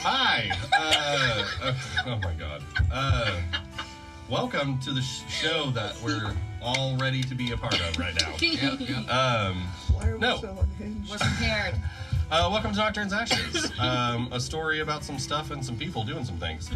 Hi. Oh my God. Welcome to the show that we're all ready to be a part of right now. Why are we so unhinged? We're prepared. Welcome to Nocturne's Ashes. A story about some stuff and some people doing some things.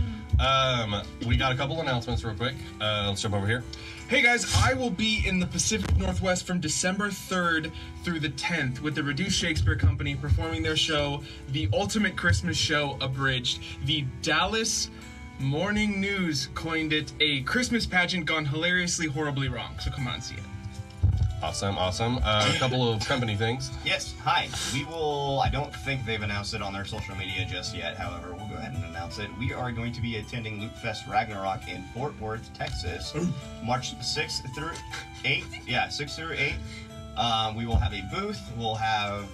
We got a couple announcements real quick. Let's jump over here. Hey guys, I will be in the Pacific Northwest from December 3rd through the 10th with the Reduced Shakespeare Company performing their show, The Ultimate Christmas Show Abridged. The Dallas Morning News coined it a Christmas pageant gone hilariously horribly wrong. So come on, see it. Awesome. A couple of company things. Yes, hi. We will, I don't think they've announced it on their social media just yet, however, we'll go ahead and announce it. We are going to be attending Loot Fest Ragnarok in Fort Worth, Texas, March 6th through 8th. Yeah, 6th through 8th. We will have a booth, we'll have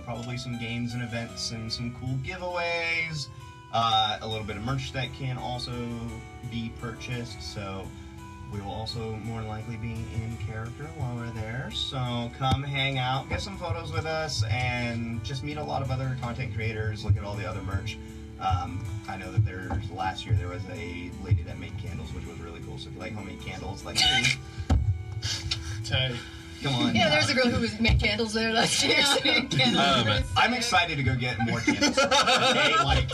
probably some games and events and some cool giveaways, a little bit of merch that can also be purchased, so we will also more than likely be in character while we're there, so come hang out, get some photos with us, and just meet a lot of other content creators, look at all the other merch. I know that last year there was a lady that made candles, which was really cool, so if you like homemade candles, like me, Tight. come on. Yeah, there's a girl who made candles there last year. I'm excited to go get more candles. Okay, like,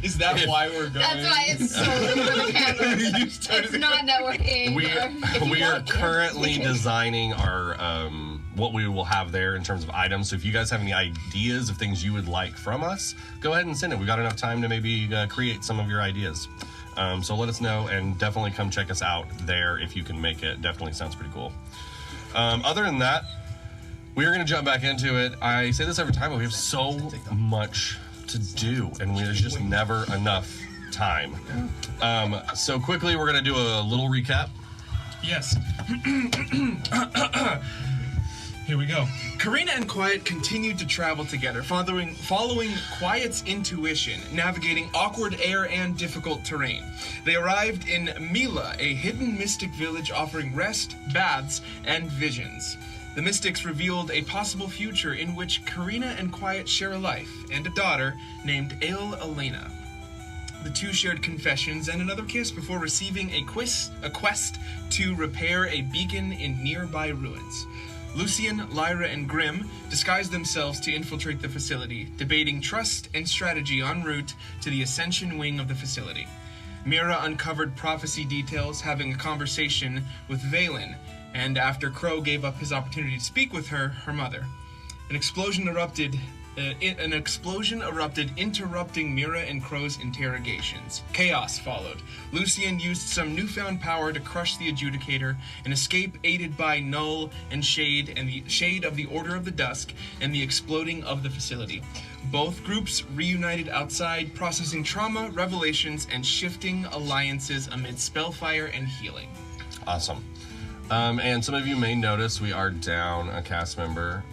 Is that why we're going? That's why it's solely for the candles. It's not networking. We are currently designing our what we will have there in terms of items. So if you guys have any ideas of things you would like from us, go ahead and send it. We got enough time to maybe create some of your ideas. So let us know, and definitely come check us out there if you can make it. Definitely sounds pretty cool. Other than that, we are going to jump back into it. I say this every time, but we have so much to do, and there's just never enough time. So quickly, we're going to do a little recap. Yes. Here we go. Karina and Quiet continued to travel together, following Quiet's intuition, navigating awkward air and difficult terrain. They arrived in Mila, a hidden mystic village offering rest, baths, and visions. The mystics revealed a possible future in which Karina and Quiet share a life and a daughter named Ale Elena. The two shared confessions and another kiss before receiving a quest to repair a beacon in nearby ruins. Lucian, Lyra, and Grimm disguised themselves to infiltrate the facility, debating trust and strategy en route to the Ascension wing of the facility. Mira uncovered prophecy details, having a conversation with Valen, and after Crow gave up his opportunity to speak with her mother. An explosion erupted, interrupting Mira and Crow's interrogations. Chaos followed. Lucian used some newfound power to crush the Adjudicator and escape, aided by Null and the Shade of the Order of the Dusk and the exploding of the facility. Both groups reunited outside, processing trauma, revelations, and shifting alliances amid spellfire and healing. Awesome. And some of you may notice we are down a cast member.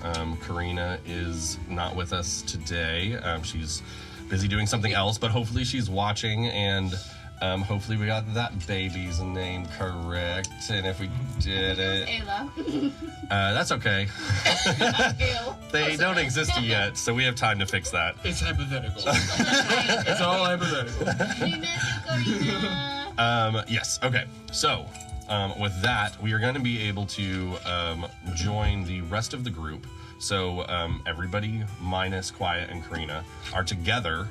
Karina is not with us today. She's busy doing something else, but hopefully she's watching, and hopefully we got that baby's name correct. And if we did it, Ayla. that's okay. They don't exist yet, so we have time to fix that. It's hypothetical. It's all hypothetical. Yes, okay. So, with that, we are going to be able to join the rest of the group. So everybody minus Quiet and Karina are together.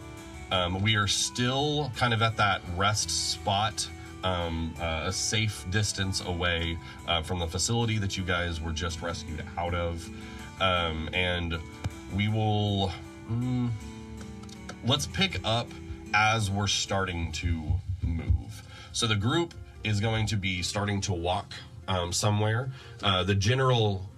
We are still kind of at that rest spot, a safe distance away from the facility that you guys were just rescued out of. And we will... let's pick up as we're starting to move. So the group is going to be starting to walk somewhere. The general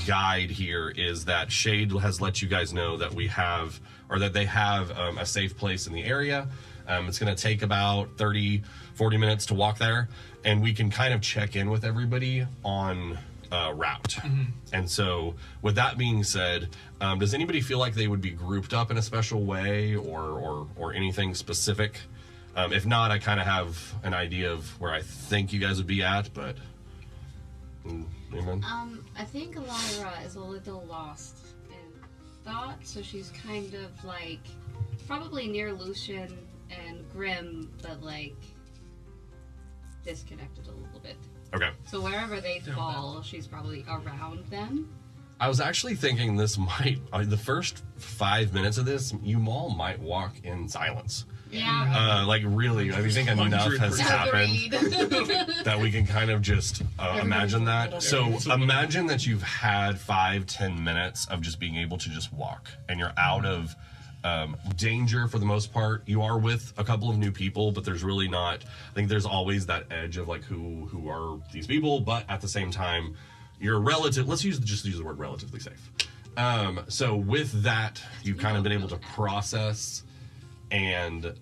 guide here is that Shade has let you guys know that we have, or that they have a safe place in the area. It's going to take about 30-40 minutes to walk there, and we can kind of check in with everybody on route. And so with that being said, does anybody feel like they would be grouped up in a special way or anything specific? If not, I kind of have an idea of where I think you guys would be at, but... Amen. I think Lyra is a little lost in thought, so she's kind of like probably near Lucian and Grim, but like disconnected a little bit. Okay. So wherever they fall, she's probably around them. I was actually thinking this might, the first 5 minutes of this, you all might walk in silence. Yeah. Like really, I think enough has happened that we can kind of just imagine that. So imagine that you've had 5-10 minutes of just being able to just walk, and you're out of danger for the most part. You are with a couple of new people, but there's really not. I think there's always that edge of like who are these people, but at the same time, you're relative. Let's use the word relatively safe. So with that, you've kind of been able to process and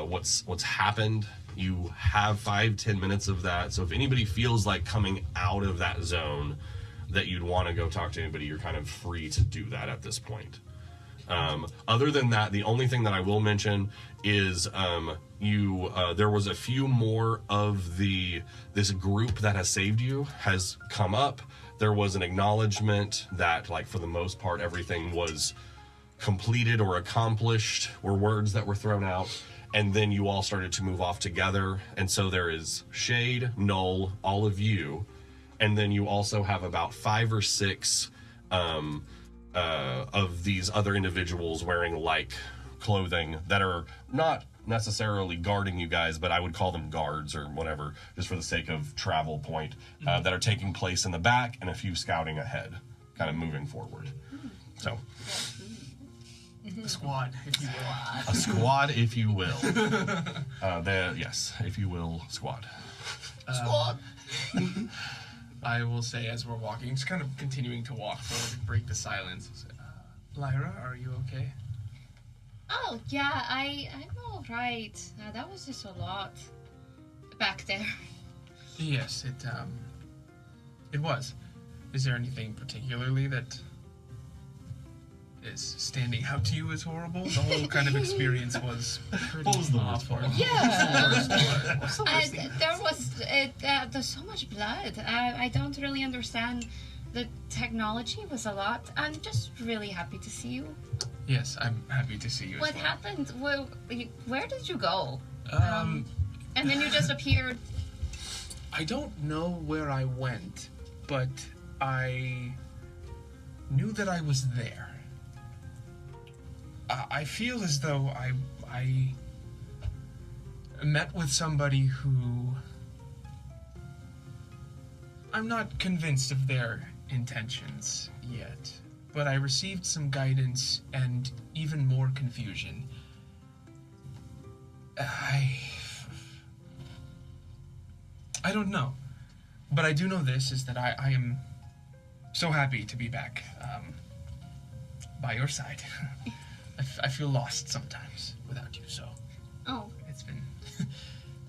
what's happened. You have 5-10 minutes of that. So if anybody feels like coming out of that zone that you'd want to go talk to anybody, you're kind of free to do that at this point. Other than that, the only thing that I will mention is there was a few more of this group that has saved you has come up. There was an acknowledgement that, like, for the most part, everything was completed or accomplished, were words that were thrown out, and then you all started to move off together. And so there is Shade, Null, all of you, and then you also have about 5 or 6 of these other individuals wearing like clothing that are not necessarily guarding you guys, but I would call them guards or whatever, just for the sake of travel point, that are taking place in the back, and a few scouting ahead, kind of moving forward. So A squad, if you will. a squad, if you will. Yes, if you will, squad. Squad. I will say, as we're walking, just kind of continuing to walk forward and break the silence. Lyra, are you okay? Oh, yeah, I'm all right. That was just a lot back there. Yes, it was. Is there anything particularly that is standing out to you as horrible? The whole kind of experience was pretty awful. Yeah. There's so much blood. I don't really understand. The technology was a lot. I'm just really happy to see you. Yes, I'm happy to see you What as well. happened? Where did you go? Um, And then you just appeared. I don't know where I went, but I knew that I was there. I feel as though I met with somebody who I'm not convinced of their intentions yet, but I received some guidance and even more confusion. I don't know, but I do know this, is that I am so happy to be back by your side. I feel lost sometimes without you, so Oh, it's been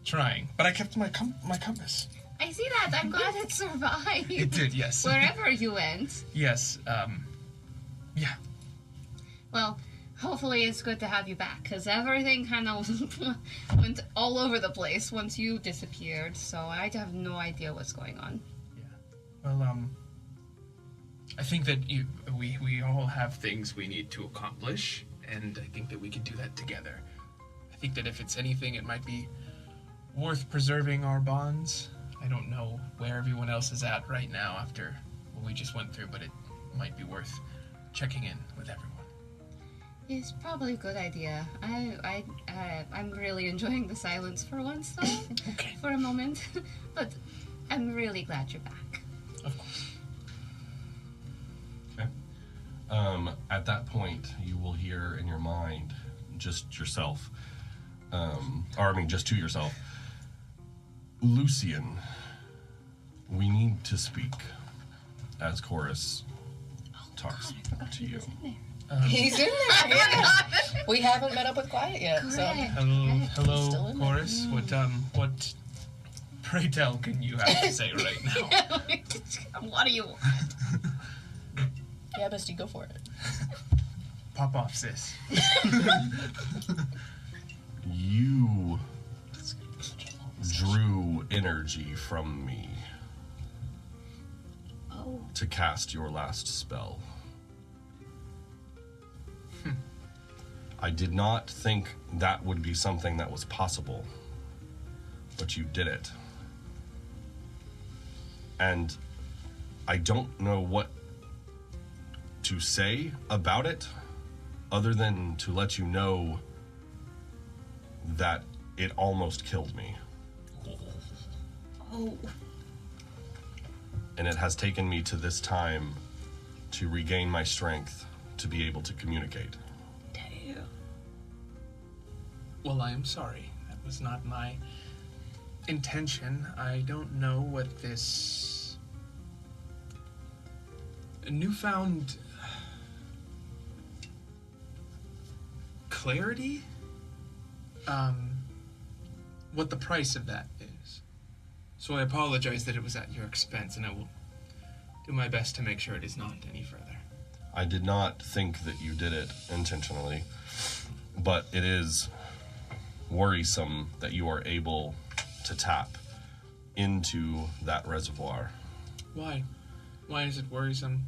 trying. But I kept my compass. I see that. I'm glad it survived. It did, yes. Wherever you went. Yes, yeah. Well, hopefully it's good to have you back, because everything kind of went all over the place once you disappeared, so I have no idea what's going on. Yeah. Well, I think that we all have things we need to accomplish, and I think that we can do that together. I think that if it's anything, it might be worth preserving our bonds. I don't know where everyone else is at right now after what we just went through, but it might be worth checking in with everyone. It's probably a good idea. I'm really enjoying the silence for once, though. Okay. For a moment. But I'm really glad you're back. Of course. Okay. At that point, you will hear in your mind, just yourself, just to yourself, Lucian, we need to speak, as Chorus talks to you. He's in there. Yeah. We haven't met up with Quiet yet, so. Hello, Still in there. Chorus. What, pray tell, can you have to say right now? What do you want? Yeah, Misty, go for it. Pop off, sis. You drew energy from me to cast your last spell. I did not think that would be something that was possible, but you did it. And I don't know what to say about it other than to let you know that it almost killed me. Oh. And it has taken me to this time to regain my strength to be able to communicate. Damn. Well, I am sorry. That was not my intention. I don't know what this newfound clarity, what the price of that is. So I apologize that it was at your expense, and I will do my best to make sure it is not any further. I did not think that you did it intentionally, but it is worrisome that you are able to tap into that reservoir. Why? Why is it worrisome?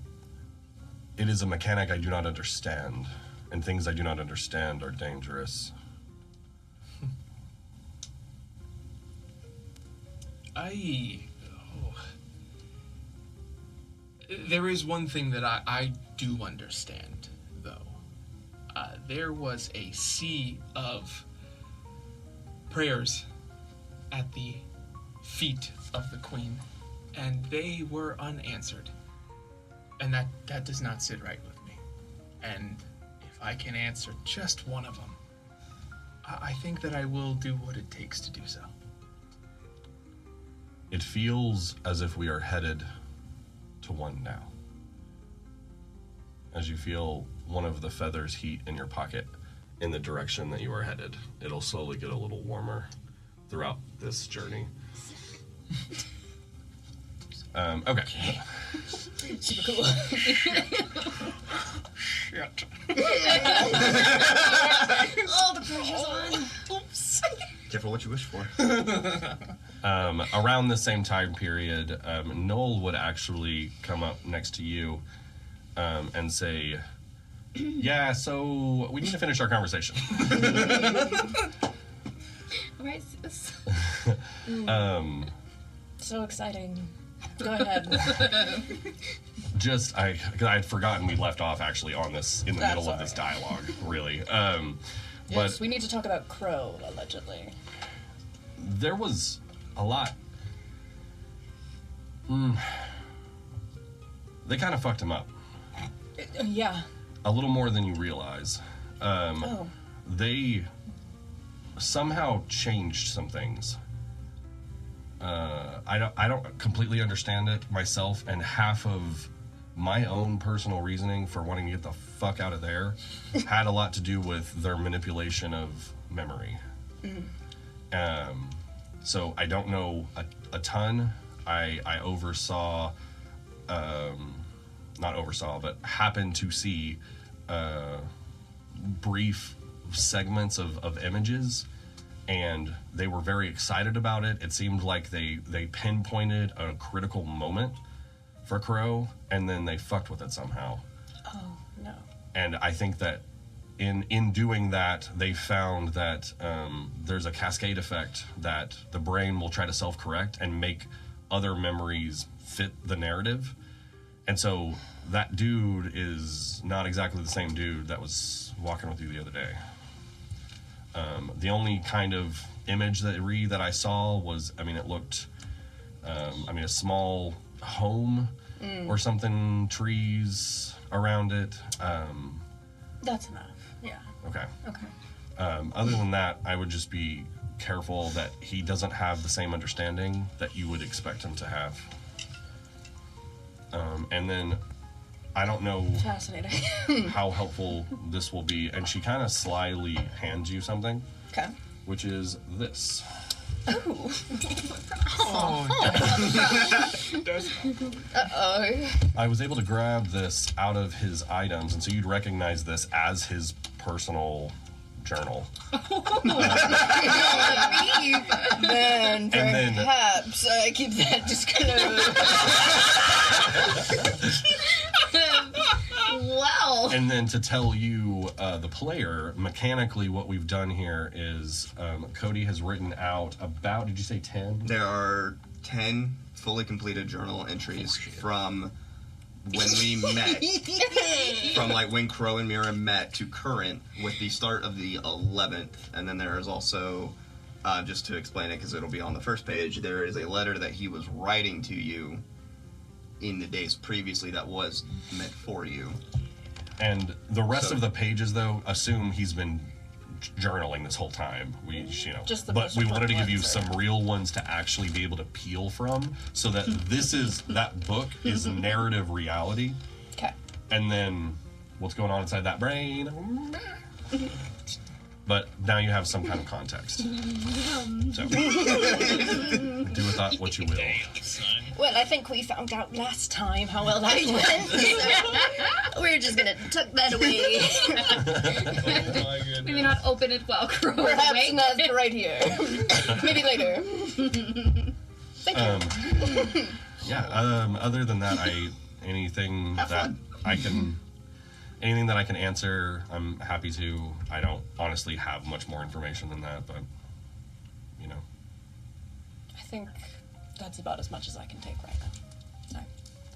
It is a mechanic I do not understand, and things I do not understand are dangerous. There is one thing that I do understand, though. There was a sea of prayers at the feet of the Queen, and they were unanswered. And that does not sit right with me. And if I can answer just one of them, I think that I will do what it takes to do so. It feels as if we are headed to one now. As you feel one of the feathers heat in your pocket in the direction that you are headed, it'll slowly get a little warmer throughout this journey. Okay. Super cool. Shit. Oh, the pressure's on. Oops. Careful what you wish for. Around the same time period, Noel would actually come up next to you and say, yeah, so we need to finish our conversation. Right, sis? So exciting. Go ahead. I had forgotten we left off actually on this in the That's middle of this alright. dialogue, really. Yes, But we need to talk about Crow, allegedly. there was a lot. They kind of fucked him up. Yeah. A little more than you realize. Oh. They somehow changed some things. I don't completely understand it myself, and half of my own personal reasoning for wanting to get the fuck out of there had a lot to do with their manipulation of memory. So I don't know a ton. I oversaw, not oversaw, but happened to see brief segments of images, and they were very excited about it. It seemed like they pinpointed a critical moment for Crow, and then they fucked with it somehow. Oh, no. And I think that in doing that, they found that there's a cascade effect that the brain will try to self-correct and make other memories fit the narrative. And so that dude is not exactly the same dude that was walking with you the other day. The only kind of image that I saw was, it looked, a small home or something, trees around it. That's enough. Yeah. Okay. Okay. Other than that, I would just be careful that he doesn't have the same understanding that you would expect him to have. And then I don't know Fascinating. how helpful this will be, and she kind of slyly hands you something, Okay. which is this. Ooh. Oh, does Uh-oh. I was able to grab this out of his items, and so you'd recognize this as his personal journal. Then then- perhaps I keep that just kind of... Wow. Wow. And then to tell you, the player, mechanically what we've done here is Cody has written out about, did you say 10? There are 10 fully completed journal entries from when we met, from like when Crow and Mira met to current, with the start of the 11th. And then there is also, just to explain it because it'll be on the first page, there is a letter that he was writing to you in the days previously that was meant for you. And the rest of the pages, though, assume he's been journaling this whole time. Just the but most we wanted to give you important some real ones to actually be able to peel from, so that that book is narrative reality, Okay. and then what's going on inside that brain. But now you have some kind of context. So do with that what you will. Well, I think we found out last time how well that went. So we're just gonna tuck that away. Oh my goodness. Maybe not open it while Crow is Perhaps awake. not right here. Maybe later. Thank you. Yeah. Other than that, anything that I can answer, I'm happy to. I don't honestly have much more information than that, but I think that's about as much as I can take right now. So,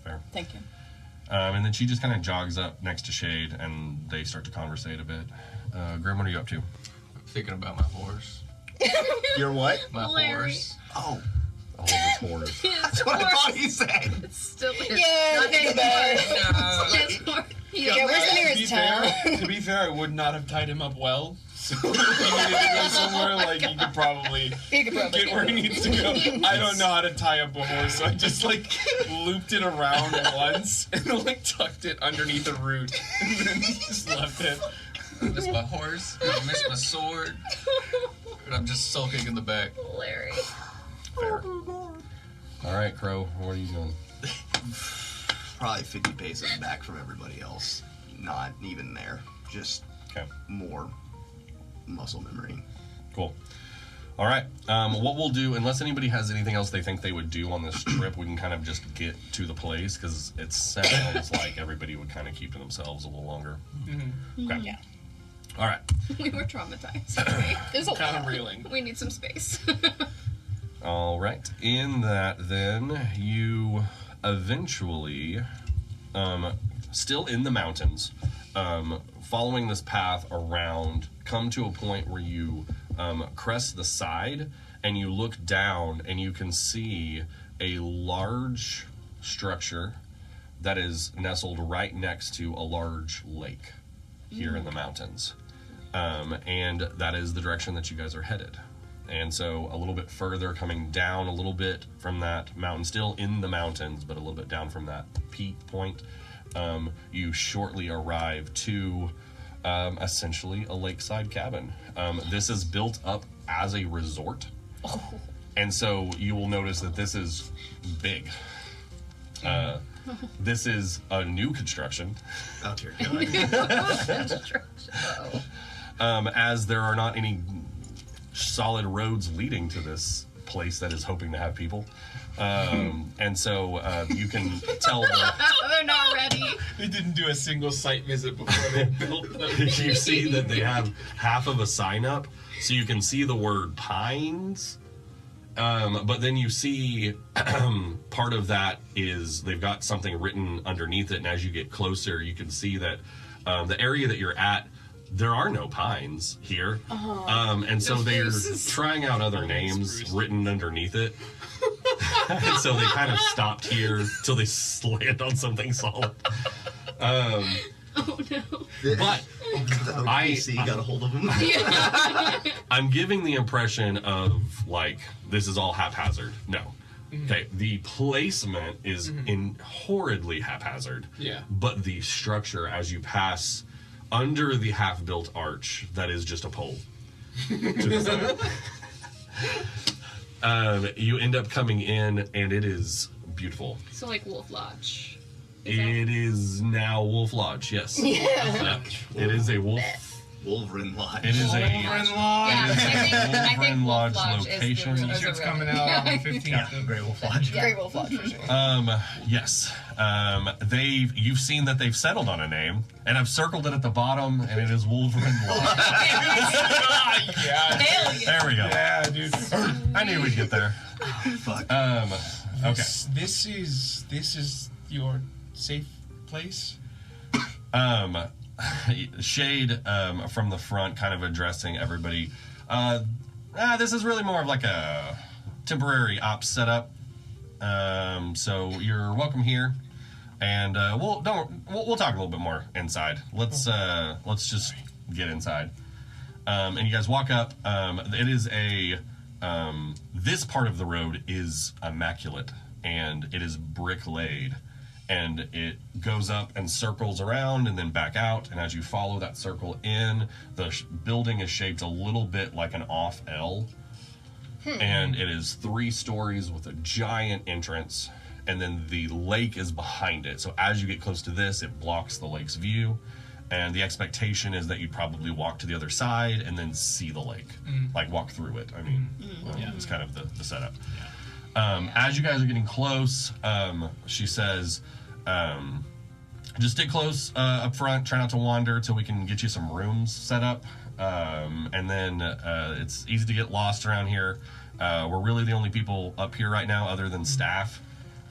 fair. thank you. And then she just kind of jogs up next to Shade, and they start to conversate a bit. Grim, what are you up to? I'm thinking about my horse. You're what? My Larry. horse. Oh, Oh, this horse. that's what I thought he said. It's still his. Yeah, not his goodbye. horse. His horse. Yeah, where's the nearest town? To be fair, I would not have tied him up well. So if he needed to go somewhere, like he could probably get where he needs to go. I don't know how to tie up a horse, so I just like looped it around once and then like tucked it underneath a root and then just left it. I miss my horse. I miss my sword. And I'm just sulking in the back. Larry. Fair. All right, Crow, what are you doing? Probably 50 paces back from everybody else. Not even there. Just Okay. more muscle memory. Cool. All right. What we'll do, unless anybody has anything else they think they would do on this trip, we can kind of just get to the place, because it sounds like everybody would kind of keep to themselves a little longer. Okay. Yeah. All right. We were traumatized. There's a Kind lot. of reeling. We need some space. All right. In that, then, you eventually, still in the mountains, following this path around, come to a point where you crest the side, and you look down, and you can see a large structure that is nestled right next to a large lake here in the mountains. And that is the direction that you guys are headed. And so a little bit further, coming down a little bit from that mountain, still in the mountains, but a little bit down from that peak point, you shortly arrive to essentially a lakeside cabin. This is built up as a resort. And so you will notice that this is big. This is a new construction. Oh dear God. As there are not any solid roads leading to this place that is hoping to have people. And so you can tell They're not ready. They didn't do a single site visit before they built them. you see that they have half of a sign up, so you can see the word pines. But then you see part of that is they've got something written underneath it, and as you get closer, you can see that the area that you're at, there are no pines here. And so they're trying out other names written underneath it. And so they kind of stopped here till they land on something solid. Oh no. But The OPC got a hold of him. I'm giving the impression of, like, this is all haphazard. No. Okay, the placement is horridly haphazard. Yeah. But the structure, as you pass under the half-built arch, that is just a pole. To the side. You end up coming in, and it is beautiful. So like Wolf Lodge. It is now Wolf Lodge, yes. Yeah. It is a wolf Wolverine Lodge. It is a Wolverine Lodge. Yeah, I think Wolverine Wolf Lodge Lodge location. is the T-shirts real coming name. out on the 15th. Yeah, Grey Wolf Lodge. Grey Wolf Lodge for sure. Yes. You've seen that they've settled on a name, and I've circled it at the bottom, and it is Wolverine Lodge. Yeah. Hell yeah. There we go. Yeah, dude. I knew we'd get there. Fuck. Okay. This is your safe place. Shade from the front, kind of addressing everybody. This is really more of like a temporary ops setup. So you're welcome here, and we'll talk a little bit more inside. Let's just get inside. And you guys walk up. It is this part of the road is immaculate, and it is brick laid. And it goes up and circles around and then back out. And as you follow that circle in, the building is shaped a little bit like an off L. And it is 3 stories with a giant entrance. And then the lake is behind it. So as you get close to this, it blocks the lake's view. And the expectation is that you'd probably walk to the other side and then see the lake. Like walk through it. I mean, it's kind of the setup. As you guys are getting close, she says... just stay close up front. Try not to wander till we can get you some rooms set up. And then it's easy to get lost around here. We're really the only people up here right now other than staff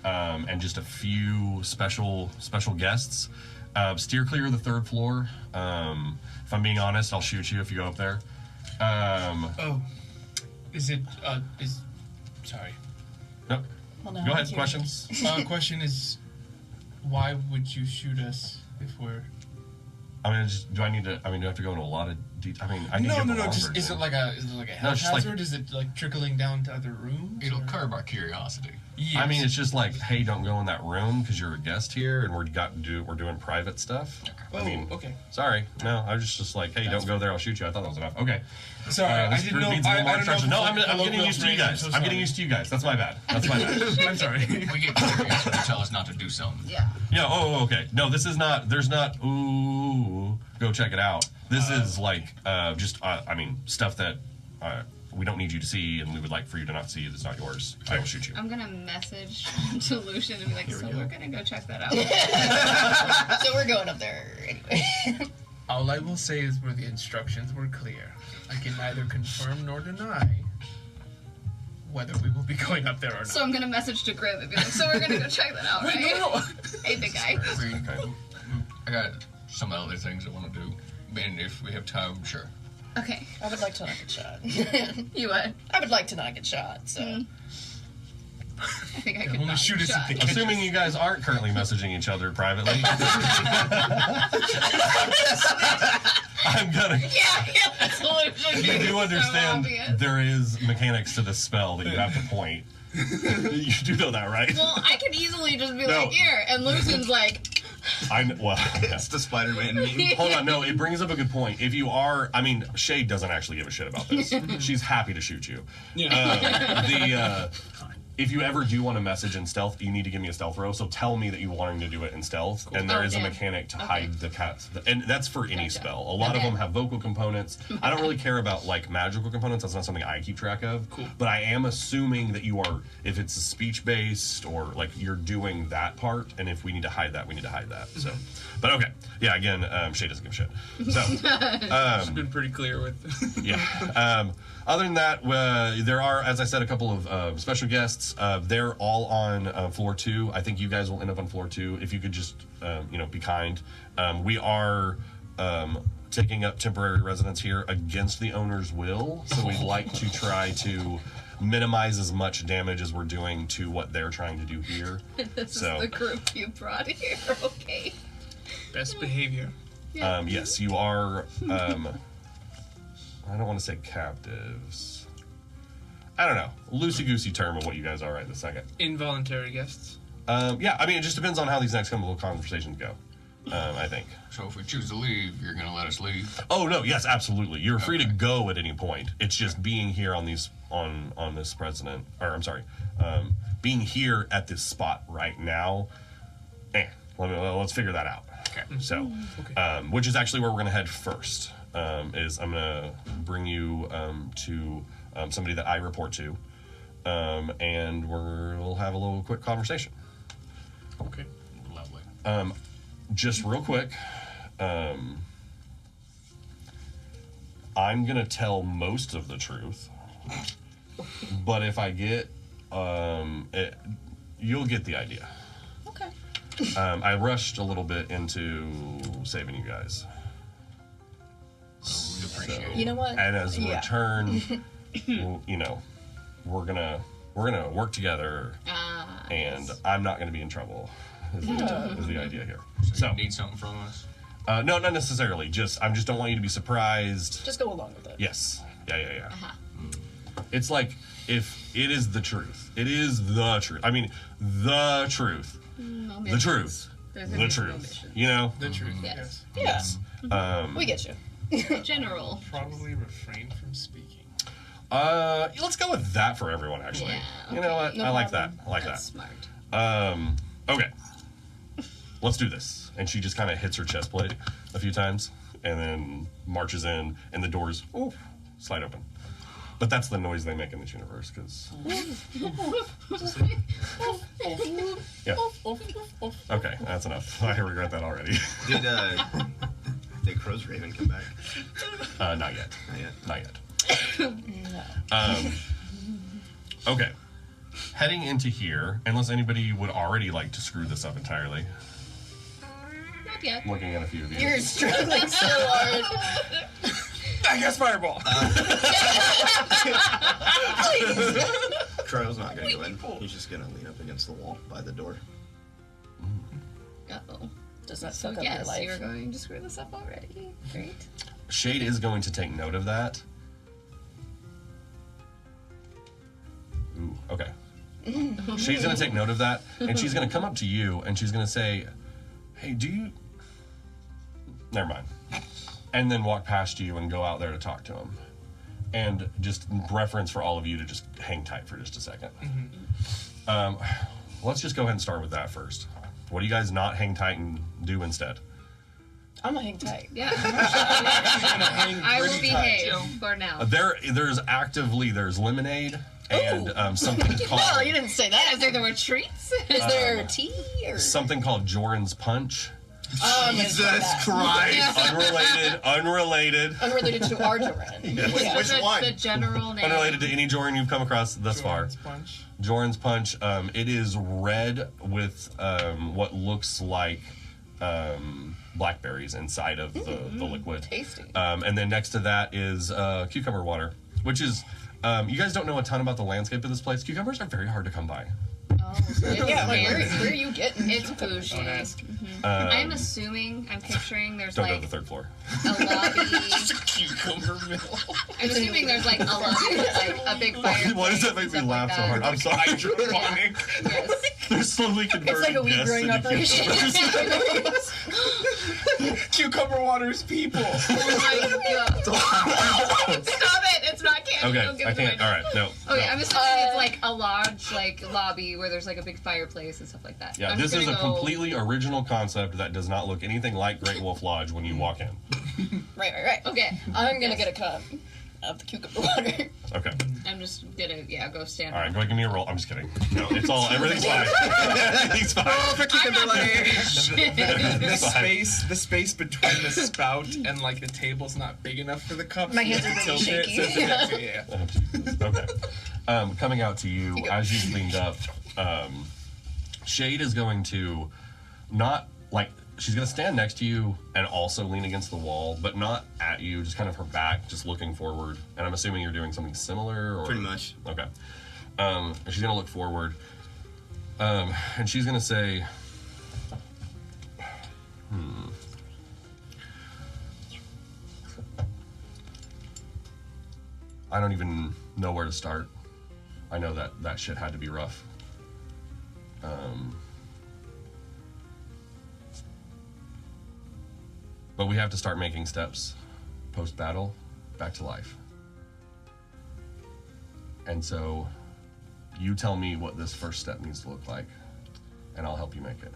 and just a few special guests. Steer clear of the 3rd floor. If I'm being honest, I'll shoot you if you go up there. Sorry. Nope. Well, no, Go ahead. here. Questions? Question is, why would you shoot us if we're... I mean, do I have to go into a lot of detail? I mean, I can give a long Just, version. is it like a health it's just like- hazard? Is it like trickling down to other rooms? It'll or- curb our curiosity. Yes. I mean, it's just like, hey, don't go in that room because you're a guest here, and we're doing private stuff. I mean, okay. Sorry, no, I was just like, hey, don't go there. I'll shoot you. I thought that was enough. Okay. Sorry, I This didn't group know. needs a little more I don't know. instruction. No, I'm getting used to you guys. I'm so I'm getting sorry. used to you guys. That's my bad. That's my bad. I'm sorry. We get curious when you tell us not to do something. Yeah. Yeah. Oh, okay. No, this is not. There's not. Ooh, go check it out. This is like I mean, stuff that we don't need you to see, and we would like for you to not see. That's not yours. I will shoot you. I'm gonna message to Lucian and be like, we're gonna go check that out. So we're going up there anyway. All I will say is where the instructions were clear. I can neither confirm nor deny whether we will be going up there or not. So I'm gonna message to Grim and be like, so we're gonna go check that out, right? Hey, big guy. I got some other things I want to do. And if we have time, sure. Okay. I would like to not get shot. You what? I would like to not get shot, so. I think I could Only not shoot get us if shot. they Assuming you guys aren't currently messaging each other privately. I'm gonna. Yeah, that's Lucian. You do So understand obvious. there is mechanics to the spell that you have to point. You do know that, right? Well, I could easily just be No. like, here, and Lucian's like, Well, yeah. It's the Spider-Man meme. Hold on, no, it brings up a good point. If you are, I mean, Shade doesn't actually give a shit about this. She's happy to shoot you. If you ever do want to message in stealth, you need to give me a stealth roll. So tell me that you're wanting to do it in stealth, and there Oh, is a damn. mechanic to Okay. hide the cat, and that's for any Gotcha. spell. A lot of Okay. them have vocal components. I don't really care about like magical components. That's not something I keep track of. Cool. But I am assuming that you are, if it's speech based or like you're doing that part, and if we need to hide that, we need to hide that. So, but okay, yeah. Again, Shade doesn't give a shit. So. It's been pretty clear with. Yeah. Other than that, there are, as I said, a couple of special guests. They're all on floor 2. I think you guys will end up on floor 2. If you could just, be kind. We are taking up temporary residence here against the owner's will, so we'd like to try to minimize as much damage as we're doing to what they're trying to do here. this So- is the group you brought here, okay? Best behavior. Yes, you are. I don't want to say captives. I don't know. Loosey-goosey term of what you guys are right this second. Involuntary guests. Yeah, I mean, it just depends on how these next couple of conversations go, I think. So if we choose to leave, you're gonna let us leave. Oh, no, yes, absolutely. You're free to Okay. go at any point. It's just being here on these, on this president, or I'm sorry, being here at this spot right now, let's figure that out. Okay. So, which is actually where we're going to head first. is I'm gonna bring you to somebody that I report to, and we'll have a little quick conversation. Okay. Lovely. Just real quick, I'm gonna tell most of the truth, but if I get, you'll get the idea. Okay. I rushed a little bit into saving you guys. We appreciate it. You know what? And as a Yeah. return, you know, we're gonna work together, and I'm not gonna be in trouble. Is the idea here? So So you need something from us? no, not necessarily. I just don't want you to be surprised. Just go along with it. Yes. Yeah. It's like if it is the truth. It is the truth. I mean, the truth. The truth. There's The truth. You know. The truth, Yes. yes. Yeah. We get you. General. Probably refrain from speaking. Let's go with that for everyone. Actually. Yeah, You know what? No I like problem. that. I like That's that. smart. Okay. Let's do this. And she just kind of hits her chest plate a few times and then marches in, and the doors slide open. But that's the noise they make in this universe, because. Yeah. Okay, that's enough. I regret that already. Did Crow's Raven come back? Not yet. Not yet. Not yet. Okay. Heading into here, unless anybody would already like to screw this up entirely. Not yet. Looking at a few of you. You're struggling so hard. I guess fireball. Crow's not gonna go in. He's just gonna lean up against the wall by the door. Uh-oh. Does that So suck up your yes, life? you're going to screw this up already. Great. Shade is going to take note of that. Ooh, okay. Shade's going to take note of that, and she's going to come up to you, and she's going to say, hey, do you... Never mind. And then walk past you and go out there to talk to him. And just reference for all of you to just hang tight for just a second. Let's just go ahead and start with that first. What do you guys not hang tight and do instead? I'm gonna hang tight. Yeah. Hang I will pretty tight. behave for now. There's lemonade and something called Well, you didn't say that. Is there the retreats? Is there tea or something called Joran's Punch. I'm gonna say that. Christ! Unrelated Unrelated to our Duran. Yes. Yeah. Which one? The general name. Unrelated to any Joran you've come across thus far. Jordan's punch. Joran's Punch. It is red with what looks like blackberries inside of the liquid. Tasty. And then next to that is cucumber water, which is you guys don't know a ton about the landscape of this place. Cucumbers are very hard to come by. Oh, so it's Yeah, like weird. where are you getting? It's bougie. Don't ask. I'm picturing there's Don't go to like the third floor. a lobby. Cucumber mill. I'm assuming there's like a lobby with like a big fireplace. Why does that make me stuff laugh like so hard? that. I'm sorry. Hydroponic. Yes. They're slowly converting It's like a weed guests growing into operation. cucumbers. Cucumber water's people. Oh my god. Stop it! It's not canon. Okay, Don't give I it away. can't. All right, no. Okay, no. I'm assuming it's like a large like lobby where there's like a big fireplace and stuff like that. Yeah, I'm this just is a gonna go- completely original concept that does not look anything like Great Wolf Lodge when you walk in. Right. Okay. I'm gonna get a cup of the cucumber water. Okay. I'm just gonna go stand. All right, go ahead, give me a roll. I'm just kidding. No, it's all, everything's fine. Everything's fine. I'm not The space between the spout and like the table's not big enough for the cup. My so you hands have are to really tilt it, shaky. so it's a- yeah. Oh, Jesus. Okay. Coming out to you, as you've leaned up, Shade is going to not, like, she's going to stand next to you and also lean against the wall, but not at you, just kind of her back, just looking forward. And I'm assuming you're doing something similar? Or... Pretty much. Okay. And she's going to look forward. And she's going to say, I don't even know where to start. I know that shit had to be rough. But we have to start making steps post-battle back to life. And so you tell me what this first step needs to look like, and I'll help you make it.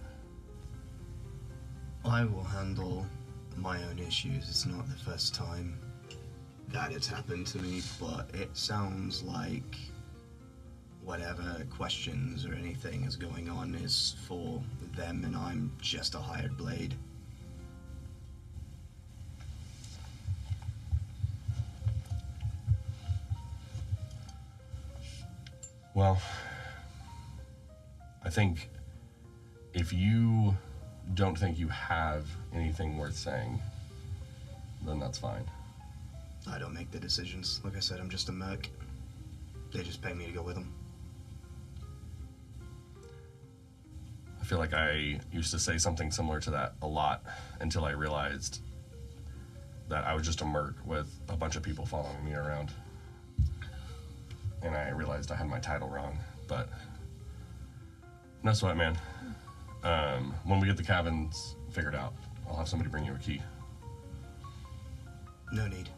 I will handle my own issues. It's not the first time that it's happened to me, but it sounds like whatever questions or anything is going on is for them, and I'm just a hired blade. Well, I think if you don't think you have anything worth saying, then that's fine. I don't make the decisions. Like I said, I'm just a merc. They just pay me to go with them. I feel like I used to say something similar to that a lot until I realized that I was just a merc with a bunch of people following me around. And I realized I had my title wrong, but no sweat, man. When we get the cabins figured out, I'll have somebody bring you a key. No need.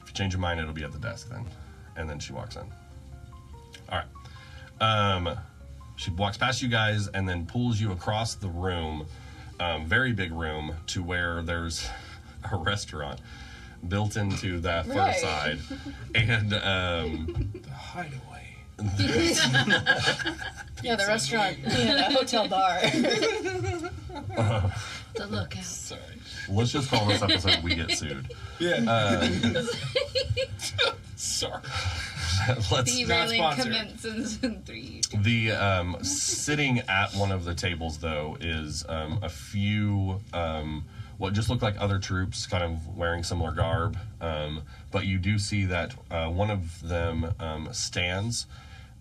If you change your mind, it'll be at the desk then. And then she walks in. All right. She walks past you guys and then pulls you across the room, very big room, to where there's a restaurant built into that far Right. side. And The hideaway. Yeah, the restaurant. Yeah, the hotel bar. The lookout. Sorry. let's just call this episode "We Get Sued." Yeah. Sorry. Let's Derailing sponsored. commences in 3. The sitting at one of the tables, though, is a few what just look like other troops, kind of wearing similar garb. But you do see that one of them stands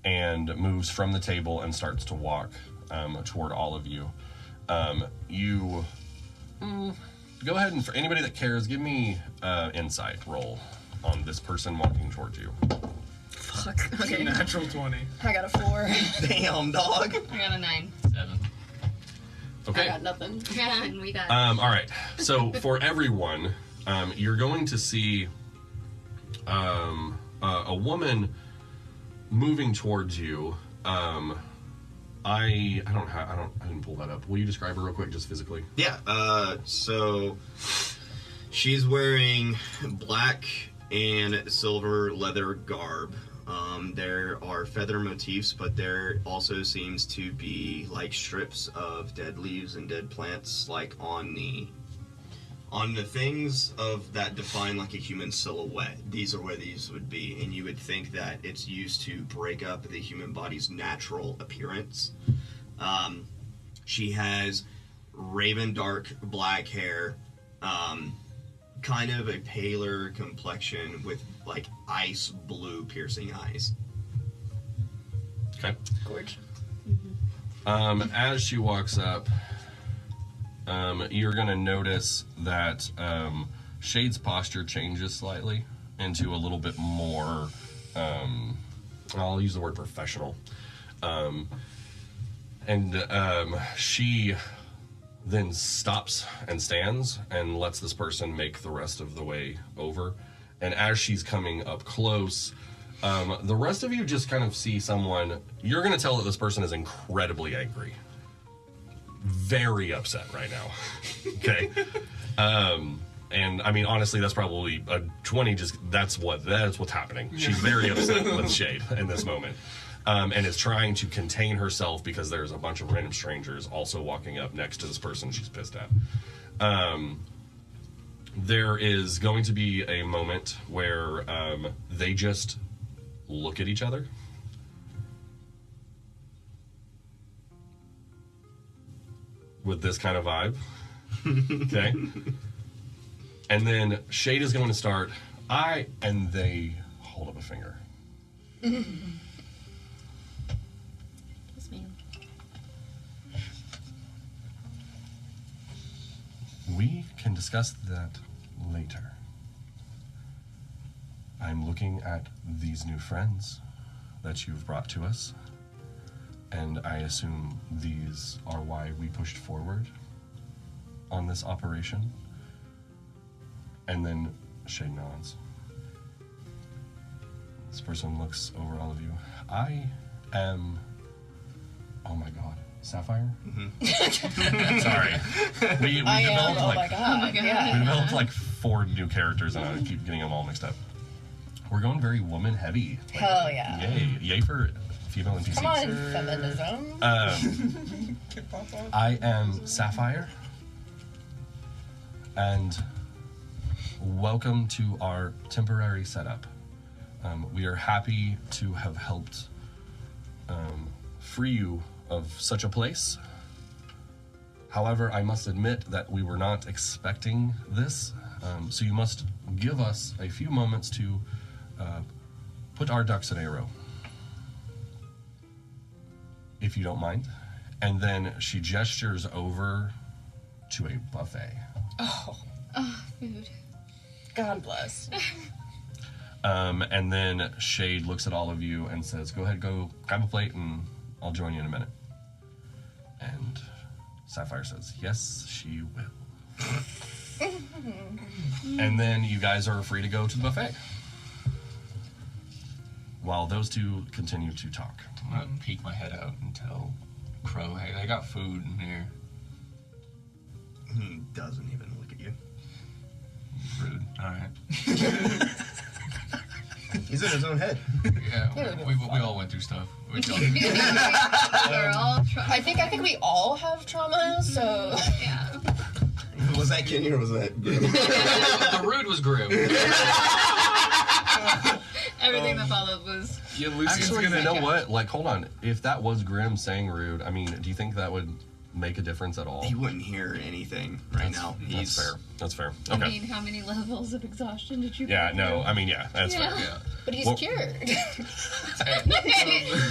and moves from the table and starts to walk toward all of you. You go ahead and, for anybody that cares, give me insight roll on this person walking towards you. Fuck. Okay. Natural 20. I got a 4. Damn, dog. I got a 9. 7. Okay. I got nothing. Yeah, and we got. All right. So for everyone, you're going to see a woman moving towards you. I didn't pull that up. Will you describe her real quick, just physically? Yeah, so she's wearing black and silver leather garb. There are feather motifs, but there also seems to be like strips of dead leaves and dead plants, like on the things of that define like a human silhouette. These are where these would be, and you would think that it's used to break up the human body's natural appearance. She has raven dark black hair, kind of a paler complexion with like ice blue piercing eyes. Okay. Gorge. As she walks up, you're going to notice that Shade's posture changes slightly into a little bit more, I'll use the word professional. She then stops and stands and lets this person make the rest of the way over. And as she's coming up close, the rest of you just kind of see someone. You're going to tell that this person is incredibly angry. Very upset right now. Okay. And I mean, honestly, that's probably a 20. That's what's happening. She's very upset with Shade in this moment. And is trying to contain herself because there's a bunch of random strangers also walking up next to this person she's pissed at. There is going to be a moment where they just look at each other. With this kind of vibe. Okay? And then Shade is going to start, and they hold up a finger. Yes, ma'am. We can discuss that later. I'm looking at these new friends that you've brought to us, and I assume these are why we pushed forward on this operation. And then Shade nods. This person looks over all of you. I am, oh my god, Sapphire? Sorry. We I am. developed Oh my like god. God. Yeah. we developed like 4 new characters and I keep getting them all mixed up. We're going very woman heavy. Like, Hell yeah. Yay for female NPCs. Come on, feminism. I am Sapphire. And welcome to our temporary setup. We are happy to have helped free you of such a place. However, I must admit that we were not expecting this, so you must give us a few moments to put our ducks in a row, if you don't mind. And then she gestures over to a buffet. Oh, Food. God bless. And then Shade looks at all of you and says, go ahead, go grab a plate and I'll join you in a minute. And Sapphire says, yes, she will. And then you guys are free to go to the buffet. While those two continue to talk. I'm gonna peek my head out and tell Crow, hey, they got food in here. He doesn't even look at you. Rude. Alright. He's in his own head. Yeah, we all went through stuff. We all, We're all trying. I think we all have trauma, so Yeah. Was that Kenny or was that Grim? the rude was grim. Everything that followed was. Yeah, Lucy's Actually, gonna you know what? Like, hold on. If that was Grim saying rude, I mean, do you think that would make a difference at all? He wouldn't hear anything right now. That's fair. That's fair. I Okay. mean, how many levels of exhaustion did you? Yeah, go no, through? I mean, yeah, that's Yeah. fair. Yeah. but he's Well- cured. It's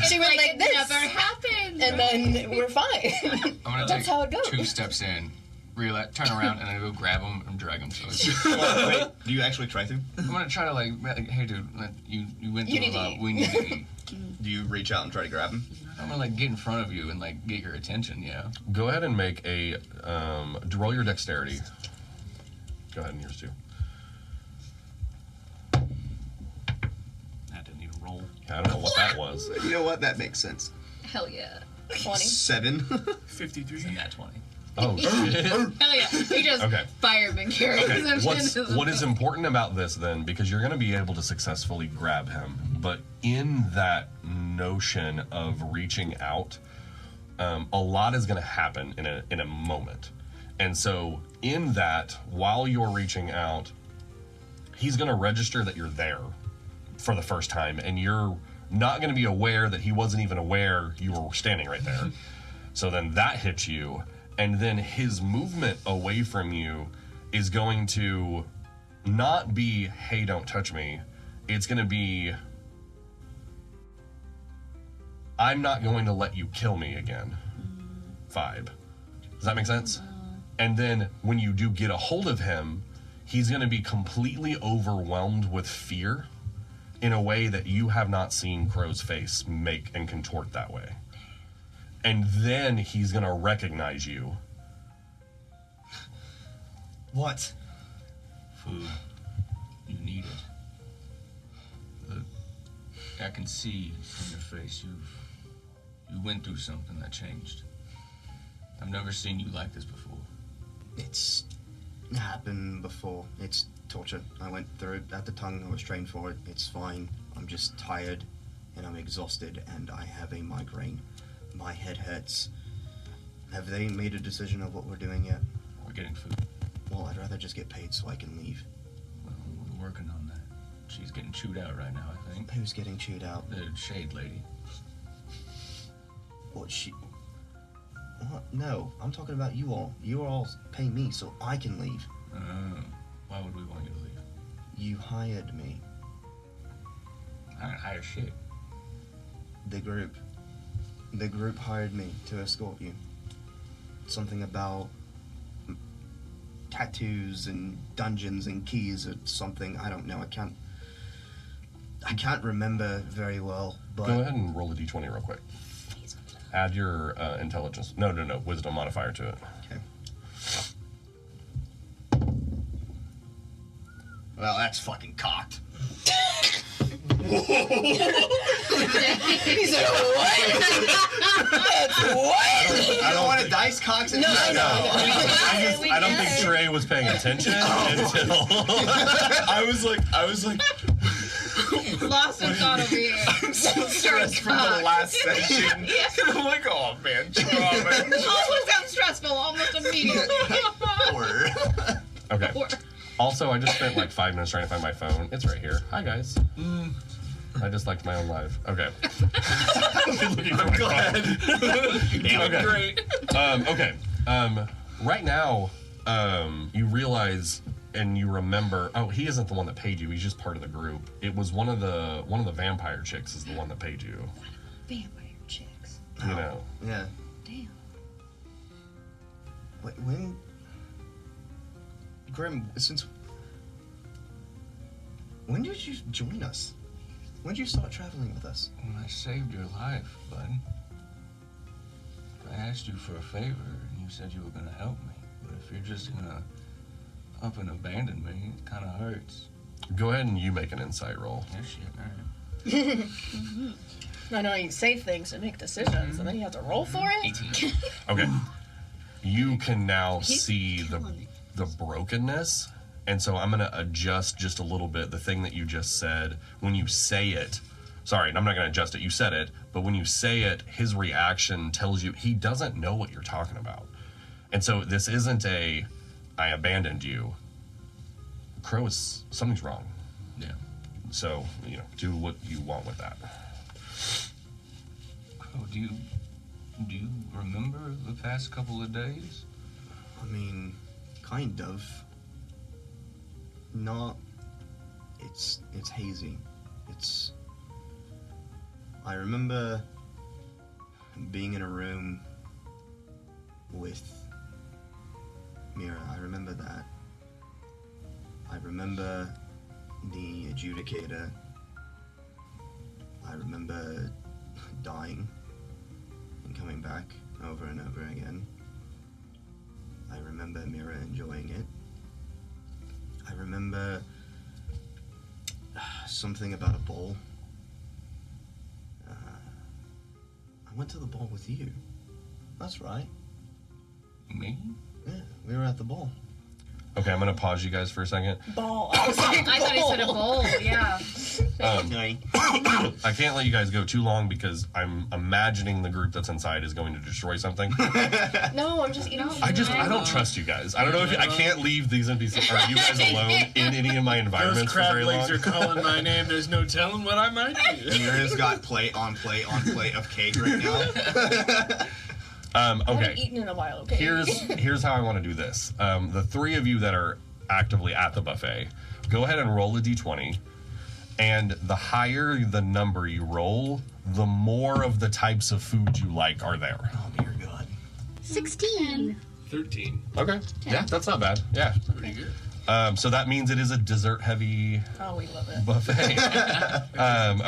She went like this. Never happened. And then we're fine. I'm gonna That's how it take goes. 2 steps in, turn around, and then go grab him and drag him. So Wait, do you actually try to? I'm gonna try to like, hey dude, you went You through need a to lot. eat. We need to eat. Do you reach out and try to grab him? I'm gonna like get in front of you and like get your attention. Yeah. Go ahead and make a roll your dexterity. Go ahead and yours too. That didn't even roll. I don't know what that was. You know what? That makes sense. Hell yeah. 20. 7. 53. And that 20. Oh shit. Hell yeah. He just Okay. fireman carries Okay, him. what is important about this then, because you're going to be able to successfully grab him, but in that notion of reaching out, a lot is going to happen in a moment. And so in that, while you're reaching out, he's going to register that you're there for the first time, and you're not going to be aware that he wasn't even aware you were standing right there. So then that hits you, and then his movement away from you is going to not be, hey, don't touch me. It's going to be, I'm not going to let you kill me again vibe. Does that make sense? And then when you do get a hold of him, he's going to be completely overwhelmed with fear in a way that you have not seen Crow's face make and contort that way. And then he's going to recognize you. What? Food. You need it. I can see from your face you went through something that changed. I've never seen you like this before. It's happened before. It's torture. I went through it at the tongue. I was trained for it. It's fine. I'm just tired and I'm exhausted and I have a migraine. My head hurts. Have they made a decision of what we're doing yet? We're getting food. Well, I'd rather just get paid so I can leave. Well, we're working on that. She's getting chewed out right now, I think. Who's getting chewed out? The shade lady. What, she... What? No, I'm talking about you all. You all pay me so I can leave. Why would we want you to leave? You hired me. I didn't hire shit. The group. The group hired me to escort you. Something about tattoos and dungeons and keys or something. I don't know. I can't remember very well, but... Go ahead and roll a d20 real quick. Add your intelligence. No, wisdom modifier to it. Okay. Well, that's fucking cocked. He's like, what? That's what? I don't want to dice cocks and No, I know. I don't think Trey was paying attention until I was like, Lost in thought over here. I'm so stressed from the last session. I'm like, oh man, trauma. Almost got stressful almost immediately. okay. Or- Also, I just spent like 5 minutes trying to find my phone. It's right here. Hi guys. I just liked my own live. Okay. I'm glad. Damn, great. Okay. Right now, you realize and you remember. Oh, he isn't the one that paid you. He's just part of the group. It was one of the vampire chicks is the one that paid you. Vampire chicks. You know. Yeah. Damn. Wait, when? Grim, when did you join us? When did you start traveling with us? When I saved your life, bud. I asked you for a favor, and you said you were gonna help me. But if you're just gonna up and abandon me, it kind of hurts. Go ahead and you make an insight roll. Yeah, shit, all right. I know you say things and make decisions, and then you have to roll for it. 18. Okay. You can now He's see killing it. the brokenness, and so I'm gonna adjust just a little bit the thing that you just said. When you say it, sorry, I'm not gonna adjust it. You said it, but when you say it, his reaction tells you he doesn't know what you're talking about, and so this isn't a I abandoned you. Crow is something's wrong. Yeah. So do what you want with that. Oh, do you remember the past couple of days? I mean, kind of. Not. It's hazy. I remember being in a room with Mira. I remember that. I remember the adjudicator. I remember dying and coming back over and over again. I remember Mira enjoying it. I remember something about a ball. I went to the ball with you. That's right. Me? Yeah, we were at the ball. Okay, I'm gonna pause you guys for a second. Ball. I was like, I thought he said a bowl, yeah. I can't let you guys go too long because I'm imagining the group that's inside is going to destroy something. No, I'm just eating. I don't trust you guys. I don't know if I can't leave these NPCs or you guys alone in any of my Those environments for crab very legs long. are calling my name. There's no telling what I might do. Mira's got plate on plate on plate of cake right now. I Okay. haven't eaten in a while. Okay. Here's how I want to do this. The three of you that are actively at the buffet, go ahead and roll a d20, and the higher the number you roll, the more of the types of food you like are there. Oh dear God. 16. 13. Okay. Yeah, that's not bad. Yeah. Pretty good. So that means it is a dessert-heavy Oh, we love it. buffet.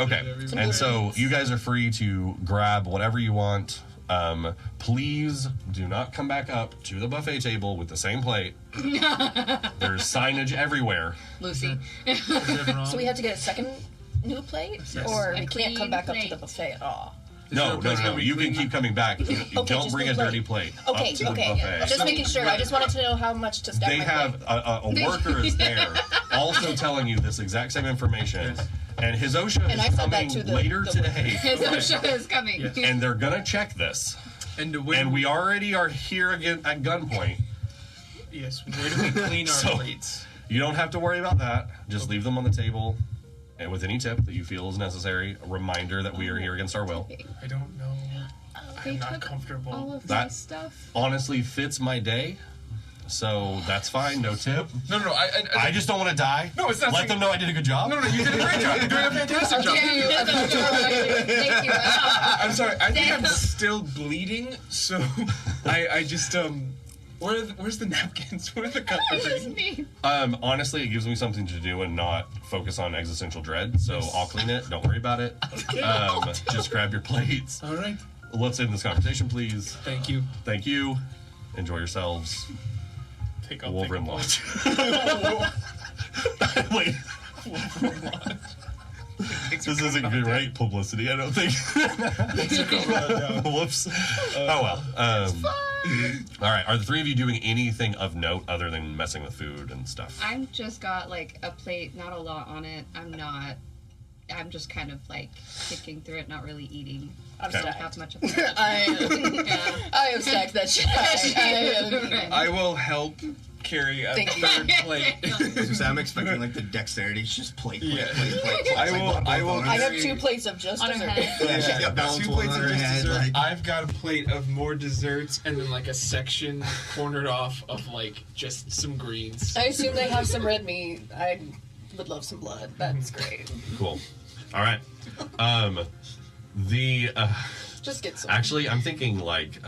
Okay. And so you guys are free to grab whatever you want. Please do not come back up to the buffet table with the same plate. There's signage everywhere. Lucy. So we have to get a second new plate, or we can't come back up to the buffet at all. No. You can keep coming back. You Okay, don't just bring the a plate. dirty plate Okay, up to the okay. buffet. Just making sure. I just wanted to know how much to stack They my have plate. a worker is there also telling you this exact same information. And his OSHA And I is said that coming to the- later the- today. His OSHA is coming. Yes. And they're going to check this. And to win, And we already are here again at gunpoint. yes, where do we clean our So- plates? You don't have to worry about that. Just leave them on the table. And with any tip that you feel is necessary, a reminder that we are here against our will. I don't know. They I'm not took comfortable. all of That- my stuff. Honestly, fits my day. So that's fine. No tip. No, I just don't want to die. No, it's not Let saying- them know I did a good job. No, you did a great job. You're doing a fantastic job. Thank you. Thank you. I'm sorry. I think I'm Damn. still bleeding, so I just where's the napkins? Where are the cutlery? Honestly, it gives me something to do and not focus on existential dread. So I'll clean it. Don't worry about it. Just grab your plates. All right. Let's end this conversation, please. Thank you. Thank you. Enjoy yourselves. Take off. Wolverine watch. Wait. Thanks for This isn't coming on deck. great publicity, I don't think. Whoops. Oh well. All right. Are the three of you doing anything of note other than messing with food and stuff? I'm just got like a plate, not a lot on it. I'm just kind of like picking through it, not really eating. I'm Don't stacked. have much of it. I have stacked that shit. I will help carry a Thank you. third plate. So I'm expecting like the dexterity, it's just plate. Yeah. I I have 2 plates of just On her dessert. head. Yeah, balance 2 one plates on of her just head. dessert. Like, I've got a plate of more desserts and then like a section cornered off of like just some greens. I assume they have some red meat. I would love some blood. That's great. Cool. All right. Just get some. Actually, I'm thinking like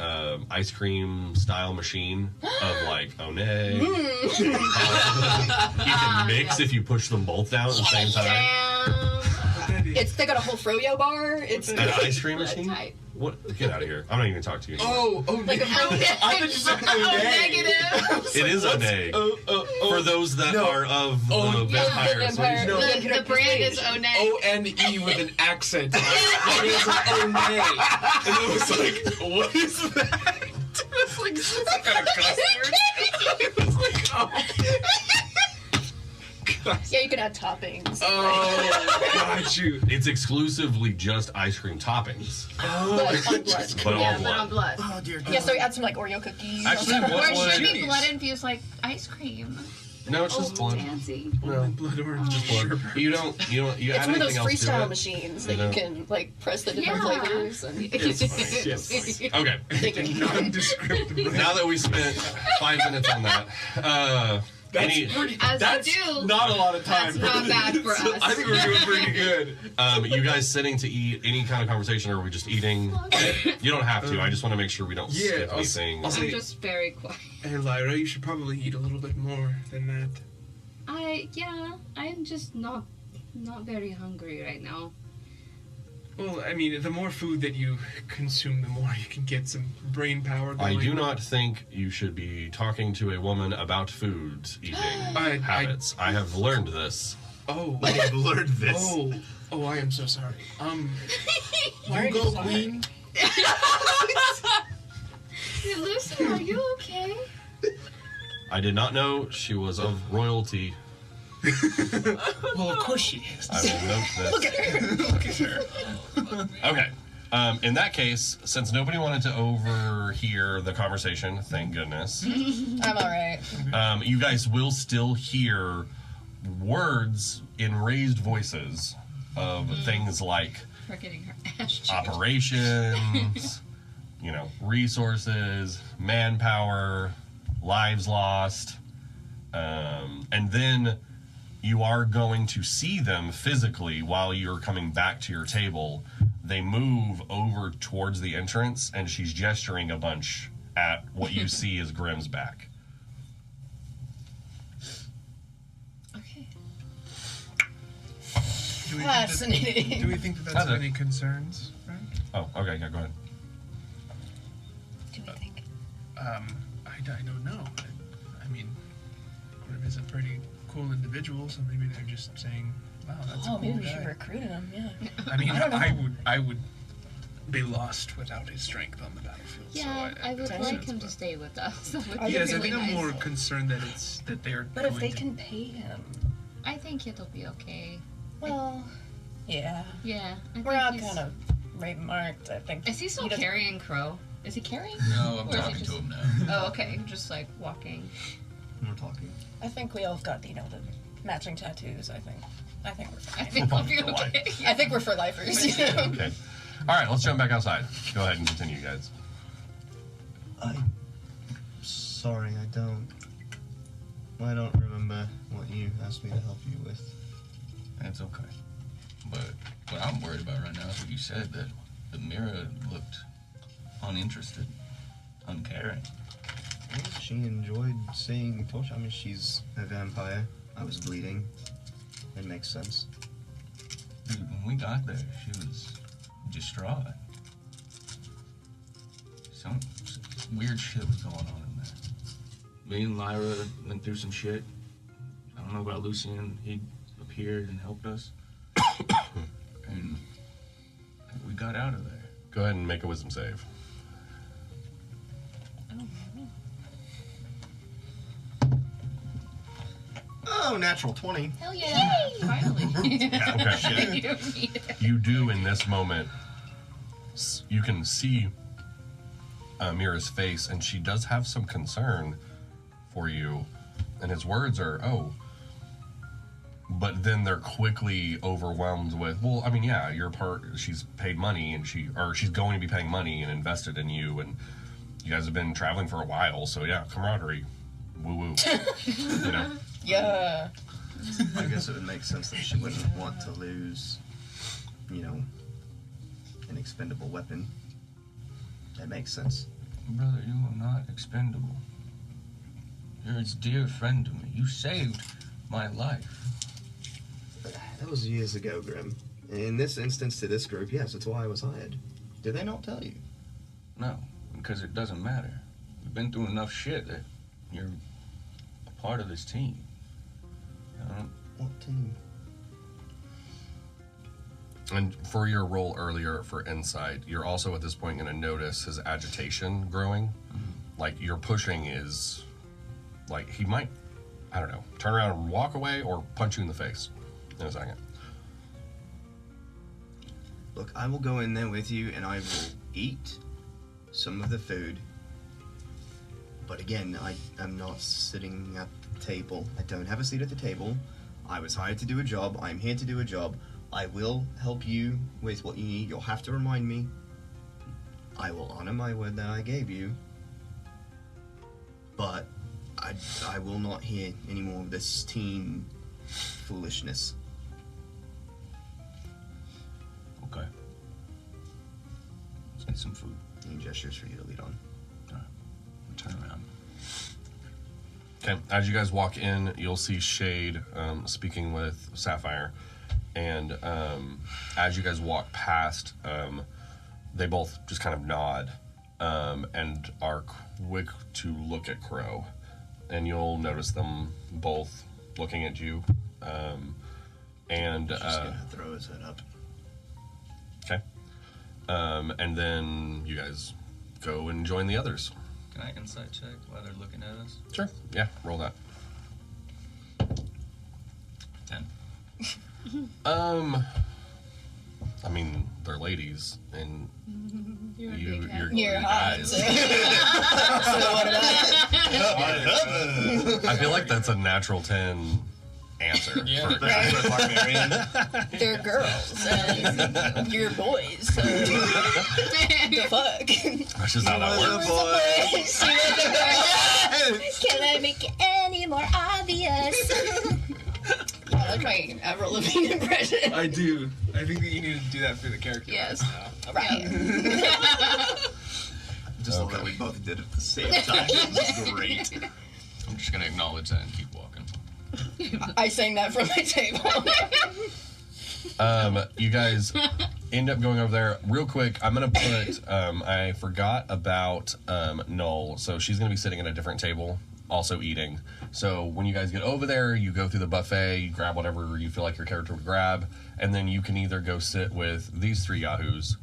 ice cream style machine of like oneg. You can mix if you push them both down at the same time. They got a whole froyo bar. It's An ice cream machine? Type. What? Get out of here! I'm not even gonna talk to you anymore. like a Negative. It is oneg. For those that are of the vampires. vampire. No. The brand is Oneg. O-N-E with an accent. It is O-N-E. And it was like, what is that? It was like some kind of custard. It was like, Yeah, you can add toppings. oh, got you. It's exclusively just ice cream toppings, But on blood. but Yeah, all but blood. on blood. oh dear. Yeah, so we add some like Oreo cookies. Actually, Or what it would? should be blood infused like ice cream. No, it's Oh, just blood. fancy. No, Blood orange. just blood. You don't. You It's add one of anything those else to freestyle it? machines that No. you can like press the different Yeah. flavors. And Yes. Okay. Thank you. Nondescript. Now that we spent 5 minutes on that, any, As That's you do. not a lot of time. That's not bad for us. I think we're doing pretty good. you guys sitting to eat any kind of conversation, or are we just eating? You don't have to. I just want to make sure we don't Yeah, skip I'll anything. I'll I'm say- just very quiet. Hey, Lyra, you should probably eat a little bit more than that. I'm just not very hungry right now. Well, I mean, the more food that you consume, the more you can get some brain power going. I do not think you should be talking to a woman about food eating habits. I have learned this. Oh. I have learned this. Oh, I am so sorry. Why are You you go, sorry? Queen. Hey, Lucy, are you okay? I did not know she was of royalty. Well, of course she is. I will note this. Look at her. Look at her. Okay. In that case, since nobody wanted to overhear the conversation, thank goodness, I'm alright. you guys will still hear words in raised voices of things like We're getting her ass cheeked. operations, resources, manpower, lives lost, and then you are going to see them physically while you're coming back to your table. They move over towards the entrance, and she's gesturing a bunch at what you see is Grimm's back. Okay. Do we Fascinating. think that that's That's of it. any concerns, right? Oh, okay, yeah, go ahead. Do we think? I don't know. I mean, Grim is a pretty cool individual, so maybe they're just saying, "Wow, that's a Oh, cool maybe we should guy." recruit him. Yeah. I mean, I don't know. I would be lost without his strength on the battlefield. Yeah, so I would Makes like sense, him to but- stay with us. That would Are be Yes, I really think I'm nice. more concerned that they're. But if going they to- can pay him, I think it'll be okay. well, yeah. Yeah. I We're think all he's- kind of rape marked. I think. Is he still doesn't- carrying Crow? Is he carrying? No, I'm Or is he talking just- to him now. Oh, okay. Just like walking. We're talking. I think we all got the matching tattoos. I think we're I fine. think I'll be For life. okay. I think we're for lifers. Okay. All right, let's jump back outside. Go ahead and continue, guys. Sorry, I don't remember what you asked me to help you with. That's okay. But what I'm worried about right now is what you said, that the mirror looked uninterested, uncaring. Well, she enjoyed seeing Torch. I mean, she's a vampire. I was bleeding. It makes sense. Dude, when we got there, she was distraught. Some weird shit was going on in there. Me and Lyra went through some shit. I don't know about Lucian. He appeared and helped us. got out of there. Go ahead and make a wisdom save. Oh, natural 20. Hell yeah! Finally. Yeah, okay. You don't need it. You do in this moment. You can see Mira's face, and she does have some concern for you. And his words are, "Oh," but then they're quickly overwhelmed with, "Well, I mean, yeah, you're she's paid money, and she's going to be paying money and invested in you, and you guys have been traveling for a while, so yeah, camaraderie, woo woo, you know." Yeah. I guess it would make sense that she wouldn't want to lose, an expendable weapon. That makes sense. Brother, you are not expendable. You're a dear friend to me. You saved my life. That was years ago, Grim. In this instance to this group, yes, that's why I was hired. Did they not tell you? No, because it doesn't matter. You've been through enough shit that you're a part of this team. What team? And for your roll earlier for insight, you're also at this point going to notice his agitation growing. Like your pushing is, like he might, I don't know, turn around and walk away or punch you in the face in a second. Look, I will go in there with you and I will eat some of the food. But again, I'm not sitting at the table. I don't have a seat at the table. I was hired to do a job. I'm here to do a job. I will help you with what you need. You'll have to remind me. I will honor my word that I gave you. But I will not hear any more of this teen foolishness. Okay. Let's get some food. Any gestures for you to lead on? Turn around. Okay, as you guys walk in, you'll see Shade speaking with Sapphire. And as you guys walk past, they both just kind of nod and are quick to look at Crow. And you'll notice them both looking at you. Just gonna throw his head up. Okay. And then you guys go and join the others. Can I insight check while they're looking at us? Sure. Yeah, roll that. 10. I mean, they're ladies, and You're a you're big head. You're hot. guys. So what about? I feel like that's a natural 10 answer. Yeah. For a guy. Especially with Barbarian. They're girls and you're boys. So the fuck? That's just how that works. Can I make it any more obvious? I like my Avril Lavigne impression. I do. I think that you need to do that for the character. Yes. Right. Just love that we both did it at the same time. It was great. I'm just gonna acknowledge that and keep walking. I sang that from my table. You guys end up going over there real quick. I'm gonna put. I forgot about Null, so she's gonna be sitting at a different table, also eating. So when you guys get over there, you go through the buffet, you grab whatever you feel like your character would grab, and then you can either go sit with these three yahoos.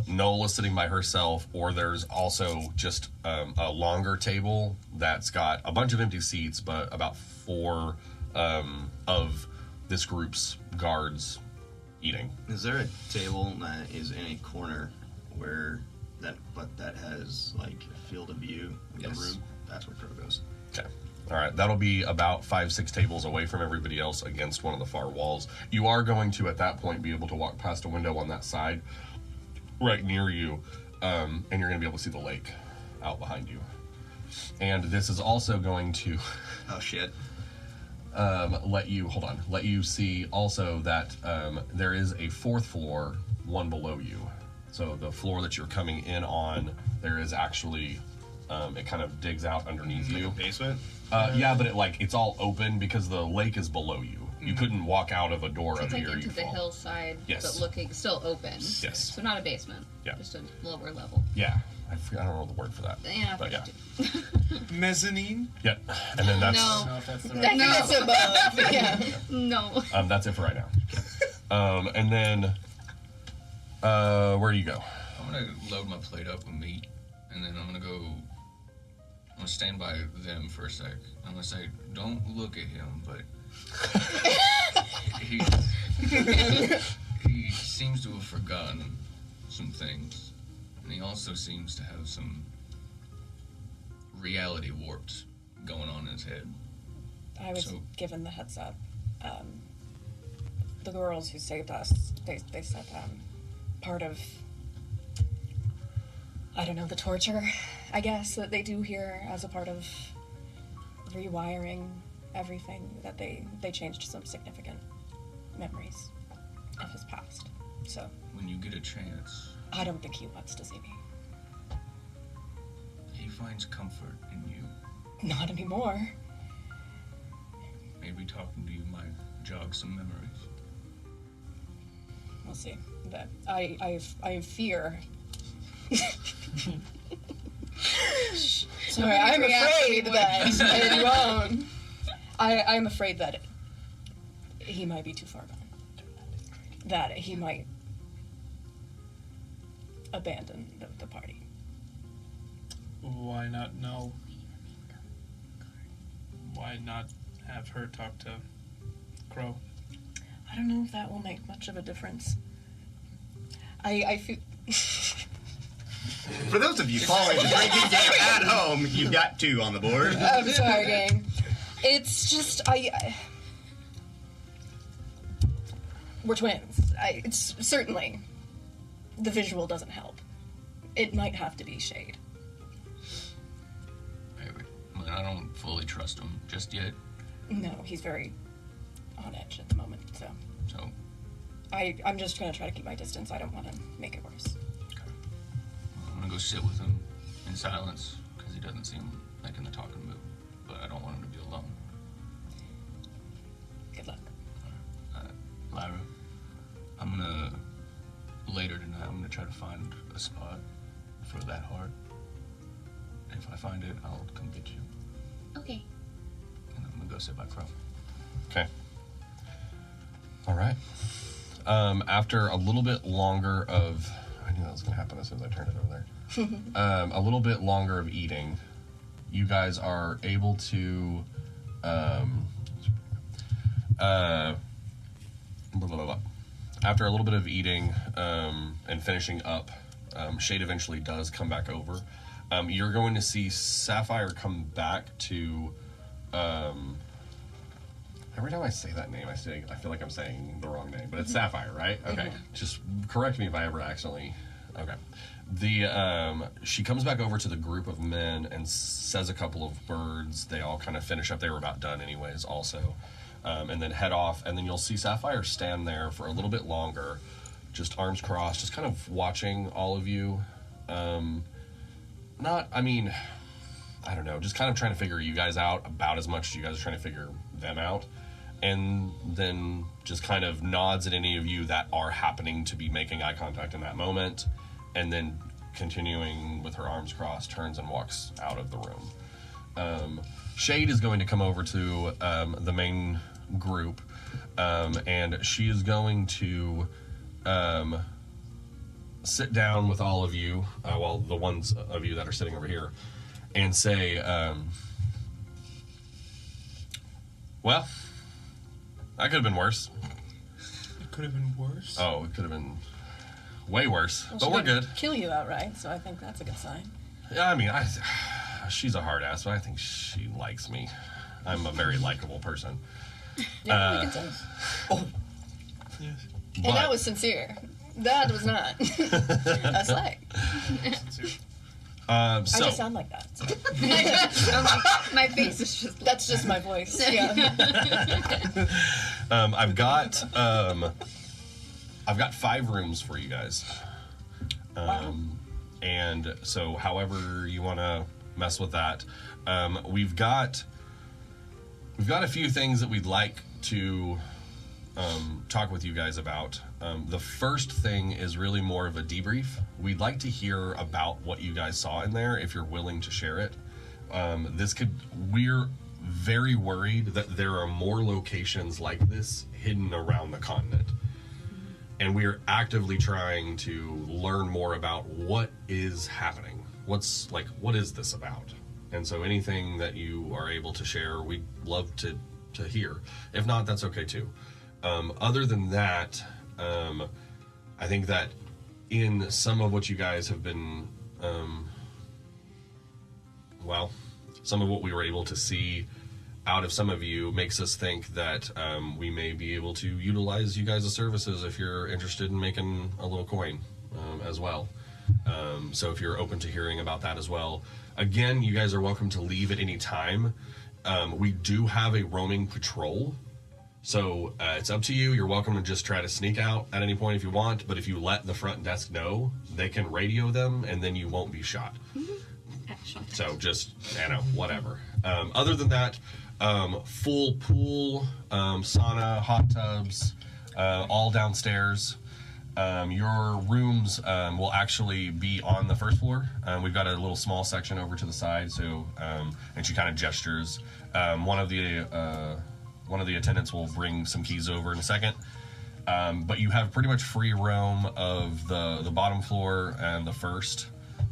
Null is sitting by herself, or there's also just a longer table that's got a bunch of empty seats, but about 4 of this group's guards eating. Is there a table that is in a corner where that has like a field of view of the Yes. room? That's where Crow goes. Okay. All right. That'll be about 5-6 tables away from everybody else against one of the far walls. You are going to, at that point, be able to walk past a window on that side right near you, and you're going to be able to see the lake out behind you. And this is also going to Oh shit. let you see also that there is a 4th floor, one below you. So the floor that you're coming in on, there is actually, it kind of digs out underneath you. Basement? Yeah, but it's all open because the lake is below you. You couldn't walk out of a door It's under like here. into You the fall. hillside, Yes. but looking still open. Yes. So not a basement. Yeah. Just a lower level. Yeah, I don't know the word for that. Yeah. But yeah. Mezzanine? Yeah, and then that's No. know if that's the I think it's above. Yeah. No. that's it for right now. And then Where do you go? I'm gonna load my plate up with meat, and then I'm gonna stand by them for a sec. I'm gonna say, don't look at him, but he seems to have forgotten some things, and he also seems to have some reality warps going on in his head. I was So- given the heads up. The girls who saved us, they said part of, I don't know, the torture, I guess, that they do here as a part of rewiring everything, that they changed some significant memories of his past. So When you get a chance, I don't think he wants to see me. he finds comfort in you. Not anymore. Maybe talking to you might jog some memories. We'll see. But I fear. Sorry, I'm afraid that it won't. I'm afraid that he might be too far gone. That he might abandon the party. Why not know? Why not have her talk to Crow? I don't know if that will make much of a difference. I feel. For those of you following the drinking game at home, you've got 2 on the board. I'm sorry, gang. It's just we're twins. It's certainly the visual doesn't help. It might have to be shade. Maybe. I don't fully trust him just yet, No, he's very on edge at the moment. So so I'm just gonna try to keep my distance. I don't want to make it worse. I'm gonna go sit with him in silence because he doesn't seem like in the talking mood. But I don't want him to be alone. Good luck. Lyra, I'm gonna later tonight. I'm gonna try to find a spot for that heart. If I find it, I'll come get you, Okay. and I'm gonna go sit by Crow. Okay. All right. After a little bit longer of, I knew that was going to happen as soon as I turned it over there. A little bit longer of eating, you guys are able to, after a little bit of eating and finishing up, Shade eventually does come back over. You're going to see Sapphire come back to. Every time I say that name, I feel like I'm saying the wrong name, but it's Sapphire, right? Okay. Just correct me if I ever accidentally. Okay. She comes back over to the group of men and says a couple of words. They all kind of finish up. They were about done, anyways. Also, and then head off. And then you'll see Sapphire stand there for a little bit longer, just arms crossed, just kind of watching all of you. I don't know, just kind of trying to figure you guys out about as much as you guys are trying to figure them out. And then just kind of nods at any of you that are happening to be making eye contact in that moment. And then continuing with her arms crossed, turns and walks out of the room. Shade is going to come over to the main group. And she is going to sit down with all of you, the ones of you that are sitting over here, and say, well, that could have been worse. It could have been worse. Oh, it could have been way worse, Well, but she we're didn't good. Kill you outright, so I think that's a good sign. Yeah, I mean, she's a hard ass, but I think she likes me. I'm a very likable person. Yeah, we can tell. Yes. But, And that was sincere. That was not. That's like. I so, just sound like that. So. My face is just. That's just my voice. Yeah. I've got 5 rooms for you guys. And so however you want to mess with that, we've got a few things that we'd like to talk with you guys about. The first thing is really more of a debrief. We'd like to hear about what you guys saw in there, if you're willing to share it. We're very worried that there are more locations like this hidden around the continent. and we are actively trying to learn more about what is happening. What is this about? And so anything that you are able to share, we'd love to hear. If not, that's okay too. Other than that, I think that in some of what you guys have been, some of what we were able to see out of some of you makes us think that we may be able to utilize you guys' services if you're interested in making a little coin as well. So if you're open to hearing about that as well, again, you guys are welcome to leave at any time. We do have a roaming patrol, so it's up to you. You're welcome to just try to sneak out at any point if you want, but if you let the front desk know, they can radio them and then you won't be shot. So just, whatever. Other than that, full pool, sauna, hot tubs, all downstairs. Your rooms will actually be on the first floor. We've got a little small section over to the side, so and she kind of gestures. One of the attendants will bring some keys over in a second. But you have pretty much free roam of the bottom floor and the first.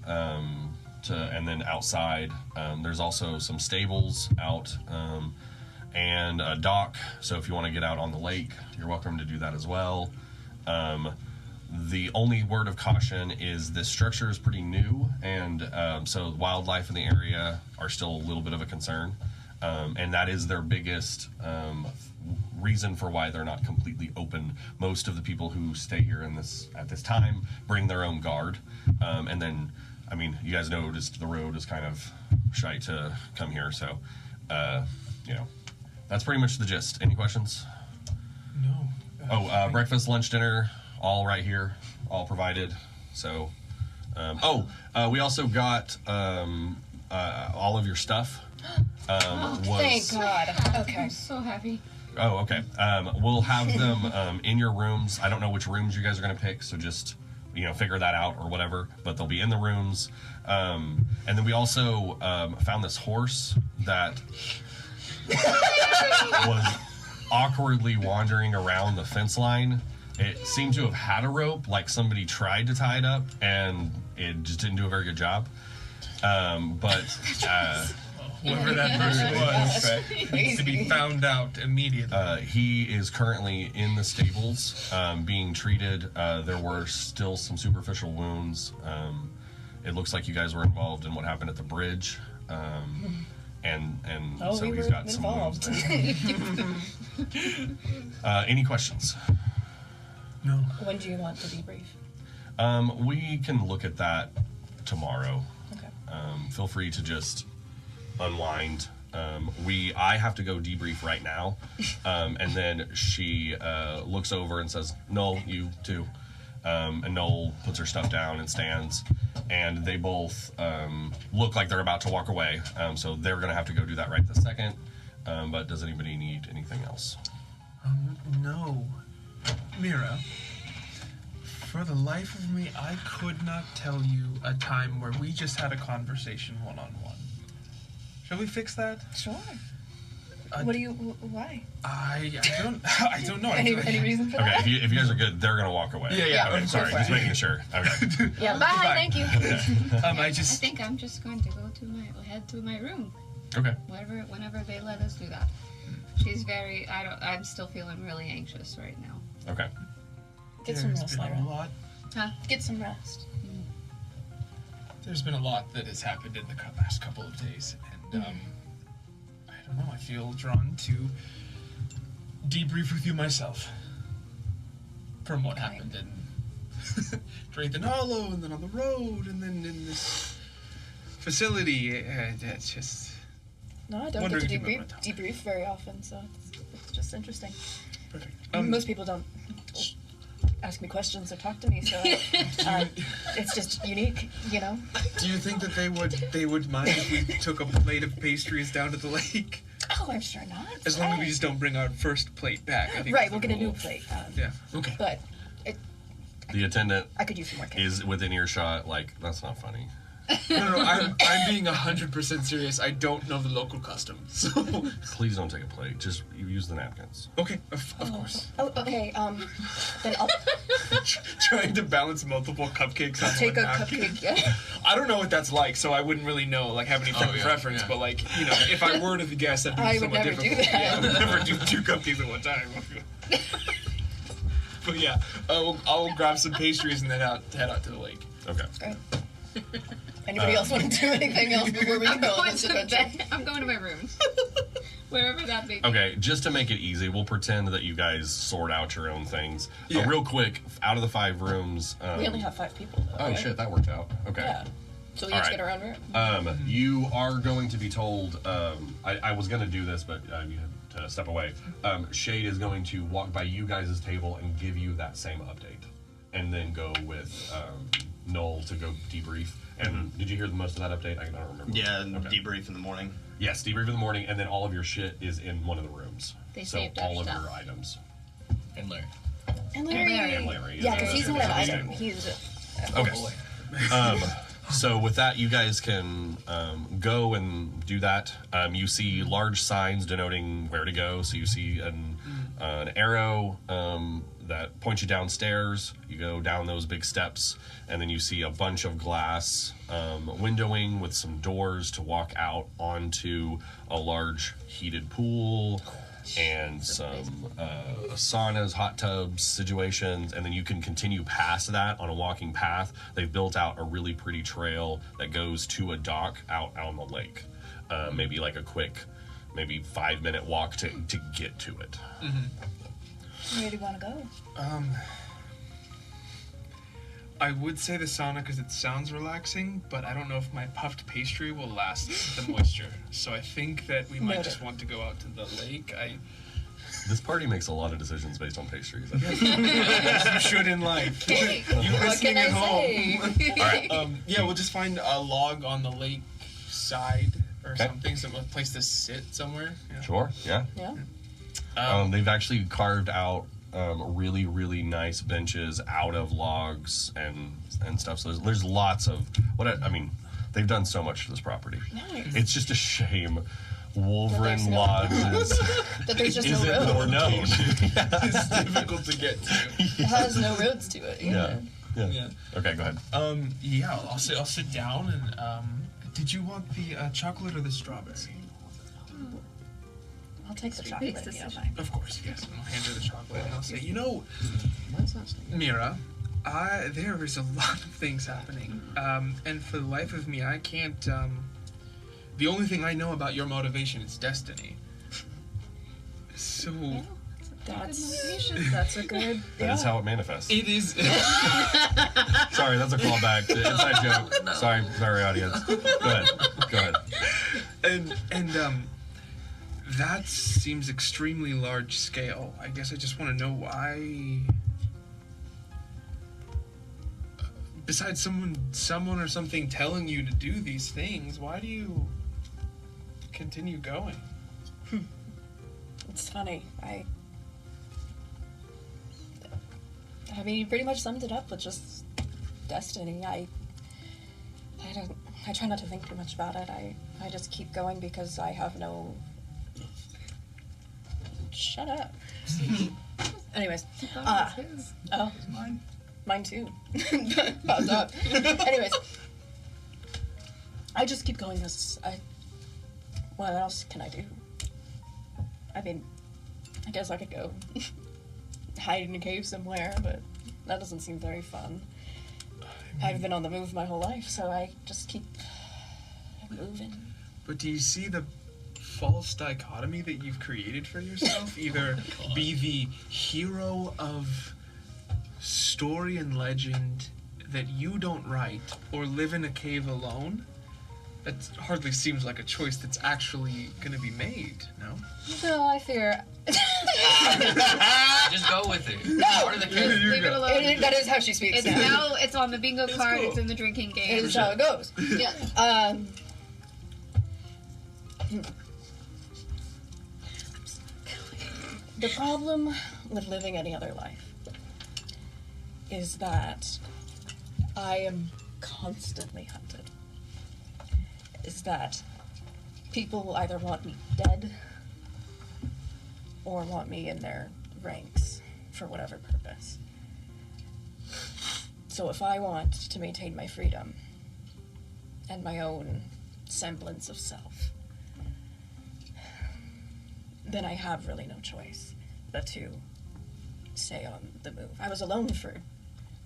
And then outside, there's also some stables out and a dock. So if you want to get out on the lake, you're welcome to do that as well. The only word of caution is this structure is pretty new, and so wildlife in the area are still a little bit of a concern, and that is their biggest reason for why they're not completely open. Most of the people who stay here at this time bring their own guard, and then, I mean, you guys noticed the road is kind of shy to come here, so that's pretty much the gist. Any questions? No. Breakfast, lunch, dinner, all right here, all provided. So, we also got all of your stuff. Thank God. Okay. I'm so happy. Oh, okay. We'll have them in your rooms. I don't know which rooms you guys are going to pick, so just figure that out or whatever. But they'll be in the rooms. And then we also found this horse that was awkwardly wandering around the fence line. It seemed to have had a rope, like somebody tried to tie it up, and it just didn't do a very good job. Whoever that person was needs to be found out immediately. He is currently in the stables, being treated. There were still some superficial wounds. It looks like you guys were involved in what happened at the bridge. And so he's got some wounds there. Any questions? No. When do you want to debrief? We can look at that tomorrow. Okay. Feel free to just unwind. I have to go debrief right now. And then she looks over and says, "Noel, you too." And Noel puts her stuff down and stands. And they both look like they're about to walk away. So they're going to have to go do that right this second. But does anybody need anything else? No. Mira, for the life of me, I could not tell you a time where we just had a conversation one-on-one. Shall we fix that? Sure. Why? I don't know. Any reason for that? Okay, if you guys are good, they're going to walk away. Yeah. Okay, sorry, just making sure. Okay. Yeah, bye. Thank you. I think I'm just going to head to my room. Okay. Whenever they let us do that. She's very. I'm still feeling really anxious right now. Okay. Get some rest, There's been Lyra. a lot. Huh? Get some rest. There's been a lot that has happened in the last couple of days, and I don't know. I feel drawn to debrief with you myself from what happened in Drayton Hollow, and then on the road, and then in this facility. It's just. No, I don't Wondering get to if you remember debrief very often, so it's just interesting. Perfect. Most people don't ask me questions or talk to me, so it's just unique, Do you think that they would mind if we took a plate of pastries down to the lake? Oh, I'm sure not. As long as we just don't bring our first plate back. I think Right, that's we'll the get a new rule. plate. Yeah. Okay. But The attendant I could use some more cake. is within earshot, like, that's not funny. No, I'm being 100% serious. I don't know the local custom, so. Please don't take a plate. Just you use the napkins. Okay, of course. Oh, okay. Then I'll Trying to balance multiple cupcakes on take a one napkin. cupcake. Yeah. I don't know what that's like, so I wouldn't really know, like, have any frame of reference. yeah. But like, you know, if I were to guess, that'd be I would somewhat never do difficult. that. Yeah, I would never do 2 cupcakes at one time. But yeah, I'll grab some pastries and then head out to the lake. Okay. Great. Anybody else want to do anything else before we I'm go on going this to adventure? bed. I'm going to my room. Wherever that may be. Okay, just to make it easy, we'll pretend that you guys sort out your own things. Yeah. Real quick, out of the 5 rooms. We only have 5 people, though. Oh right? shit, that worked out. Okay. Yeah. So we All each right. get our own room. You are going to be told. I was going to do this, but you had to step away. Shade is going to walk by you guys' table and give you that same update, and then go with Noel to go debrief. And did you hear the most of that update? I don't remember. Yeah, Okay. debrief in the morning. Yes, debrief in the morning, and then all of your shit is in one of the rooms. They so saved our all of stuff. your items. And Larry. And And Larry. Yeah, because he's not an Okay. item. He's a Okay. So with that, you guys can go and do that. You see large signs denoting where to go. So you see an arrow that points you downstairs. You go down those big steps, and then you see a bunch of glass windowing with some doors to walk out onto a large heated pool and some saunas, hot tubs, situations, and then you can continue past that on a walking path. They've built out a really pretty trail that goes to a dock out on the lake. Maybe like a quick, maybe 5-minute walk to get to it. Where do you want to go? I would say the sauna because it sounds relaxing, but I don't know if my puffed pastry will last the moisture. So I think that we might Noted. just want to go out to the lake. This party makes a lot of decisions based on pastries. You should in life. You What listening can I at home. say? All right. Yeah, we'll just find a log on the lake side or Okay. something, some place to sit somewhere. Yeah. Sure. Yeah. Yeah. They've actually carved out really, really nice benches out of logs and stuff. So there's lots of I mean, they've done so much to this property. Nice. It's just a shame Wolverine there's no- Lodge is That there's just no isn't more road. known. It's difficult to get to. It has no roads to it. Yeah. Yeah. Yeah. Okay, go ahead. Yeah, I'll sit down and did you want the chocolate or the strawberry? I'll take the Big chocolate. if you don't decision. mind. Of course, yes. And I'll hand her the chocolate and I'll say, you know, Mira, there is a lot of things happening. And for the life of me, I can't, the only thing I know about your motivation is destiny. So, That's a good. That is how it manifests. it is, Sorry, that's a callback to inside joke. Sorry, audience. Go ahead. and that seems extremely large scale. I guess I just want to know why. Besides someone or something telling you to do these things, why do you continue going? It's funny. I mean, you pretty much summed it up with just destiny. I try not to think too much about it. I just keep going because I have no. Shut up. Anyways, oh, mine too. Popped up. Anyways, I just keep going because what else can I do? I mean, I guess I could go hide in a cave somewhere, but that doesn't seem very fun. I've been on the move my whole life, so I just keep moving. But do you see the false dichotomy that you've created for yourself? Either be the hero of story and legend that you don't write, or live in a cave alone? That hardly seems like a choice that's actually going to be made, no? No, I fear. Just go with it. No! Part of the character. Leave it alone. That is how she speaks. It's now. It's on the bingo card. cool. It's in the drinking It game. is how it goes. Yeah. The problem with living any other life is that I am constantly hunted. is that people either want me dead or want me in their ranks for whatever purpose. So if I want to maintain my freedom and my own semblance of self, then I have really no choice but to stay on the move. I was alone for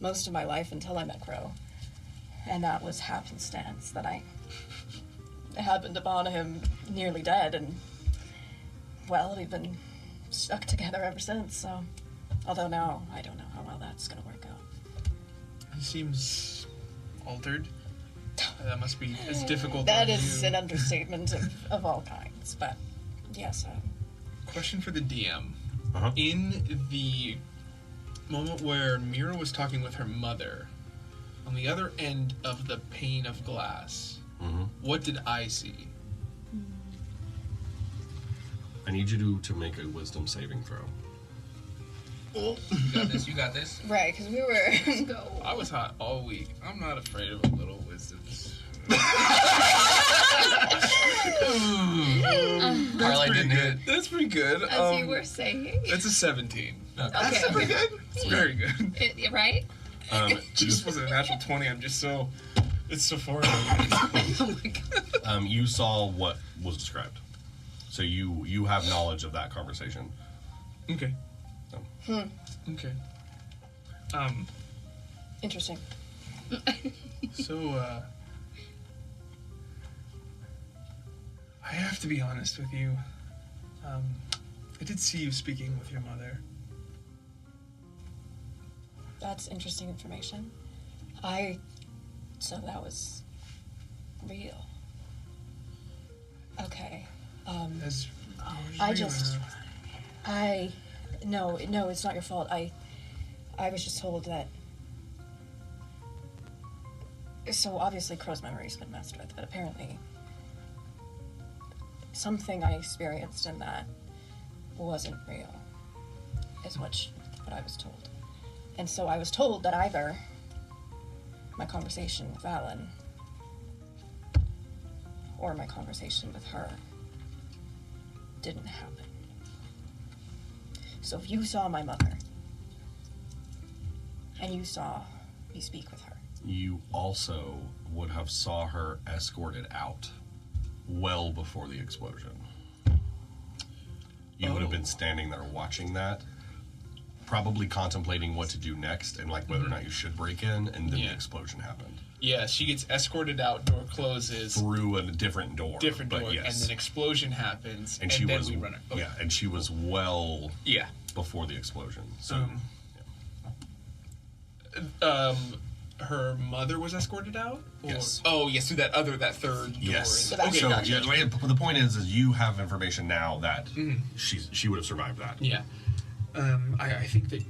most of my life until I met Crow, and that was happenstance that I happened upon him nearly dead, and well, we've been stuck together ever since, so although now I don't know how well that's gonna work out. He seems altered. That must be as difficult That on is you. an understatement of all kinds, but yes, Question for the DM. Uh-huh. In the moment where Mira was talking with her mother, on the other end of the pane of glass, what did I see? I need you to make a wisdom saving throw. You got this. You got this. right, because we were Go. I was hot all week. I'm not afraid of a little wisdom. Carly didn't hit. That's pretty good. As you were saying. That's a 17. Okay. Pretty good. It's very good. Right? Just wasn't a natural 20. I'm just so. It's so foreign. Oh my god. You saw what was described, so you have knowledge of that conversation. Okay. So. Okay. interesting. So, I have to be honest with you. I did see you speaking with your mother. That's interesting information. So that was real. Okay. As I just, no, it's not your fault. I was just told that. So obviously Crow's memory's been messed with, but apparently something I experienced in that wasn't real, is what I was told. And so I was told that either my conversation with Alan or my conversation with her didn't happen. So if you saw my mother and you saw me speak with her, You also would have saw her escorted out well before the explosion. You would have been standing there watching that, probably contemplating what to do next and like whether or not you should break in, and then the explosion happened. Yeah, she gets escorted out, door closes. Through a different door. Different door, but yes. and then explosion happens, and she then was we run it. Okay. Yeah, and she was well Yeah. before the explosion. So Her mother was escorted out? Or, Yes. Oh, yes, through that third door. yes. But that's So gotcha. yeah, the point is you have information now that she would have survived that. Yeah. I think that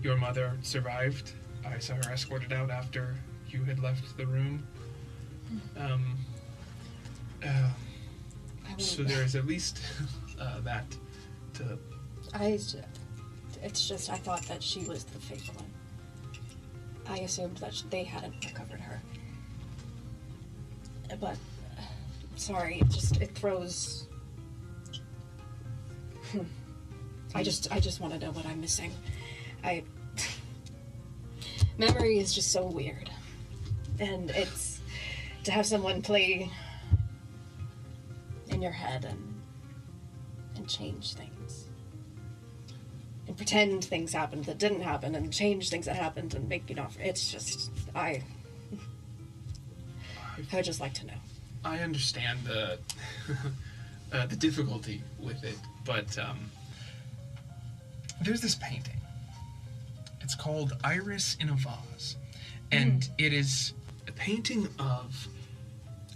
your mother survived. I saw her escorted out after you had left the room. So there is at least that to... it's just, I thought that she was the faithful one. I assumed that they hadn't recovered her. But, sorry, it throws... I just want to know what I'm missing. Memory is just so weird. And it's... to have someone play in your head and change things. And pretend things happened that didn't happen, and change things that happened and make you not... It's just... I would just like to know. I understand the the difficulty with it, but there's this painting. It's called Iris in a Vase, and it is a painting of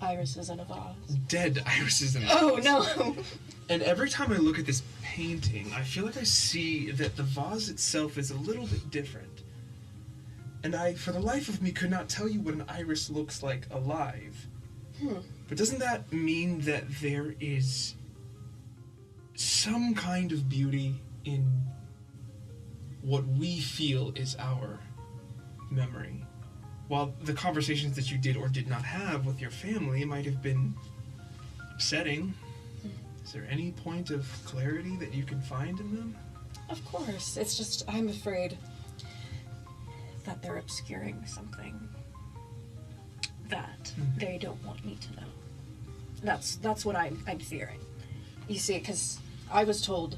Irises in a vase. dead irises in a vase. Oh, no! And every time I look at this painting, I feel like I see that the vase itself is a little bit different. And I, for the life of me, could not tell you what an iris looks like alive. But doesn't that mean that there is some kind of beauty in what we feel is our memory? while the conversations that you did or did not have with your family might have been upsetting, is there any point of clarity that you can find in them? Of course. It's just I'm afraid that they're obscuring something that they don't want me to know. That's what I'm fearing. You see, because I was told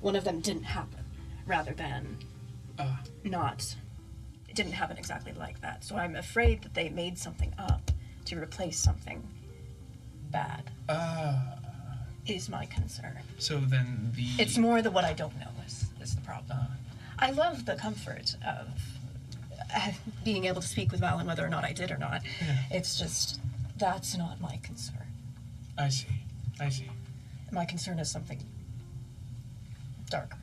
one of them didn't happen, rather than not. It didn't happen exactly like that. So I'm afraid that they made something up to replace something bad. Is my concern. So then It's more the what I don't know is the problem. I love the comfort of being able to speak with Valen whether or not I did or not. Yeah. It's just, that's not my concern. I see. My concern is something darker.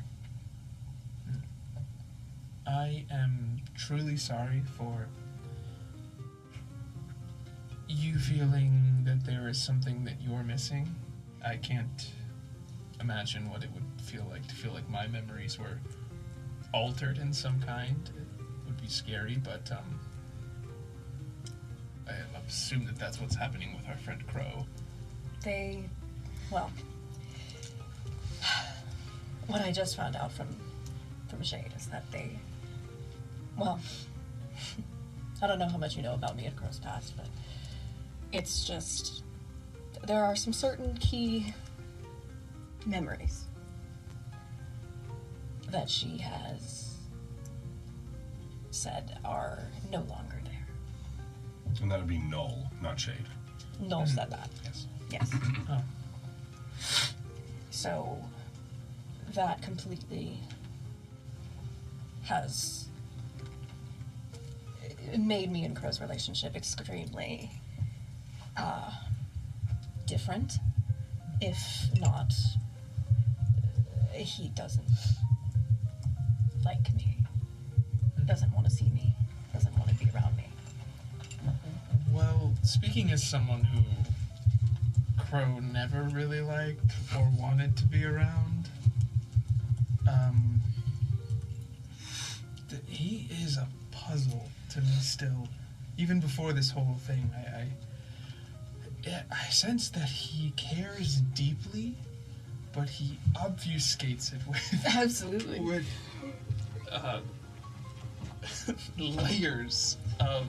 I am truly sorry for you feeling that there is something that you're missing. I can't imagine what it would feel like my memories were altered in some kind. It would be scary, but I assume that that's what's happening with our friend Crow. What I just found out from Shade is that I don't know how much you know about me and Crow's past, but it's just, there are some certain key memories that she has said are no longer there. And that would be Null, not Shade. Noel said that. Yes. Yes. Oh. So that completely has made me and Crow's relationship extremely different. If not, he doesn't like me, doesn't want to see me, doesn't want to be around me. Well, speaking as someone who Crow never really liked or wanted to be around, he is a puzzle to me still. Even before this whole thing, I sense that he cares deeply, but he obfuscates it with Absolutely. with layers of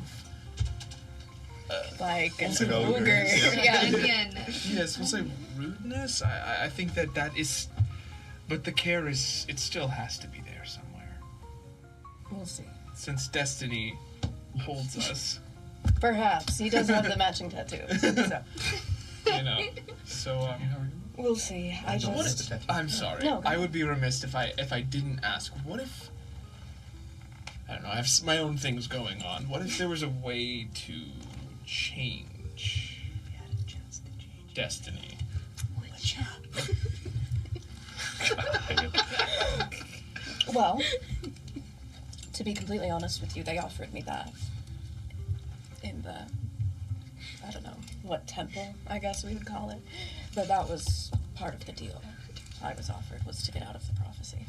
Like an An ogre, ogre. yeah. Again. yes, we'll say rudeness. I think that is, but the care is, it still has to be there somewhere. We'll see. Since destiny holds us, Perhaps. He does have the matching tattoo. So, you know. So we'll see. I don't what just... want if, I'm sorry. No, go I would be remiss if I didn't ask. What if, I don't know, I have my own things going on. What if there was a way to change destiny? Well, to be completely honest with you, they offered me that in the, I don't know, what temple, I guess we would call it. But that was part of the deal I was offered, was to get out of the prophecy.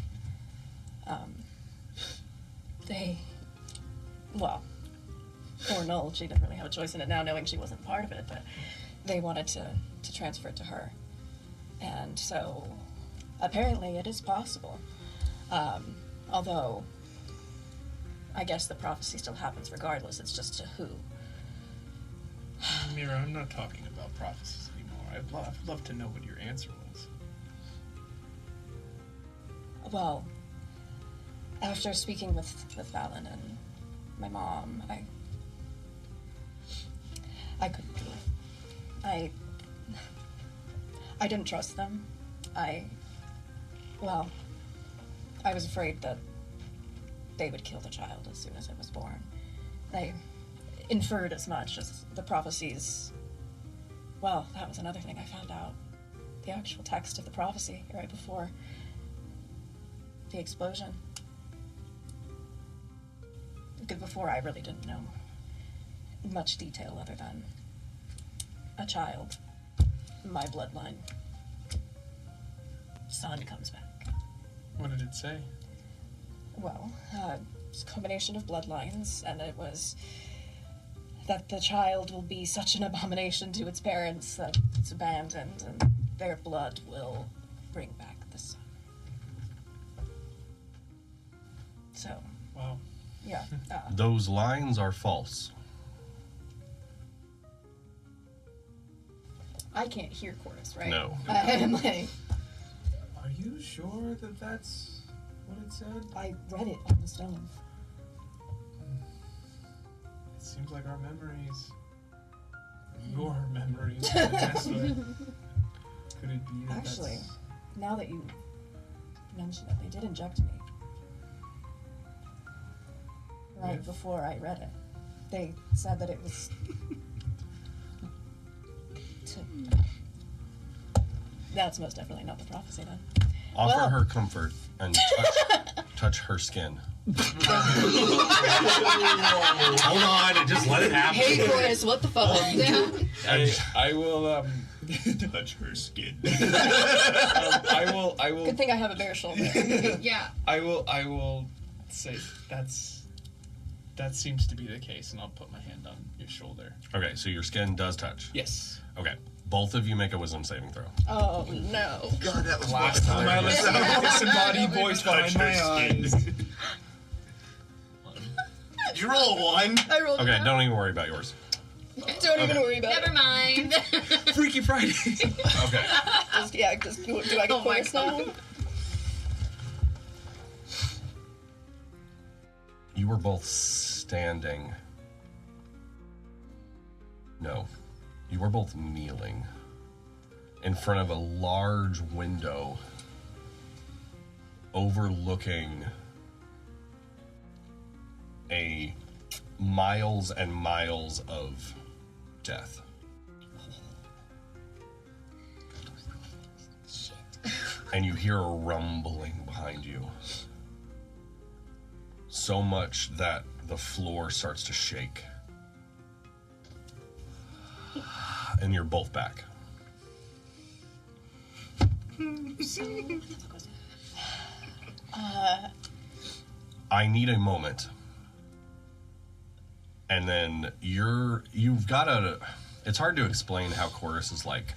Poor Null, she didn't really have a choice in it now, knowing she wasn't part of it, but they wanted to transfer it to her. And so, apparently it is possible. Although, I guess the prophecy still happens regardless, it's just to who. Mira, I'm not talking about prophecies anymore. I'd love to know what your answer was. Well, after speaking with Valen and my mom, I couldn't do it. I didn't trust them. I was afraid that they would kill the child as soon as it was born. I inferred as much as the prophecies. Well, that was another thing I found out. The actual text of the prophecy right before the explosion. Because before I really didn't know much detail other than a child, my bloodline, son comes back. What did it say? Well, it's a combination of bloodlines, and it was that the child will be such an abomination to its parents that it's abandoned, and their blood will bring back the sun. So, Wow. yeah. Those lines are false. I can't hear chorus, right? No. I'm like, Are you sure that that's what it said? I read it on the stone. It seems like our memories. Your memories. are messed with. Could it be that Actually, that's... now that you mention it, they did inject me. Right With? before I read it. They said that it was That's most definitely not the prophecy then. Offer Well- her comfort and touch her skin. Hold on, just let it happen. Hey Chorus, what the fuck? I will Touch her skin. I will Good thing I have a bare shoulder. Yeah. I will say that seems to be the case, and I'll put my hand on your shoulder. Okay, so your skin does touch. Yes. Okay, both of you make a wisdom saving throw. Oh no. God, that was Last time I listened to the disembodied voice behind Touch her my skin. eyes. Did you roll a 1? I rolled Okay, a don't even worry about yours. Don't even worry about Never mind. Freaky Friday. Okay. it. Do I get Oh my chorus now? You were both standing. No. You were both kneeling in front of a large window overlooking a miles and miles of death. And you hear a rumbling behind you. So much that the floor starts to shake. And you're both back. I need a moment. And then you've got a, it's hard to explain how Chorus is like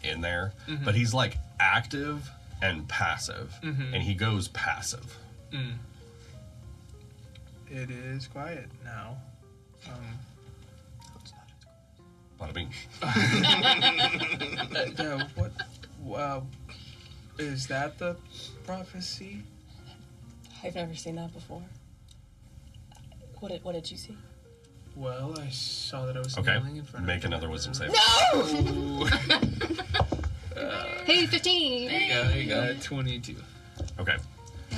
in there, but he's like active and passive, and he goes passive. It is quiet now. Bada bing. What? Is that the prophecy? I've never seen that before. What did you see? Well, I saw that I was Okay, kneeling in front make of another wisdom save. Ooh. Hey, 15! There you go. 22. Okay.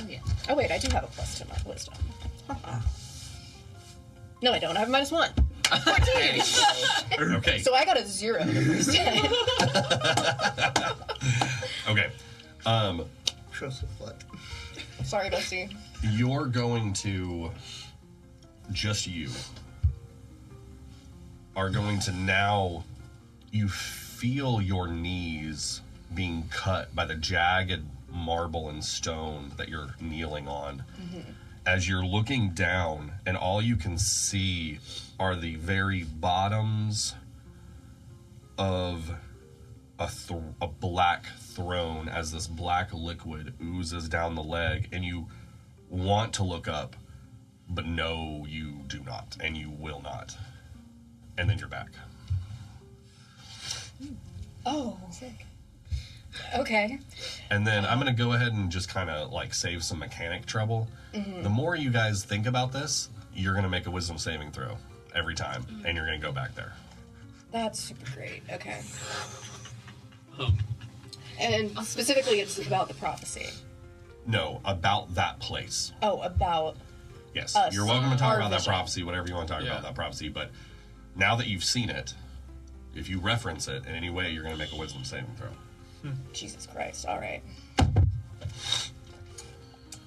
Yeah. Oh wait, I do have a plus to my wisdom. No, I don't. I have a -1. 14! Okay. So I got a 0 the first time. Okay. Trust the foot. Sorry, Bestie. You're going to, just you, are going to now, you feel your knees being cut by the jagged marble and stone that you're kneeling on. As you're looking down, and all you can see are the very bottoms of a black throne as this black liquid oozes down the leg, and you want to look up, but no, you do not, and you will not. And then you're back. Oh, sick. Okay. And then I'm going to go ahead and just kind of like save some mechanic trouble. The more you guys think about this, you're going to make a wisdom saving throw every time, and you're going to go back there. That's super great. Okay. And specifically, it's about the prophecy. No, about that place. Oh, about. Yes, Us. you're welcome to talk Our about that vision. prophecy, whatever you want to talk about that prophecy, but now that you've seen it, if you reference it in any way, you're going to make a wisdom saving throw. Jesus Christ. All right. It's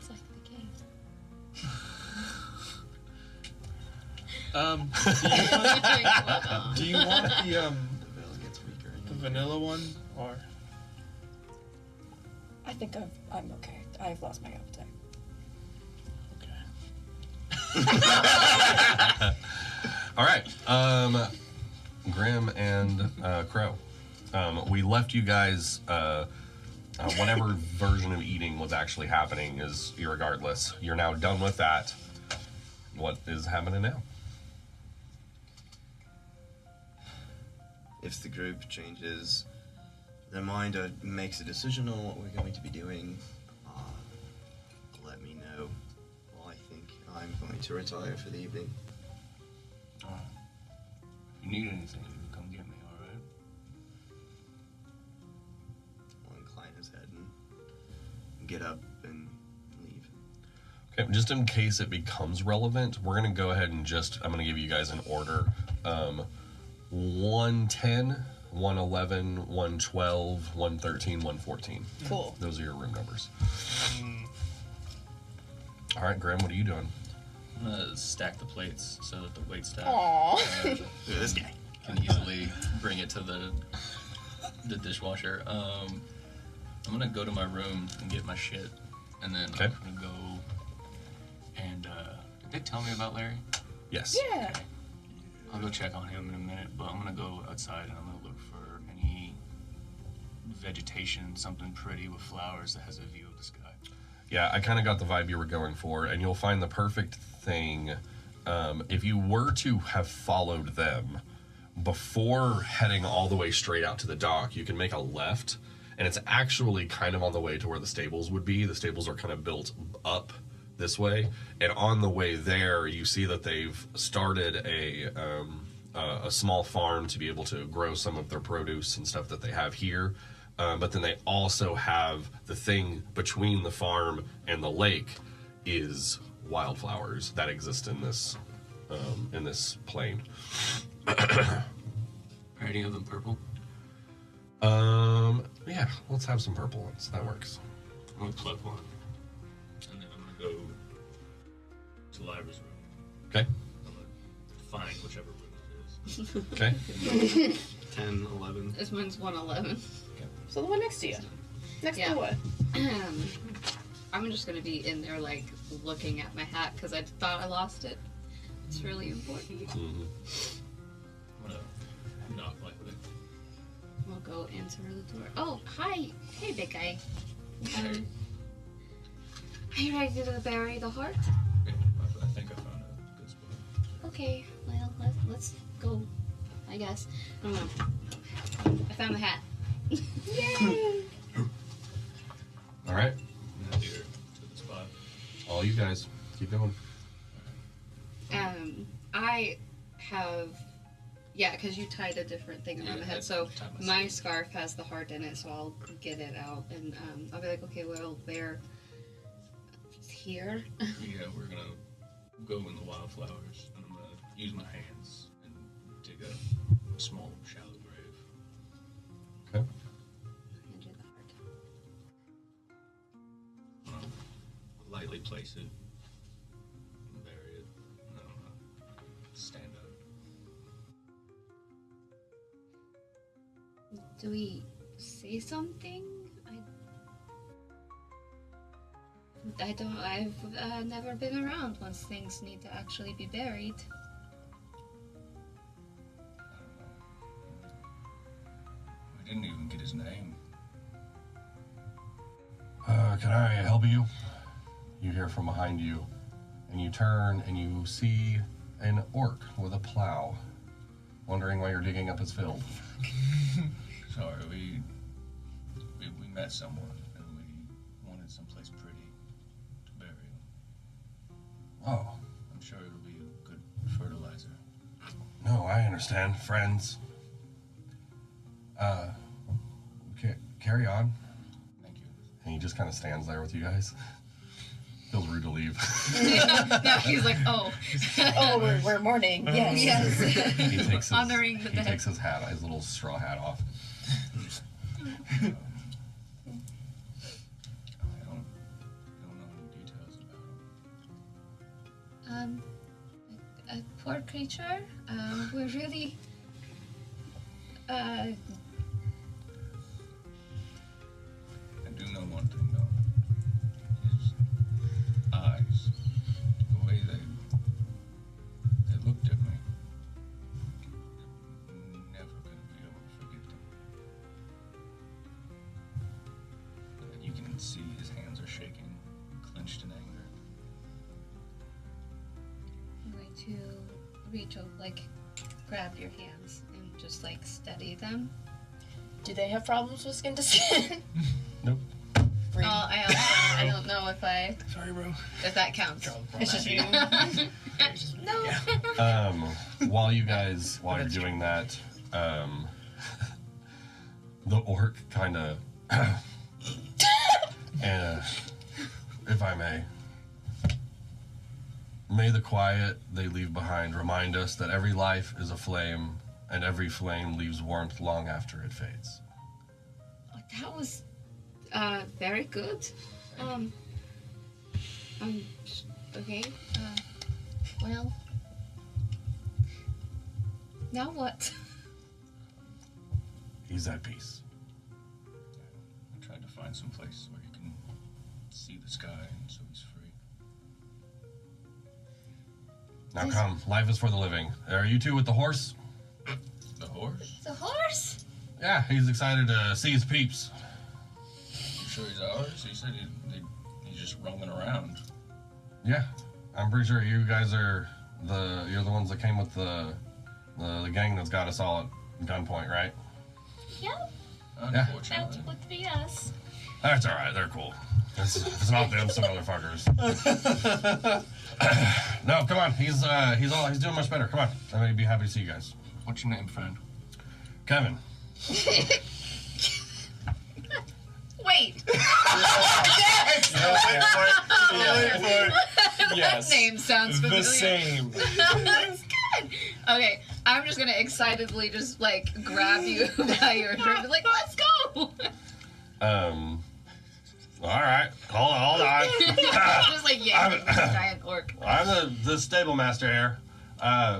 like the game. Do you want the vanilla one, or I think I'm okay. I've lost my appetite. okay? All right. Grim and Crow. We left you guys. Whatever version of eating was actually happening is irregardless. You're now done with that. What is happening now? If the group changes their mind or makes a decision on what we're going to be doing, let me know. Well, I think I'm going to retire for the evening. Alright. If you need anything, you can come get me, alright? I'll incline his head and get up and leave. Okay, just in case it becomes relevant, we're going to go ahead and I'm going to give you guys an order. 110, 111, 112, 113, 114. Cool. Those are your room numbers. All right, Graham, what are you doing? I'm gonna stack the plates so that the wait staff Aww. This guy. can easily bring it to the dishwasher. I'm gonna go to my room and get my shit, and then Okay. I'm gonna go and did they tell me about Larry? Yes. Yeah. I'll go check on him in a minute, but I'm gonna go outside and I'm gonna look for any vegetation, something pretty with flowers that has a view of the sky. Yeah, I kind of got the vibe you were going for, and you'll find the perfect thing. If you were to have followed them before heading all the way straight out to the dock, you can make a left, and it's actually kind of on the way to where the stables would be. The stables are kind of built up this way, and on the way there, you see that they've started a small farm to be able to grow some of their produce and stuff that they have here. But then they also have the thing between the farm and the lake is wildflowers that exist in this plain. Are any of them purple? Yeah, let's have some purple ones. That works. I'm gonna pluck one, and then I'm gonna go to Lyra's room. Okay. I'm gonna find whichever room it is. Okay. 10, 11. This one's 111. So the one next to you. Next Yeah. to what? I'm just gonna be in there, like, looking at my hat because I thought I lost it. It's really important. Mhm. I'm gonna knock lightly. We'll go answer the door. Oh, hi. Hey, big guy. Are you ready to bury the heart? Yeah, I think I found a good spot. Okay, well, let's go, I guess. I I found the hat. Yay! All right. I'm gonna lead her to the spot. All you guys, keep going. I have, yeah, because you tied a different thing around Yeah, the head. I So tied my my sleeve. scarf has the heart in it, so I'll get it out and I'll be like, okay, well, where? Here. Yeah, we're gonna go in the wildflowers, and I'm gonna use my hands and dig a small, shallow grave. Okay. Hand you the heart. I'm gonna lightly place it and bury it, and then I'm gonna stand up. Do we say something? I've never been around once things need to actually be buried. I don't know. We didn't even get his name. Can I help you? You hear from behind you, and you turn and you see an orc with a plow, wondering why you're digging up his field. Sorry, we met someone, and we wanted someplace pretty to bury him. Oh, I'm sure it'll be a good fertilizer. no, I understand. Friends. Carry on. Thank you. And he just kind of stands there with you guys. Feels rude to leave. Yeah, he's like, oh. Oh, we're mourning. Yes. Yes. He takes his, Honoring the he dead. takes his hat, his little straw hat off. I don't know any details about him. A poor creature. We're really. I do know one thing though. His eyes, the way they to reach over, like, grab your hands and just, like, steady them. Do they have problems with skin to skin? Nope. Free. I don't know Sorry, bro. if that counts. It's just you. No. While you're doing that, the orc kind of, and if I may the quiet they leave behind remind us that every life is a flame, and every flame leaves warmth long after it fades. Oh, that was very good. Okay. Well, now what? He's at peace. I tried to find some place where he can see the sky, and so he's free. Now come, life is for the living. Are you two with the horse? The horse? The horse? Yeah, he's excited to see his peeps. You sure he's ours? He said he's just roaming around. Yeah, I'm pretty sure you guys are you're the ones that came with the gang that's got us all at gunpoint, right? Yep, that Unfortunately. would be us. That's all right. They're cool. It's not them, some other fuckers. No, come on. He's doing much better. Come on. I'm gonna be happy to see you guys. What's your name, friend? Kevin. Wait. Yes. That name sounds familiar. The same. That's good. Okay, I'm just gonna excitedly just like grab you by your shirt and be like, let's go. All right. Hold on. Just like yanking this giant orc. I'm the stable master here.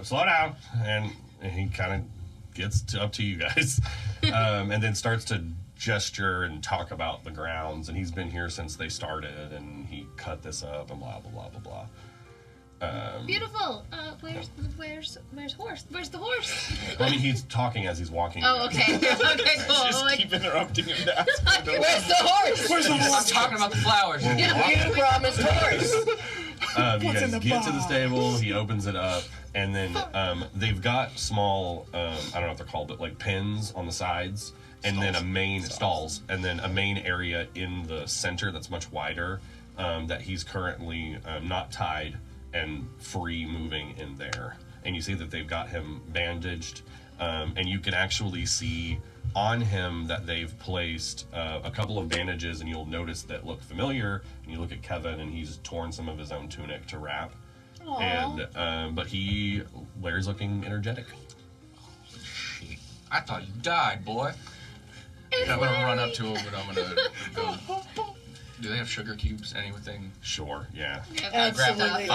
Slow down. And he kind of gets up to you guys, and then starts to gesture and talk about the grounds. And he's been here since they started, and he cut this up and blah blah blah blah blah. Beautiful. Where's horse? Where's the horse? I mean, he's talking as he's walking. Oh, okay. Okay, cool. Just Like, keep interrupting him to ask for the Where's the horse? Where's the I'm horse? talking about the flowers. You promised horse. You guys get to the stable. He opens it up, and then they've got small, I don't know what they're called, but like pens on the sides, and then a main stalls, and then a main area in the center that's much wider. That he's currently not tied and free moving in there. And you see that they've got him bandaged, and you can actually see on him that they've placed a couple of bandages, and you'll notice that look familiar. And you look at Kevin, and he's torn some of his own tunic to wrap. Aww. And but Larry's looking energetic. Shit. I thought you died, boy. I'm gonna run up to him, but I'm gonna go. Do they have sugar cubes? Anything? Sure, yeah. Absolutely.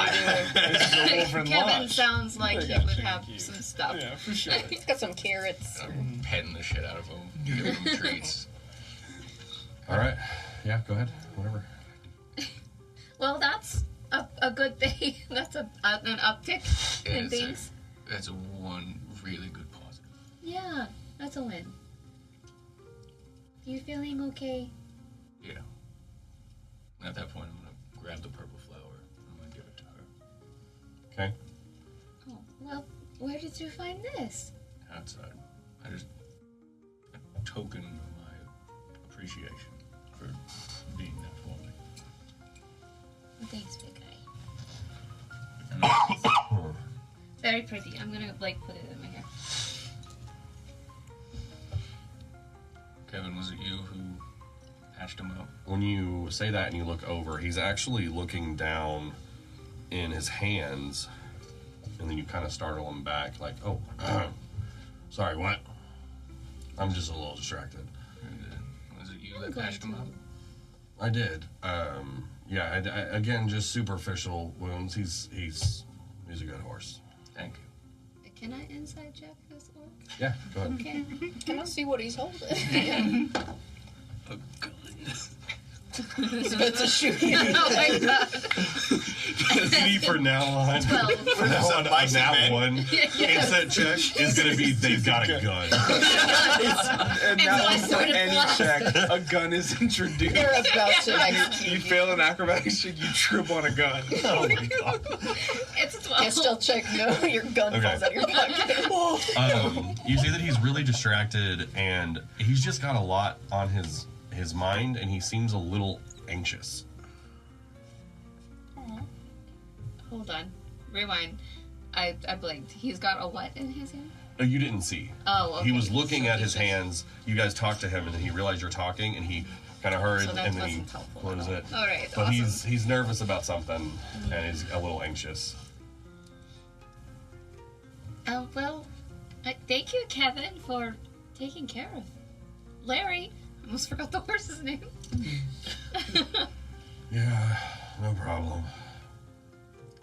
Kevin sounds like he would have some stuff. Yeah, for sure. He's got some carrots. I'm petting the shit out of him, giving him treats. All right, yeah, go ahead, whatever. Well, that's a good thing. That's an uptick in things. That's one really good positive. Yeah, that's a win. You feeling okay? Yeah. At that point, I'm gonna grab the purple flower and I'm gonna give it to her. Okay. Oh, well, where did you find this? Outside. I just a token of my appreciation for being there for me. Well, thanks, big guy. And Very pretty. I'm gonna like put it in my hair. Kevin, was it you who patched him up? When you say that and you look over, he's actually looking down in his hands, and then you kind of startle him back, like, "Oh, sorry, what?" I'm just a little distracted. Was it you that patched him up? I did. Yeah. Again, just superficial wounds. He's a good horse. Thank you. Can I inside check this orc? Yeah, go ahead. Okay. Can I see what he's holding? A gun. He's about to shoot you. Oh my god. See, for now on, Well, from now on, Mike's that event. one instant check is going to be they've got a gun. And It's now my for sort of any blast. check, a gun is introduced. You're about to You execute. fail an acrobatics check, you trip on a gun. Oh my god. It's 12. Can't still check. No, your gun Okay. falls out of your pocket. You see that he's really distracted, and he's just got a lot on his mind, and he seems a little anxious. Hold on. Rewind. I blinked. He's got a what in his hand? You didn't see. Oh, okay. He was looking at his hands. You guys talked to him, and then he realized you're talking, and he kind of hurried, So that and then he wasn't helpful closed at it. all. All right, But awesome. he's nervous about something, and he's a little anxious. Well, thank you, Kevin, for taking care of Larry. I almost forgot the horse's name. Yeah, no problem.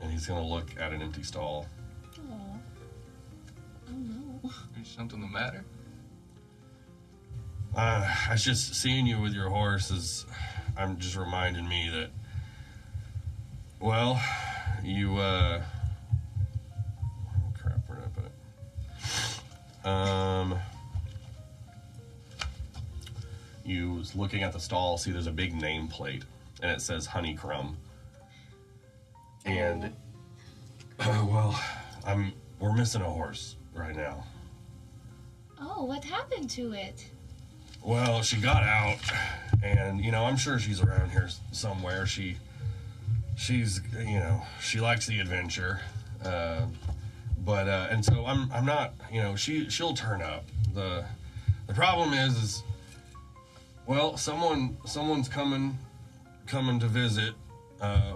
And he's gonna look at an empty stall. Oh no. Is something the matter? I just seeing you with your horse is, I'm just reminding me that, well, you, crap, where did I put it? You was looking at the stall, see there's a big nameplate, and it says Honeycrumb. And, well, we're missing a horse right now. Oh, what happened to it? Well, she got out, and I'm sure she's around here somewhere. She's she likes the adventure, but and so I'm not she'll turn up. The problem is well, someone's coming to visit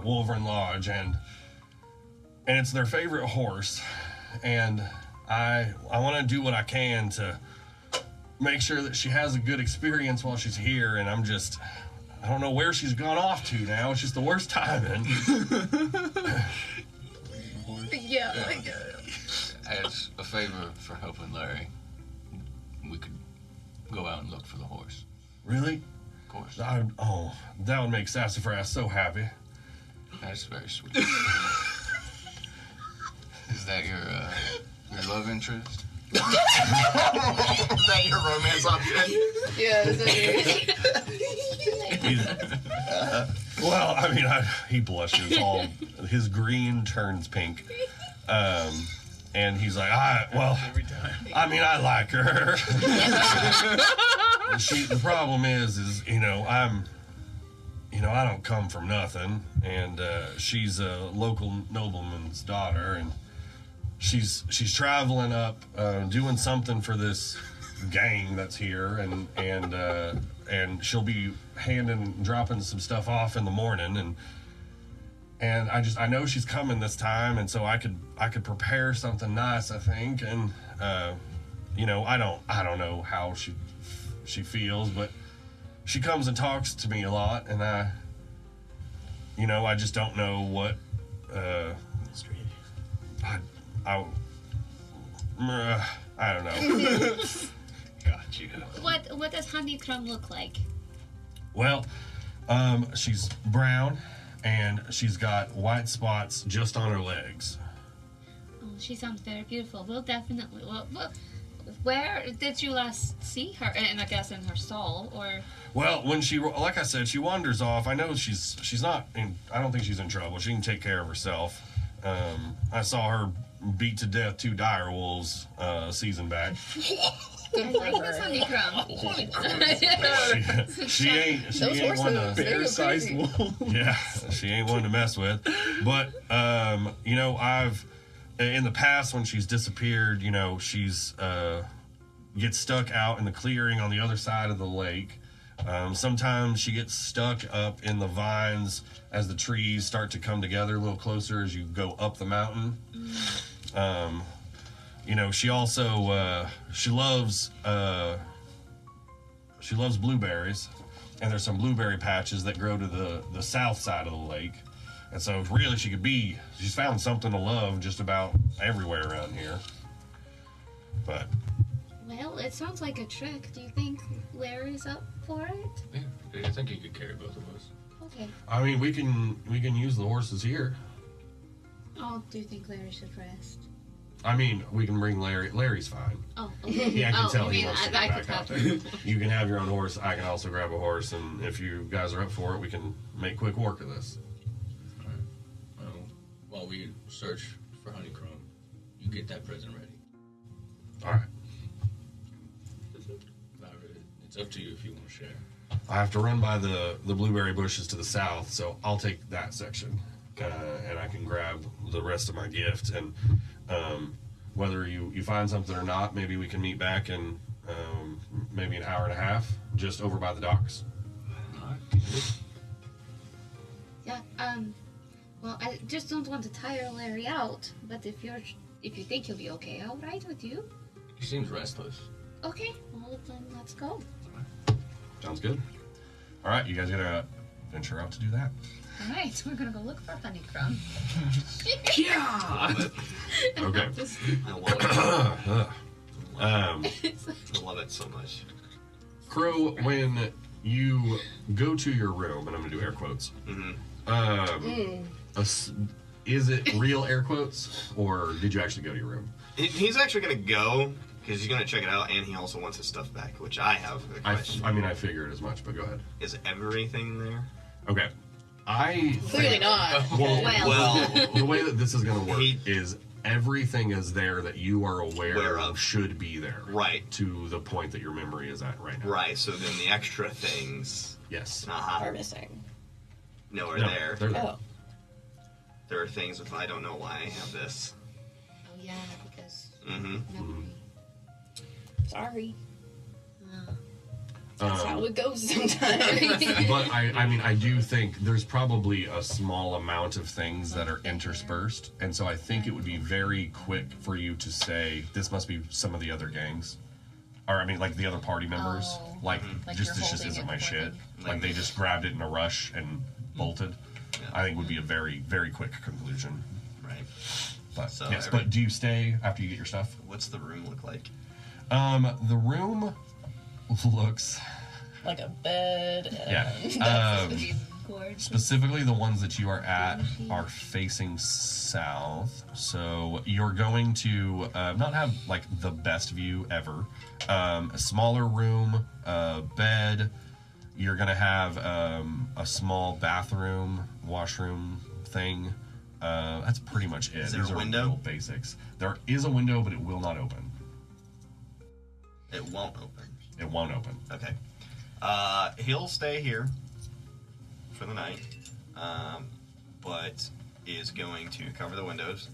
Wolverine Lodge, and it's their favorite horse, and I want to do what I can to make sure that she has a good experience while she's here, and I don't know where she's gone off to now. It's just the worst timing. Yeah. As a favor for helping Larry, we could go out and look for the horse. Really? Of course. That would make Sassafras so happy. That's very sweet. Is that your love interest? Is that your romance option? Yeah, Well, I mean, he blushes. His green turns pink. And he's like, Every time. I mean, I like her. The problem is, I don't come from nothing, and she's a local nobleman's daughter, and she's traveling up, doing something for this gang that's here, and she'll be dropping some stuff off in the morning, and I know she's coming this time, and so I could prepare something nice, I think, and I don't know how she feels, but she comes and talks to me a lot, and I just don't know what I don't know. Got you. What does Honeycomb look like? Well, she's brown, and she's got white spots just on her legs. Oh, she sounds very beautiful. We'll definitely. Where did you last see her? And I guess in her stall, or. Well, when like I said, she wanders off. I know she's not I don't think she's in trouble. She can take care of herself. I saw her beat to death 2 dire wolves a season back. I like this Honeycomb. She ain't Those one horses, to, they go Bear-sized crazy. wolf. yeah, she ain't one to mess with. But I've in the past when she's disappeared, she's gets stuck out in the clearing on the other side of the lake. Sometimes she gets stuck up in the vines as the trees start to come together a little closer as you go up the mountain. She also she loves blueberries, and there's some blueberry patches that grow to the south side of the lake. And so really she's found something to love just about everywhere around here. But Well, it sounds like a trick. Do you think Larry's up for it? Yeah, I think he could carry both of us. Okay. I mean, we can use the horses here. Oh, do you think Larry should rest? I mean, we can bring Larry. Larry's fine. Oh, okay. Yeah, I can tell you he mean wants to I get could back out have there. You can have your own horse. I can also grab a horse, and if you guys are up for it, we can make quick work of this. Alright. Well, while we search for honeycomb, you get that present ready. All right. It's up to you if you want to share. I have to run by the blueberry bushes to the south, so I'll take that section, and I can grab the rest of my gift. And whether you find something or not, maybe we can meet back in maybe an hour and a half, just over by the docks. Alright. Yeah. Well, I just don't want to tire Larry out. But if you think he'll be okay, I'll ride with you. He seems restless. Okay. Well, then let's go. Sounds good. All right, you guys gonna venture out to do that? All right. We're gonna go look for honeycomb. Yeah. Okay. I love it. Um, I love it so much. Crow, when you go to your room, and I'm gonna do air quotes. Is it real air quotes, or did you actually go to your room? He's actually gonna go because he's gonna check it out, and he also wants his stuff back, which I have a question. I mean, I figured as much, but go ahead. Is everything there? Okay. Clearly think, not. Well, the way that this is going to work He- is everything is there that you are aware of should be there. right, To the point that your memory is at right now. right. So then the extra things, Yes. Are missing. no, are No, there. they're there. Oh. There are things if I don't know why I have this. Oh yeah, because Mm-hmm. memory. Sorry. Uh, That's how Um, it goes sometimes. but I mean, I do think there's probably a small amount of things that are interspersed, and so I think it would be very quick for you to say this must be some of the other gangs, or I mean, like the other party members. Oh. Like, Like just you're this just holding isn't it my for shit. them. Like they just grabbed it in a rush and bolted. Yeah. I think would be a very very quick conclusion. Right. But So yes, every- but do you stay after you get your stuff? What's the room look like? The room looks Like a bed. yeah. these gourds. Specifically, the ones that you are at are facing south, so you're going to not have like the best view ever. A smaller room, bed. You're gonna have a small bathroom, washroom thing. That's pretty much it. Is there These a are window? real basics. There is a window, but it will not open. It won't open. It won't open. Okay. He'll stay here for the night, but is going to cover the windows.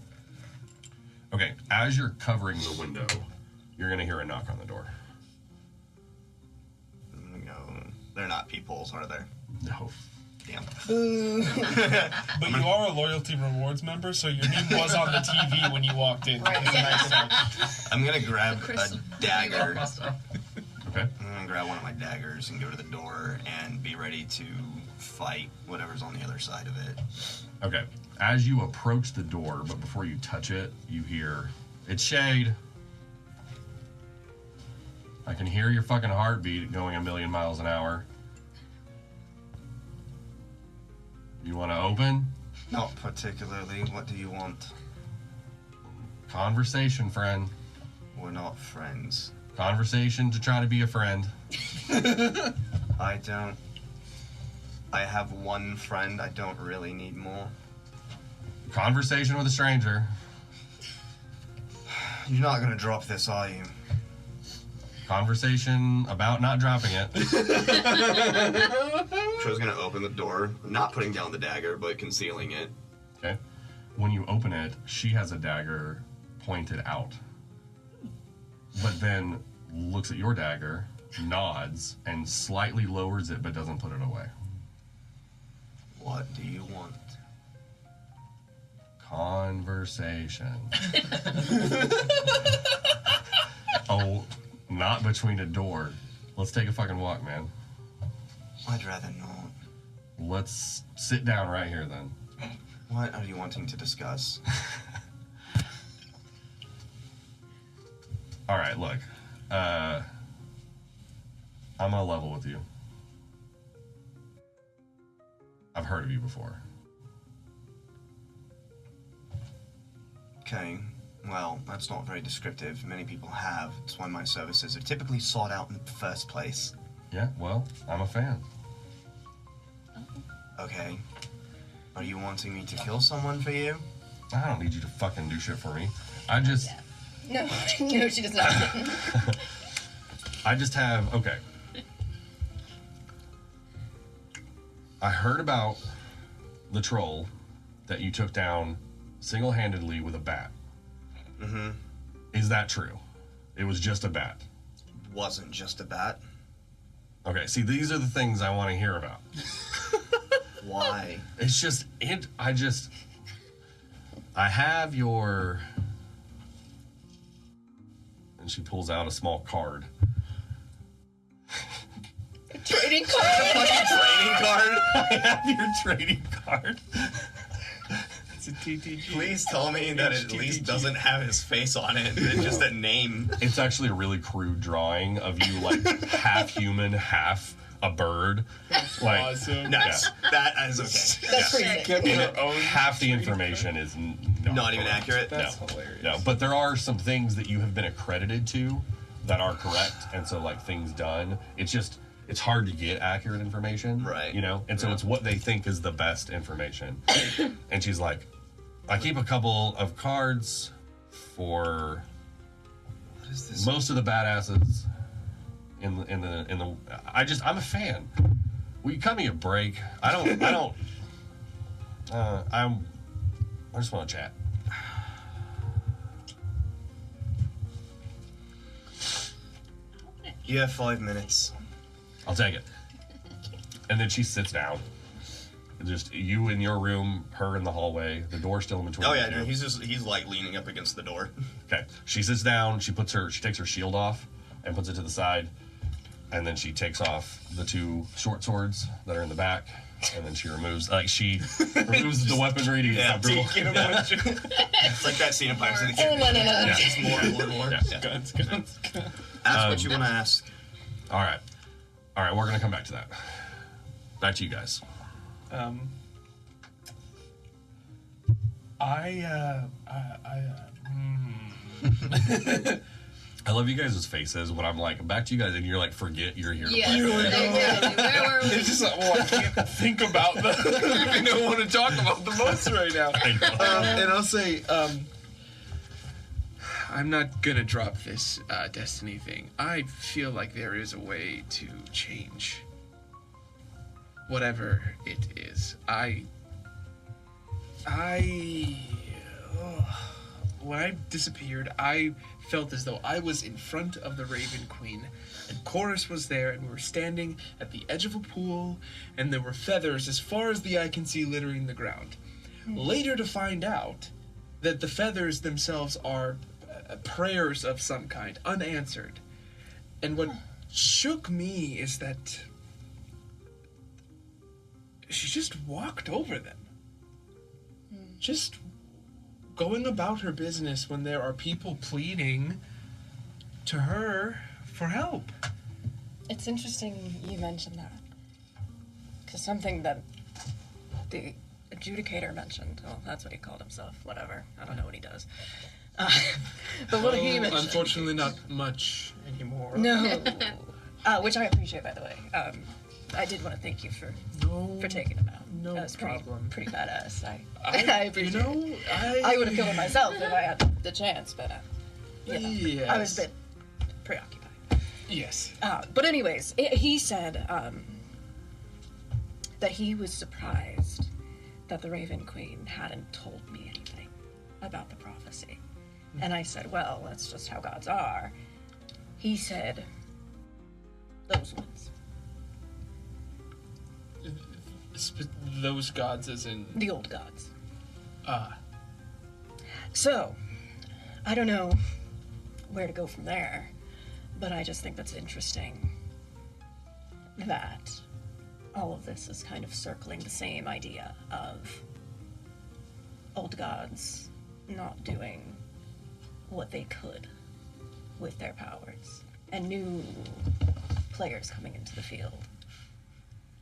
Okay, as you're covering the window, you're gonna hear a knock on the door. No, they're not peepholes, are they? No. Damn. But you are a loyalty rewards member, so your name was on the TV when you walked in. Right. It's a nice touch. I'm gonna grab Crystal. a dagger. Okay. I'm gonna grab one of my daggers and go to the door and be ready to fight whatever's on the other side of it. Okay. As you approach the door, but before you touch it, you hear, "It's Shade. I can hear your fucking heartbeat going 1,000,000 miles an hour. You want to open? Not particularly. What do you want? Conversation, friend. We're not friends. Conversation to try to be a friend. I don't. I have one friend. I don't really need more. Conversation with a stranger. You're not gonna drop this, are you? Conversation about not dropping it. Troy's gonna open the door, not putting down the dagger, but concealing it. Okay. When you open it, she has a dagger pointed out. But then looks at your dagger, nods, and slightly lowers it but doesn't put it away. What do you want? Conversation. Oh, not between a door. Let's take a fucking walk, man. I'd rather not. Let's sit down right here then. What are you wanting to discuss? All right, look. I'm gonna level with you. I've heard of you before. Okay. Well, that's not very descriptive. Many people have. That's why my services are typically sought out in the first place. Yeah, well, I'm a fan. Okay. Are you wanting me to kill someone for you? I don't need you to fucking do shit for me. I just... No, no, she does not. I just have... Okay. I heard about the troll that you took down single-handedly with a bat. Mm-hmm. Is that true? It was just a bat. Wasn't just a bat. Okay, see, these are the things I want to hear about. Why? It's just... I have your... And she pulls out a small card. Trading card. Trading card? I have your trading card. It's a TTG. Please tell me that it at least doesn't have his face on it. It's just a name. It's actually a really crude drawing of you, like, half human, half a bird. Like, Awesome. Nice. That is okay. That's pretty sick. Get and her own. half the information is Not even accurate? That's No. hilarious. No, but there are some things that you have been accredited to that are correct, and so, like, things done. It's hard to get accurate information. Right. You know? And so it's what they think is the best information. And she's like, I keep a couple of cards for What is this? most of the badasses in the I'm a fan. Will you cut me a break? I just want to chat. You have 5 minutes. I'll take it. And then she sits down. Just you in your room, her in the hallway, the door still in between. Oh yeah, you. no, he's like leaning up against the door. Okay. She sits down, she takes her shield off and puts it to the side, and then she takes off the 2 short swords that are in the back, and then she removes removes the weaponry to get comfortable. It's like that scene in Pirates of the Oh, Caribbean. no. Yeah. Just more. Yeah. Yeah. Guns. Ask what you want to ask. All right, we're gonna come back to that. Back to you guys. I love you guys' faces when I'm like, back to you guys, and you're like, forget you're here. Yes, To play. exactly. Where were we? It's just like, well, I can't think about the thing I want to talk about the most right now. I know. And I'll say, I'm not gonna drop this Destiny thing. I feel like there is a way to change whatever it is. When I disappeared, I felt as though I was in front of the Raven Queen, and Chorus was there, and we were standing at the edge of a pool, and there were feathers as far as the eye can see littering the ground. Later to find out that the feathers themselves are prayers of some kind, unanswered. And what shook me is that she just walked over them. Just going about her business when there are people pleading to her for help. It's interesting you mentioned that. Because something that the adjudicator mentioned, well, that's what he called himself, whatever. I don't know what he does. But what he mentioned... Unfortunately, not much anymore. No. Which I appreciate, by the way. I did want to thank you for taking him out. No That was problem. Pretty badass. I You appreciate know, it. I would have killed him myself if I had the chance, but you know, Yes. I was a bit preoccupied. Yes. But anyways, he said that he was surprised that the Raven Queen hadn't told me anything about the prophecy. And I said, well, that's just how gods are. He said, those ones. Those gods as in... The old gods. Ah. So, I don't know where to go from there, but I just think that's interesting that all of this is kind of circling the same idea of old gods not doing what they could with their powers, and new players coming into the field.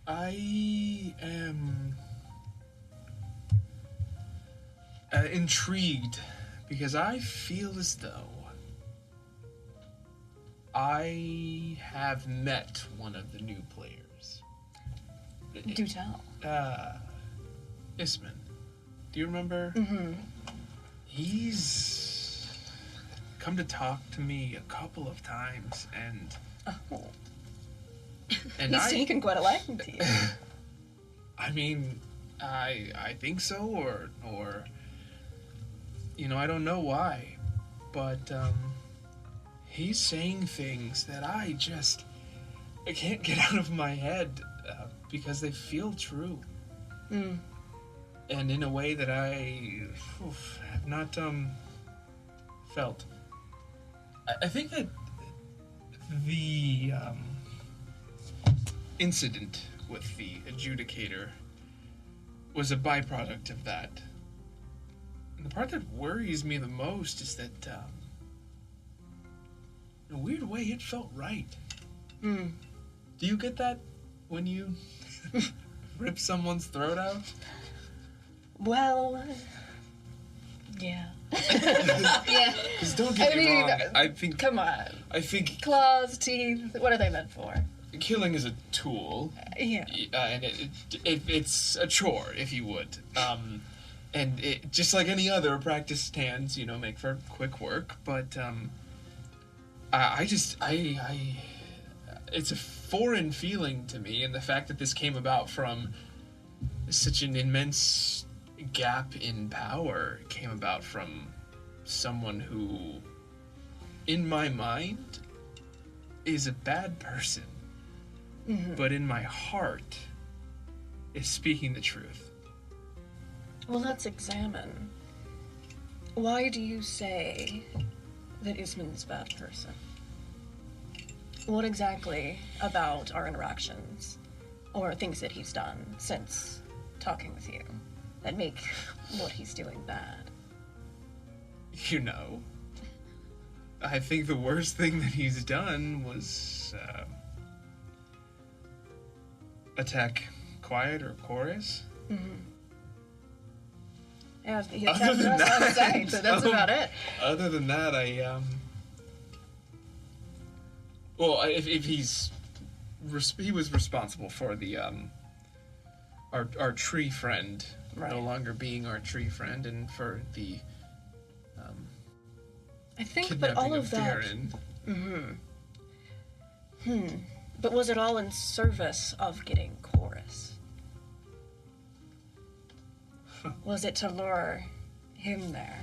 I am intrigued Because I feel as though I have met one of the new players. Do tell. Isman. Do you remember? Mm-hmm. He's come to talk to me a couple of times, and Oh. and He's taken quite a liking to you. I mean, I think so, or you know, I don't know why, but he's saying things that I can't get out of my head because they feel true, Mm. and in a way that I have not felt. I think that the incident with the adjudicator was a byproduct of that. And the part that worries me the most is that, in a weird way, it felt right. Mm. Do you get that when you rip someone's throat out? Well, yeah. Yeah. Because don't get I me mean, wrong, I think Come on. claws, Claws, teeth, what are they meant for? killing is a tool, Yeah. and it's a chore, if you would. And it, just like any other, practiced hands, you know, make for quick work. But it's a foreign feeling to me, and the fact that this came about from such an immense gap in power came about from someone who, in my mind, is a bad person, but in my heart is speaking the truth. Well, let's examine. Why do you say that Isman's a bad person? What exactly about our interactions, or things that he's done since talking with you, that make what he's doing bad? You know, I think the worst thing that he's done was attack Quiet or Chorus. Yeah, he Other attacked than us on that, site, so that's about it. Other than that, if he was responsible for the our tree friend no Right. longer being our tree friend, and for the I think, but kidnapping all of that. Darren. But was it all in service of getting Chorus? Was it to lure him there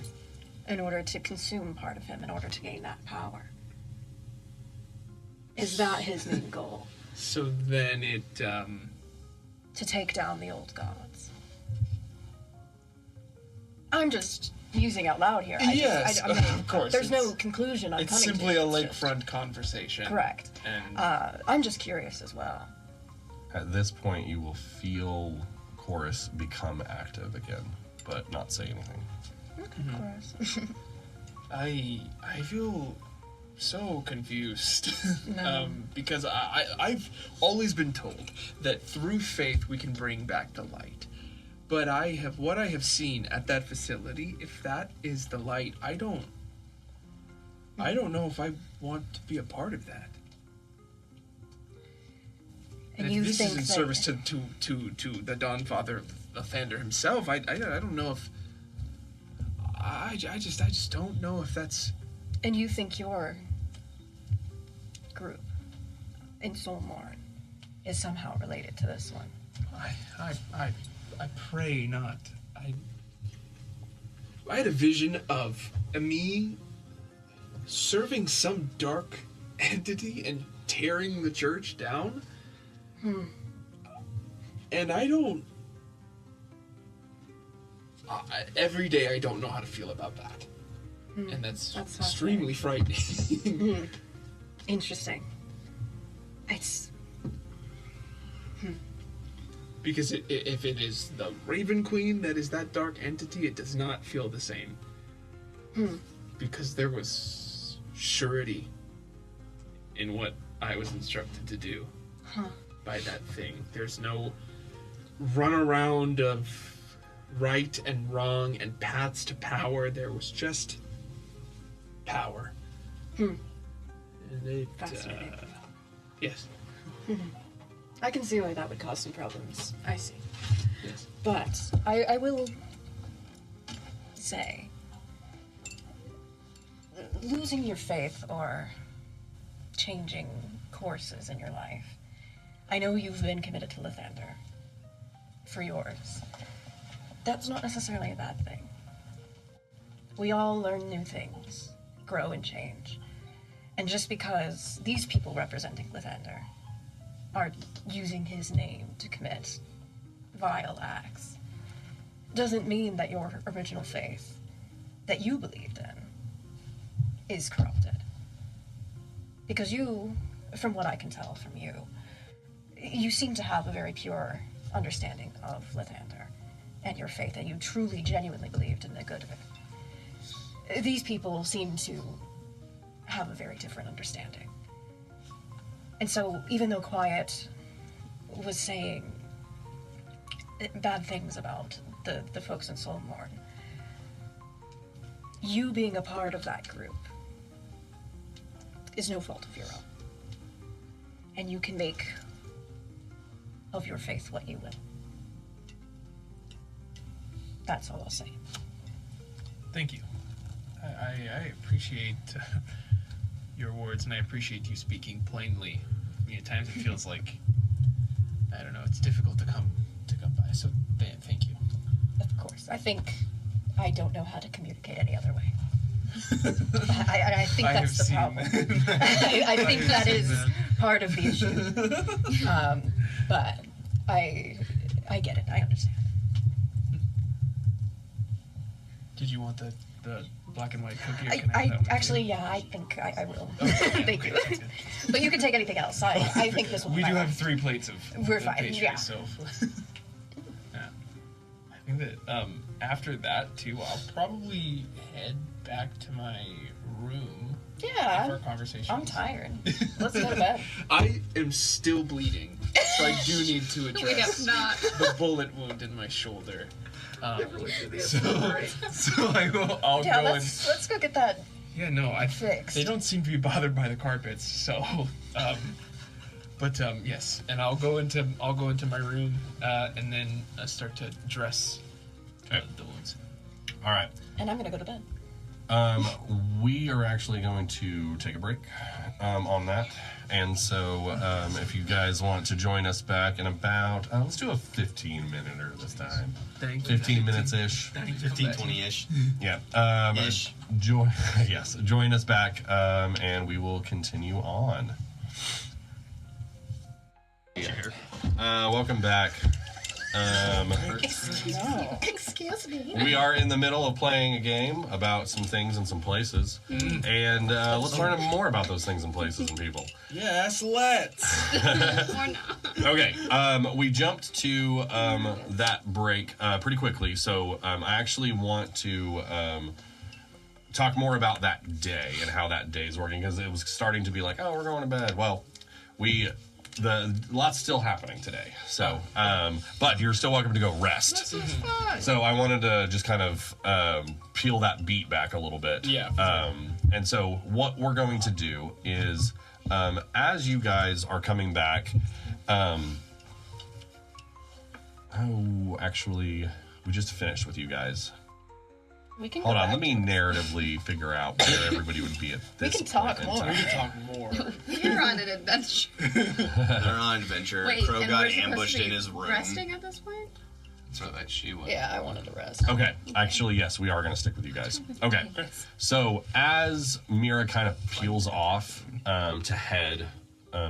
in order to consume part of him, in order to gain that power? Is that his main goal? So then it To take down the old gods? I'm just using out loud here. Yes, I mean, of course, There's no it's- conclusion I'm it's coming simply to. a It's just- lakefront conversation. Correct. And I'm just curious as well. At this point, you will feel Chorus become active again, but not say anything. Of course. I feel so confused. No. Because I've always been told that through faith we can bring back the light. But what I have seen at that facility, if that is the light, I don't know if I want to be a part of that. And if you this think is in that- service to the Dawn Father Lathander himself, I don't know if I just don't know if that's. And you think your group in Soulmorn is somehow related to this one? I pray not. I had a vision of me serving some dark entity and tearing the church down. And I don't. Every day I don't know how to feel about that. And that's That's extremely frightening. Interesting. It's Because if it is the Raven Queen that is that dark entity, it does not feel the same. Because there was surety in what I was instructed to do by that thing. There's no runaround of right and wrong and paths to power. There was just power. And it, Fascinating. yes. I can see why that would cause some problems. I see. Yes. But I will say, losing your faith or changing courses in your life. I know you've been committed to Lathander for yours. That's not necessarily a bad thing. We all learn new things, grow and change. And just because these people representing Lathander are using his name to commit vile acts, doesn't mean that your original faith that you believed in is corrupted. Because you, from what I can tell from you, you seem to have a very pure understanding of Lathander and your faith, and you truly, genuinely believed in the good of it. These people seem to have a very different understanding. And so, even though Quiet was saying bad things about the folks in Solmorn, you being a part of that group is no fault of your own. And you can make of your faith what you will. That's all I'll say. Thank you. I appreciate your words, and I appreciate you speaking plainly. I mean, at times it feels like, I don't know, it's difficult to come by. So, thank you. Of course. I think I don't know how to communicate any other way. I think I that's have the problem. I think that is part of the issue. But I get it. I understand. Did you want the black and white cookie? Or can have I that one too? actually, yeah, I think I will. Okay, Thank okay, you. that's good. But you can take anything else. I think this will be We do fine. have 3 plates of We're the fine, pastry, yeah. so yeah. I think that after that too, I'll probably head back to my room. Yeah, For our conversation. I'm tired. Let's go to bed. I am still bleeding, so I do need to We address have not. the bullet wound in my shoulder. So I'll Yeah, go let's go get that. Yeah, no, fixed. They don't seem to be bothered by the carpets, so. Yes, and I'll go into my room and then start to dress the wounds. All right. And I'm gonna go to bed. We are actually going to take a break on that. And so if you guys want to join us back in about, let's do a 15-minute this time. Thank you. 15 minutes-ish. 15, 20-ish. Yeah. Ish. Join us back, and we will continue on. Welcome back. Excuse me. We are in the middle of playing a game about some things and some places, and let's learn more about those things and places and people. Yes, let's. Or not. Okay, we jumped to that break pretty quickly, so I actually want to talk more about that day and how that day is working, because it was starting to be like, oh, we're going to bed. Well, lots still happening today, so but you're still welcome to go rest. This is fun. So I wanted to just kind of peel that beat back a little bit. Yeah. And so what we're going to do is, as you guys are coming back, actually, we just finished with you guys. We can Hold go on, back let me narratively figure out where everybody would be at this can talk point in more. time. We can talk more. You're on an adventure. They're on an adventure. Wait, Crow and got we're supposed ambushed to be in his room. resting at this point? So that she went. Yeah, I wanted to rest. Okay, actually, yes, we are going to stick with you guys. Okay, so as Mira kind of peels off to head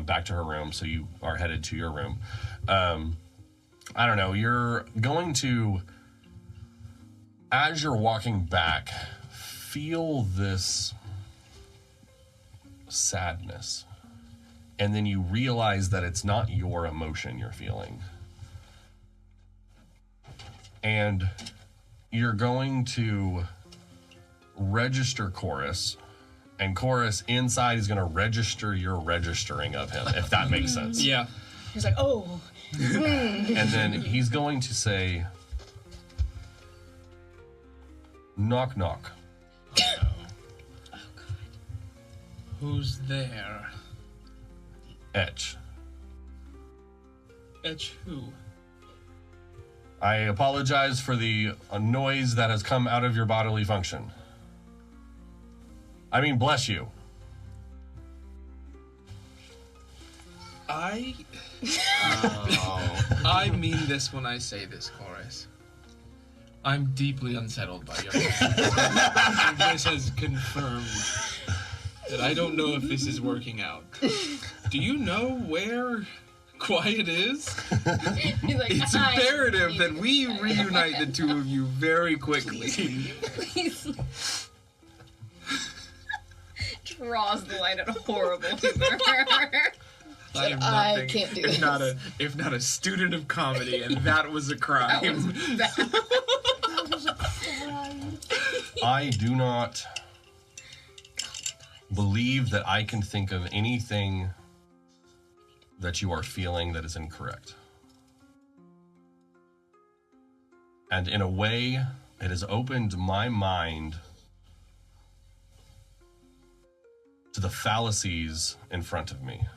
back to her room, so you are headed to your room, I don't know, you're going to, as you're walking back, feel this sadness, and then you realize that it's not your emotion you're feeling. And you're going to register Chorus, and Chorus inside is going to register your registering of him, if that makes sense. Yeah. He's like, oh. And then he's going to say, Knock, knock. Oh god. Who's there? Etch. Etch who? I apologize for the noise that has come out of your bodily function. I mean, bless you. I mean this when I say this, Chorus. I'm deeply unsettled by your This has confirmed that I don't know if this is working out. Do you know where Quiet is? He's like, It's "I imperative need that to we get reunite the two of you very quickly. Please. Draws the line at a horrible humor. I am I nothing can't do if not a student of comedy, and that was a crime. That was bad. I do not believe that I can think of anything that you are feeling that is incorrect. And in a way, it has opened my mind to the fallacies in front of me.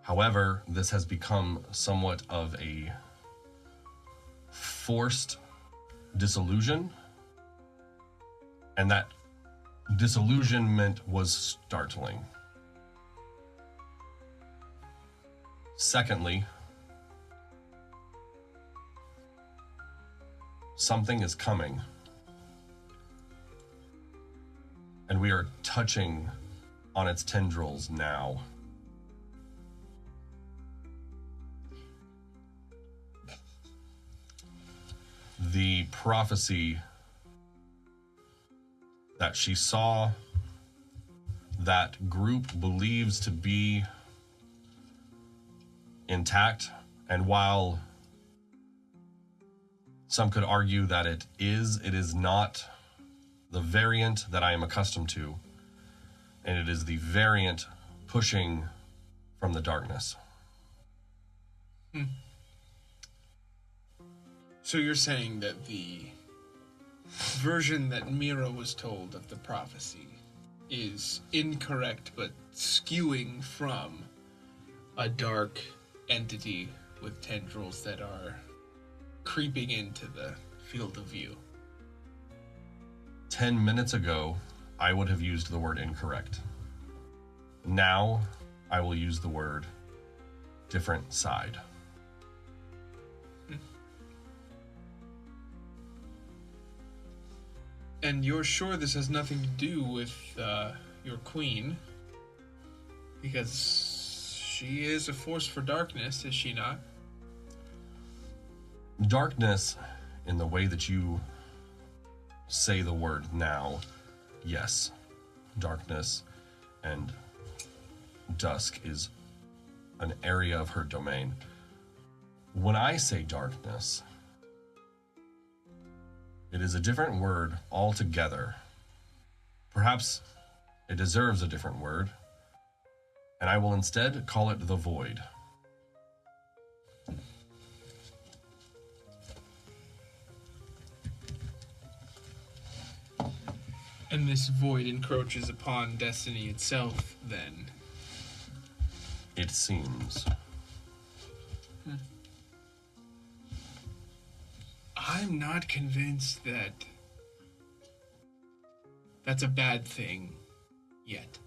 However, this has become somewhat of a forced disillusion, and that disillusionment was startling. Secondly, something is coming, and we are touching on its tendrils now. The prophecy that she saw, that group believes to be intact, and while some could argue that it is not the variant that I am accustomed to, and it is the variant pushing from the darkness. So you're saying that the version that Mira was told of the prophecy is incorrect, but skewing from a dark entity with tendrils that are creeping into the field of view. 10 minutes ago, I would have used the word incorrect. Now, I will use the word different side. And you're sure this has nothing to do with your queen? Because she is a force for darkness, is she not? Darkness, in the way that you say the word now, yes. Darkness and dusk is an area of her domain. When I say darkness, it is a different word altogether. Perhaps it deserves a different word, and I will instead call it the void. And this void encroaches upon destiny itself, then? It seems. I'm not convinced that that's a bad thing yet.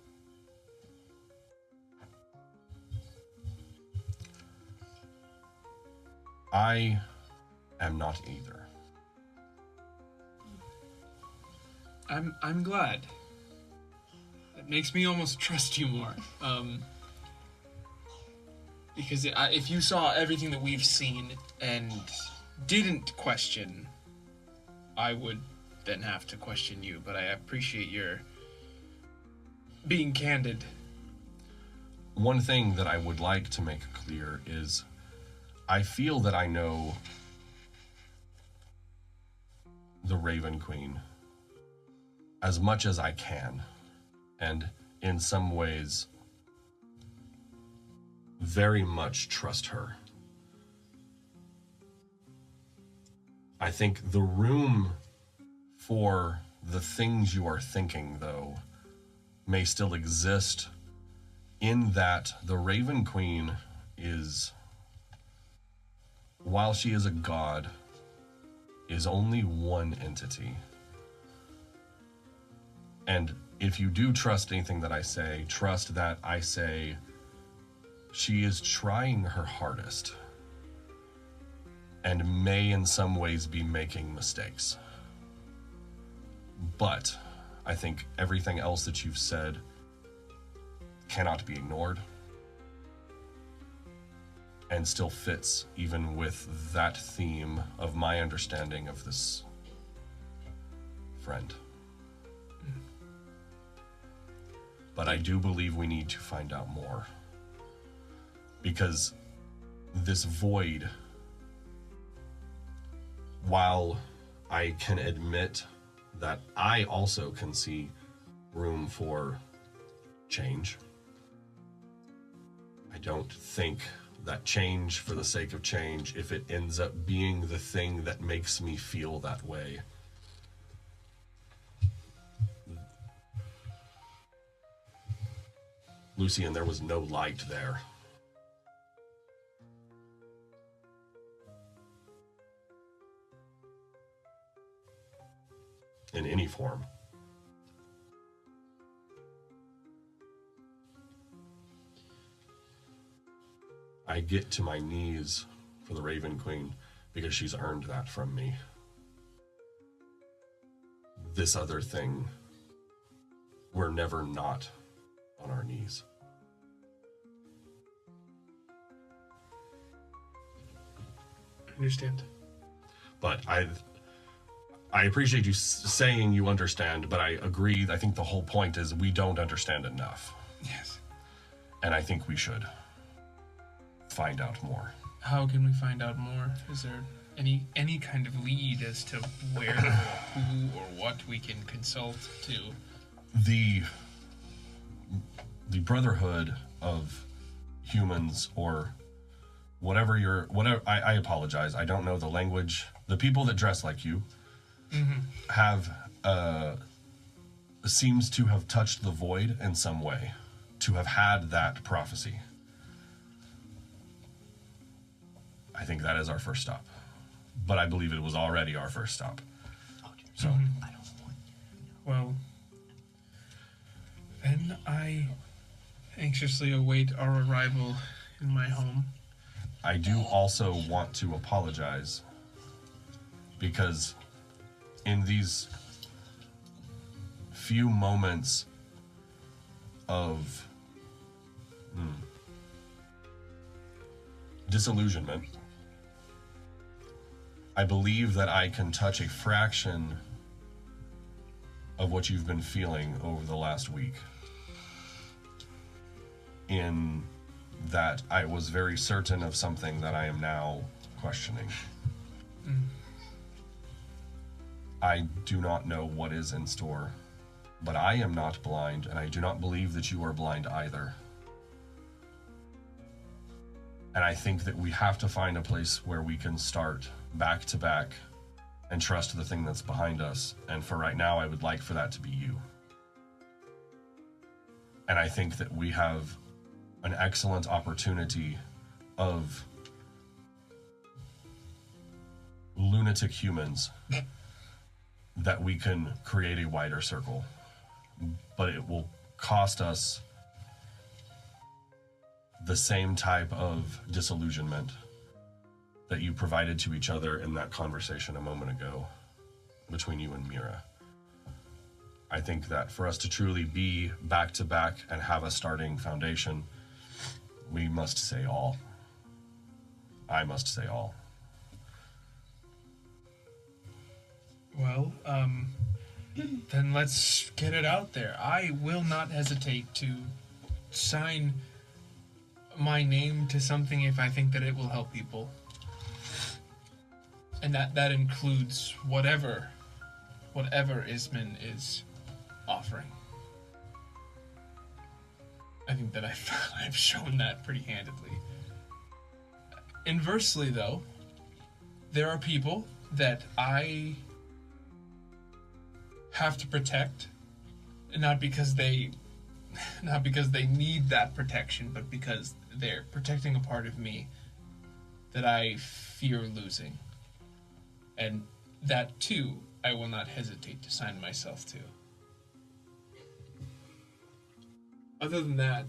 I am not either. I'm glad. That makes me almost trust you more. Because if you saw everything that we've seen and didn't question, I would then have to question you. But I appreciate your being candid. One thing that I would like to make clear is I feel that I know the Raven Queen as much as I can, and in some ways very much trust her. I think the room for the things you are thinking, though, may still exist in that the Raven Queen is, while she is a god, is only one entity. And if you do trust anything that I say, trust that I say she is trying her hardest and may in some ways be making mistakes. But I think everything else that you've said cannot be ignored and still fits even with that theme of my understanding of this friend. But I do believe we need to find out more. Because this void, while I can admit that I also can see room for change, I don't think that change for the sake of change, if it ends up being the thing that makes me feel that way, Lucian, there was no light there. In any form. I get to my knees for the Raven Queen because she's earned that from me. This other thing, we're never not on our knees. I understand. But I appreciate you saying you understand, but I agree. I think the whole point is we don't understand enough. Yes. And I think we should find out more. How can we find out more? Is there any kind of lead as to where or who or what we can consult to? The Brotherhood of Humans, or whatever I apologize. I don't know the language. The people that dress like you have seems to have touched the void in some way, to have had that prophecy. I think that is our first stop, but I believe it was already our first stop. So, Well, then I anxiously await our arrival in my home. I do also want to apologize because in these few moments of disillusionment, I believe that I can touch a fraction of what you've been feeling over the last week. In that I was very certain of something that I am now questioning. I do not know what is in store, but I am not blind, and I do not believe that you are blind either. And I think that we have to find a place where we can start back to back and trust the thing that's behind us. And for right now, I would like for that to be you. And I think that we have an excellent opportunity of lunatic humans that we can create a wider circle. But it will cost us the same type of disillusionment that you provided to each other in that conversation a moment ago between you and Mira. I think that for us to truly be back to back and have a starting foundation, we must say all. I must say all. Well, then let's get it out there. I will not hesitate to sign my name to something if I think that it will help people. And that includes whatever Isman is offering. I think that I've shown that pretty handedly. Inversely, though, there are people that I have to protect, not because they need that protection, but because they're protecting a part of me that I fear losing. And that, too, I will not hesitate to sign myself to. Other than that,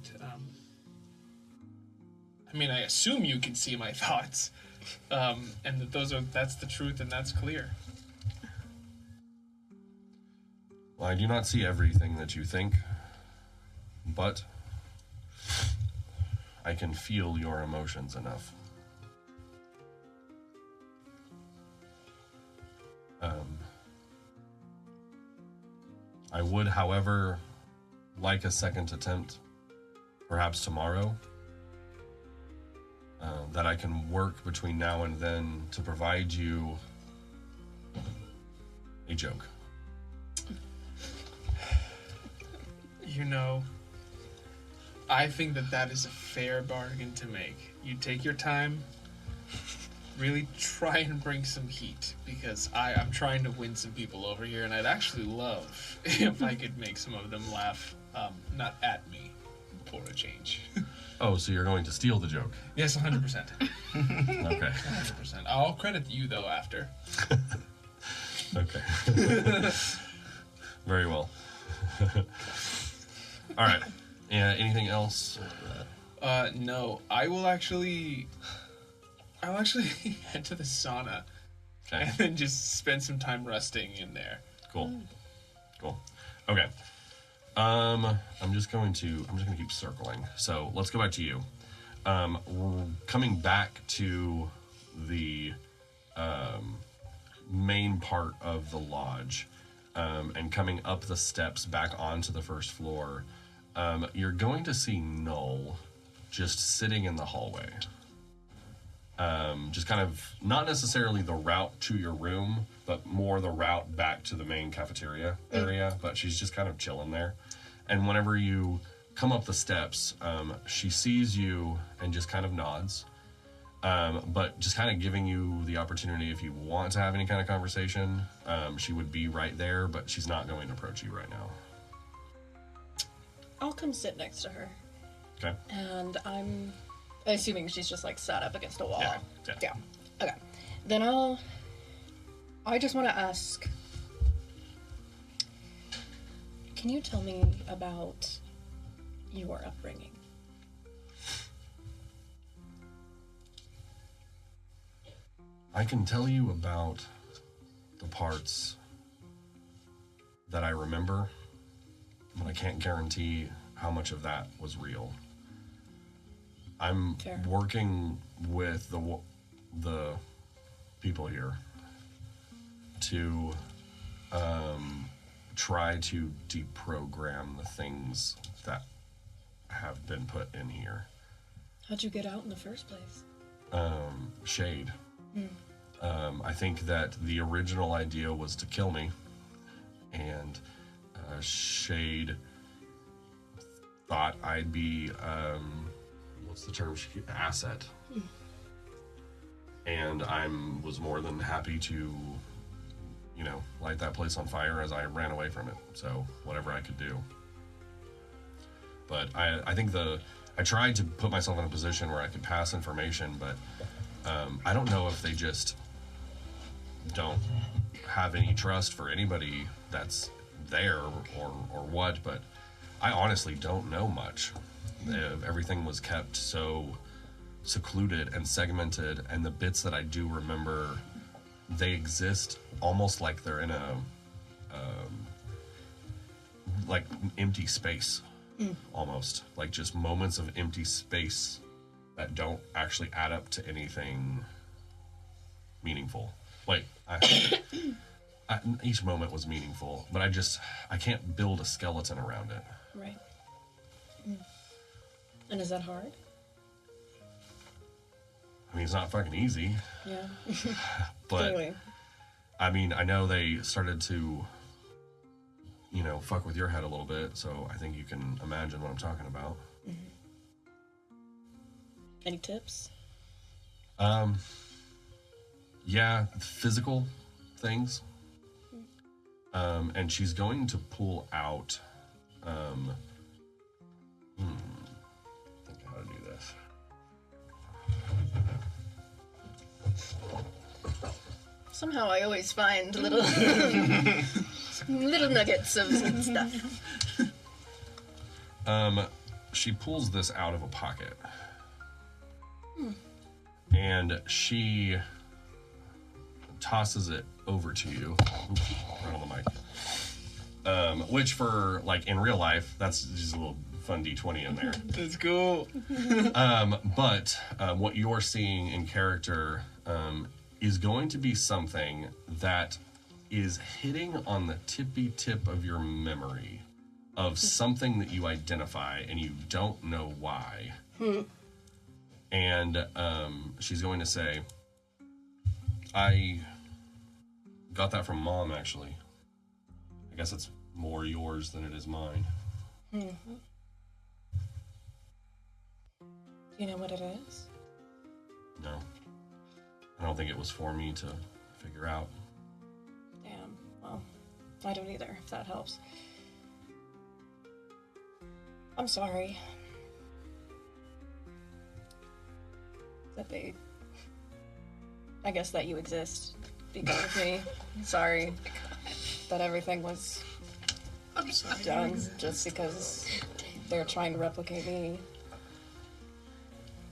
I mean, I assume you can see my thoughts, and that that's the truth and that's clear. Well, I do not see everything that you think, but I can feel your emotions enough. I would, however, like a second attempt, perhaps tomorrow, that I can work between now and then to provide you a joke. You know, I think that is a fair bargain to make. You take your time, really try and bring some heat, because I'm trying to win some people over here, and I'd actually love if I could make some of them laugh, not at me, for a change. Oh, so you're going to steal the joke? Yes, 100%. Okay. 100%. I'll credit you, though, after. Okay. Very well. All right. Yeah. Anything else? No. I'll actually head to the sauna Okay. and then just spend some time resting in there. Cool. Cool. Okay. I'm just going to keep circling. So let's go back to you. We're coming back to the main part of the lodge, and coming up the steps back onto the first floor. You're going to see Null just sitting in the hallway. Just kind of not necessarily the route to your room, but more the route back to the main cafeteria area. But she's just kind of chilling there. And whenever you come up the steps, she sees you and just kind of nods. But just kind of giving you the opportunity, if you want to have any kind of conversation, she would be right there, but she's not going to approach you right now. I'll come sit next to her. Okay. And I'm assuming she's just like sat up against a wall. Yeah. Okay. Then I just want to ask, can you tell me about your upbringing? I can tell you about the parts that I remember, but I can't guarantee how much of that was real. I'm Fair. working with the people here to try to deprogram the things that have been put in here. How'd you get out in the first place? Shade. I think that the original idea was to kill me, and Shade thought I'd be, what's the term? Asset. And I was more than happy to, light that place on fire as I ran away from it. So whatever I could do. But I think I tried to put myself in a position where I could pass information, but I don't know if they just don't have any trust for anybody that's there or what, but I honestly don't know much. Everything was kept so secluded and segmented, and the bits that I do remember, they exist almost like they're in a like empty space, almost like just moments of empty space that don't actually add up to anything meaningful. Like each moment was meaningful, but I can't build a skeleton around it. Right. And is that hard? I mean, it's not fucking easy, Yeah. but Clearly. I mean, I know they started to, fuck with your head a little bit, so I think you can imagine what I'm talking about. Any tips? Yeah, physical things. And she's going to pull out. Think how to do this. Somehow I always find little little nuggets of stuff. She pulls this out of a pocket. And she tosses it over to you. Oops, right on the mic. Which for, like, in real life, that's just a little fun D20 in there. That's cool. But what you're seeing in character is going to be something that is hitting on the tippy tip of your memory of something that you identify and you don't know why. And she's going to say, I got that from Mom, actually. I guess it's more yours than it is mine. Do you know what it is? No. I don't think it was for me to figure out. Damn. Well, I don't either, if that helps. I'm sorry. I guess that you exist because of me. Sorry that everything was done just because they're trying to replicate me.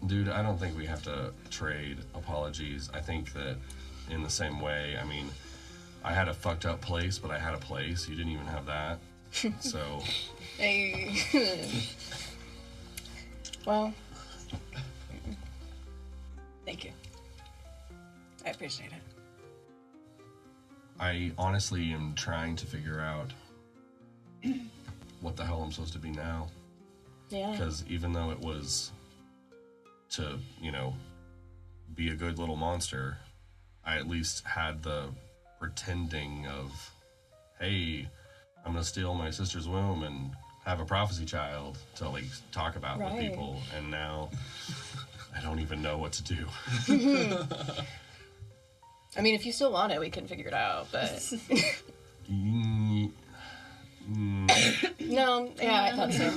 Dude, I don't think we have to trade apologies. I think that in the same way, I mean, I had a fucked up place, but I had a place. You didn't even have that. So. Hey. Well, thank you. I appreciate it. I honestly am trying to figure out what the hell I'm supposed to be now. Yeah. Because even though it was to, you know, be a good little monster, I at least had the pretending of, hey, I'm gonna steal my sister's womb and have a prophecy child to, like, talk about with people, and now I don't even know what to do. I mean, if you still want it, we can figure it out, but... No, yeah, I thought so.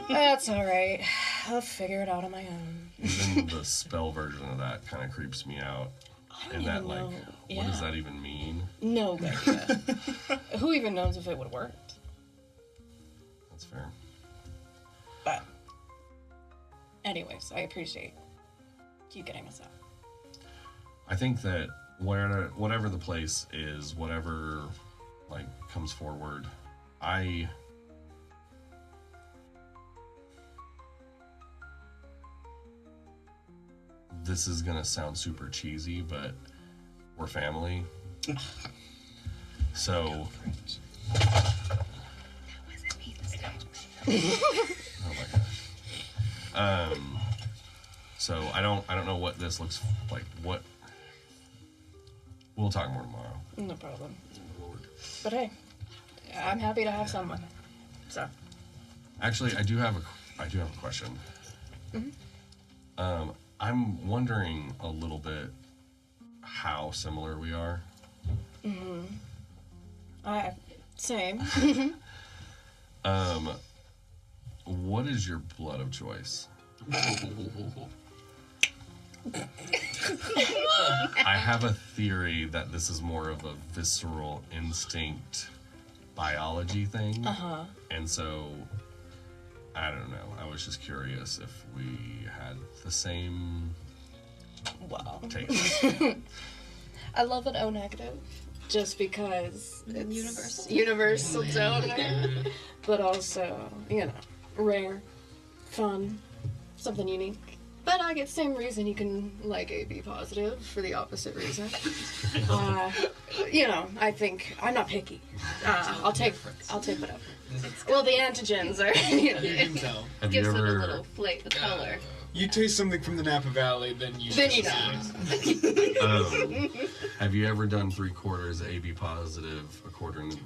That's alright. I'll figure it out on my own. Even the spell version of that kind of creeps me out. I don't And even that, like, know. what does that even mean? No idea. Who even knows if it would work? That's fair. But, anyways, I appreciate you getting us out. I think that whatever the place is, whatever, like, comes forward, this is gonna sound super cheesy, but we're family. So. Oh my gosh. So I don't know what this looks like. What? We'll talk more tomorrow. No problem. But hey, I'm happy to have someone. So. Actually, I do have a question. I'm wondering a little bit how similar we are. Same. What is your blood of choice? I have a theory that this is more of a visceral instinct biology thing. And so, I don't know. I was just curious if we had the same taste. I love an O negative just because it's Universal. universal donor, but also, you know, rare, fun, something unique. But I get the same reason you can like AB positive for the opposite reason. You know, I think I'm not picky. I'll take whatever. Well, the antigens are. You know. You can tell. Have Gives you it a ever? little flavor, color. You taste something from the Napa Valley, then you know. Have you ever done 3/4 AB positive, a quarter O neg?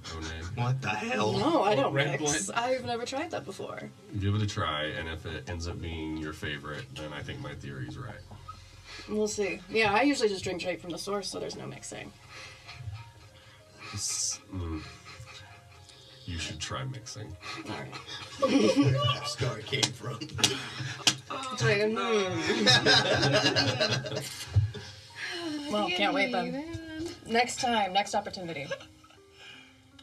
What the hell? No, I don't Red mix. blend. I've never tried that before. Give it a try, and if it ends up being your favorite, then I think my theory's right. We'll see. Yeah, I usually just drink straight from the source, so there's no mixing. You should try mixing. Alright. That's where it came from. Well, can't wait then. Man. Next time, next opportunity.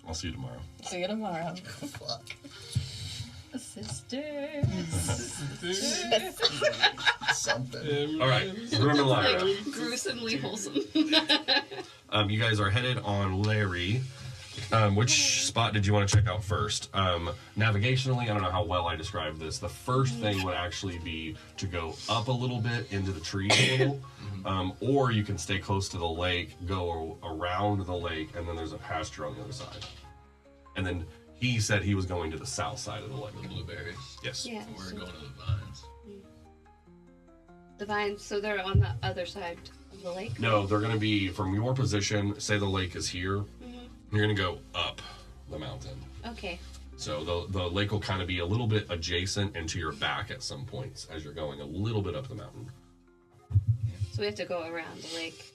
I'll see you tomorrow. See you tomorrow. Fuck. Sisters. Something. All right, Grim and Lyra. Gruesomely wholesome. You guys are headed on Larry. Which spot did you want to check out first? Navigationally, I don't know how well I described this. The first thing would actually be to go up a little bit into the trees a little, or you can stay close to the lake, go around the lake, and then there's a pasture on the other side. And then he said he was going to the south side of the lake. The blueberries. Yes. Yeah. We're so going to the vines. the vines, so they're on the other side of the lake? No, they're going to be from your position. Say the lake is here. You're going to go up the mountain. Okay. So the lake will kind of be a little bit adjacent and to your back at some points as you're going a little bit up the mountain. So we have to go around the lake.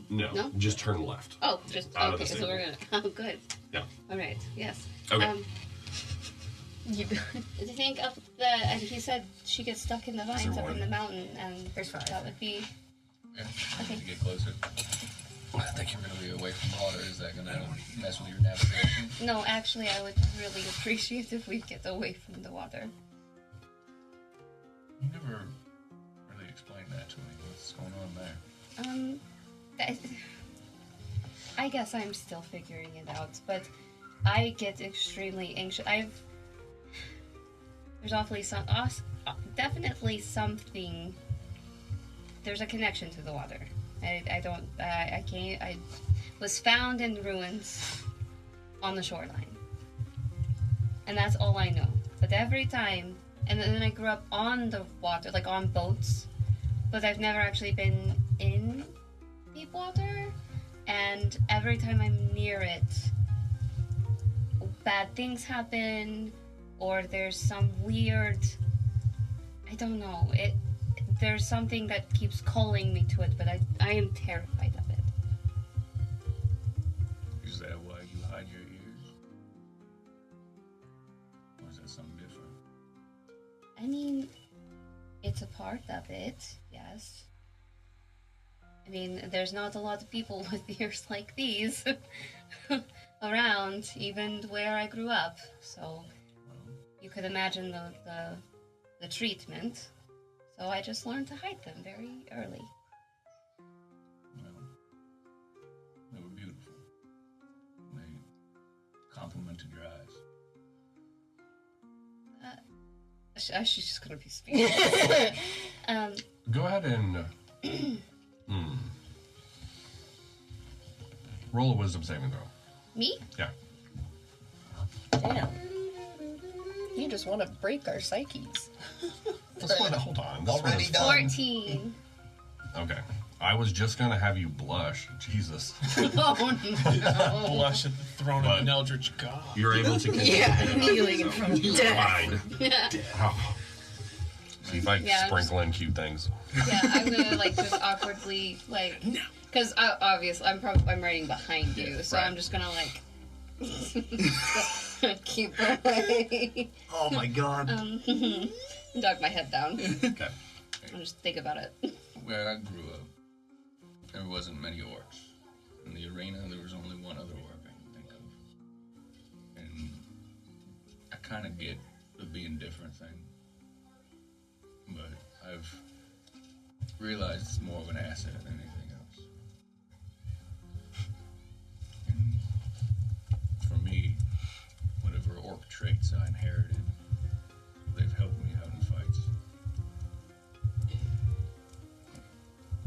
No, No? just turn left. Oh, just Out of the okay. So stable. we're gonna. Oh, good. Yeah. All right. Yes. Okay. Do you think up the? He said she gets stuck in the vines there up in one? the mountain, and that would be. Yeah. Okay. To get closer. I think you're going to be away from water. Is that going to mess with your navigation? No, actually, I would really appreciate if we get away from the water. You never really explained that to me. What's going on there? I guess I'm still figuring it out, but I get extremely anxious. There's definitely something. There's a connection to the water. I was found in ruins on the shoreline. And that's all I know. But every time, and then I grew up on the water, like on boats, but I've never actually been in deep water. And every time I'm near it, bad things happen, or there's some weird, I don't know, there's something that keeps calling me to it, but I am terrified of it. Is that why you hide your ears? Or is that something different? I mean, it's a part of it, yes. I mean, there's not a lot of people with ears like these around, even where I grew up. So you could imagine the treatment. So I just learned to hide them very early. Well, they were beautiful. They complimented your eyes. She's just gonna be speaking. Go ahead and roll a wisdom saving throw. Me? Yeah. Damn. You just want to break our psyches. Hold on. This one Already is- done. 14. Okay. I was just gonna have you blush. Jesus. Oh no. Blush at the throne of an eldritch god. You're able to continue. Yeah, kneeling in front of death. Fine. Oh. See if I Yeah, sprinkle in cute things. Yeah, I'm gonna like just awkwardly like, because obviously I'm writing behind you, so Right. I'm just gonna like keep away, Oh my god. duck my head down, Okay. and just think about it. Where I grew up, there wasn't many orcs. In the arena, there was only one other orc I can think of. And I kind of get the being different thing. But I've realized it's more of an asset than anything else. And for me, whatever orc traits I inherited, they've helped me out in fights.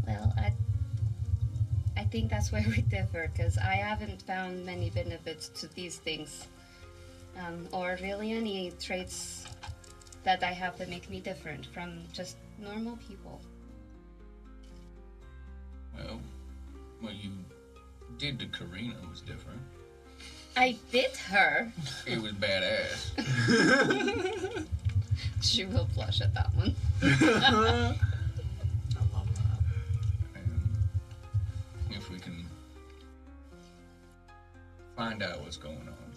Well, I think that's where we differ, because I haven't found many benefits to these things, or really any traits that I have that make me different from just normal people. Well, what you did to Karina was different. I bit her. It was badass. She will blush at that one. I love that. find out what's going on.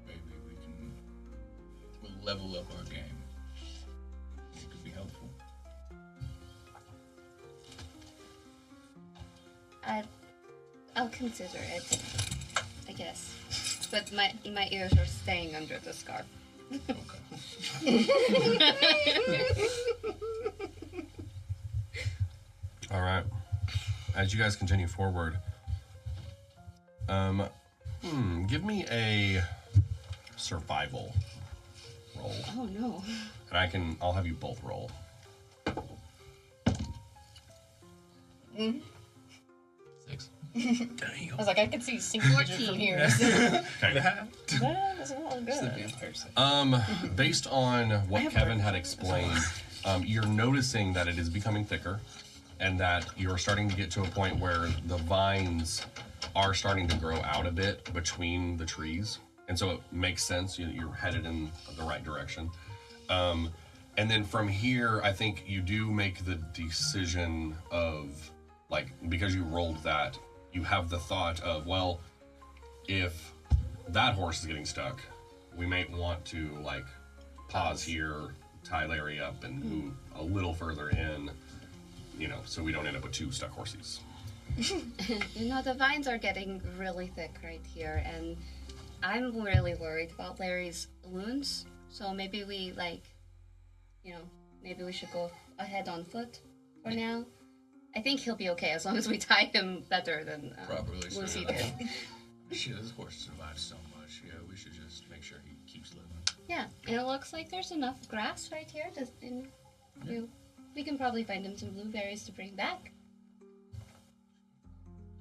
Maybe we'll level up our game. It could be helpful. I'll consider it, I guess. But my ears are staying under the scarf. All right. As you guys continue forward, give me a survival roll, Oh no. and I'll have you both roll. Six. I was like, I could see single digit from 14. here. Okay. That doesn't look good. Based on what Kevin had explained, you're noticing that it is becoming thicker, and that you're starting to get to a point where the vines are starting to grow out a bit between the trees, and so it makes sense. You're headed in the right direction. And then from here, I think you do make the decision of, like, because you rolled that, you have the thought of, well, if that horse is getting stuck, we may want to, like, pause here, tie Larry up, and move a little further in, so we don't end up with 2 stuck horses. The vines are getting really thick right here, and I'm really worried about Larry's wounds. So maybe we, maybe we should go ahead on foot for now. I think he'll be okay as long as we tie him better than Properly. Lucy did. Shit, this horse survived so much. Yeah, we should just make sure he keeps living. Yeah, and it looks like there's enough grass right here. We can probably find him some blueberries to bring back.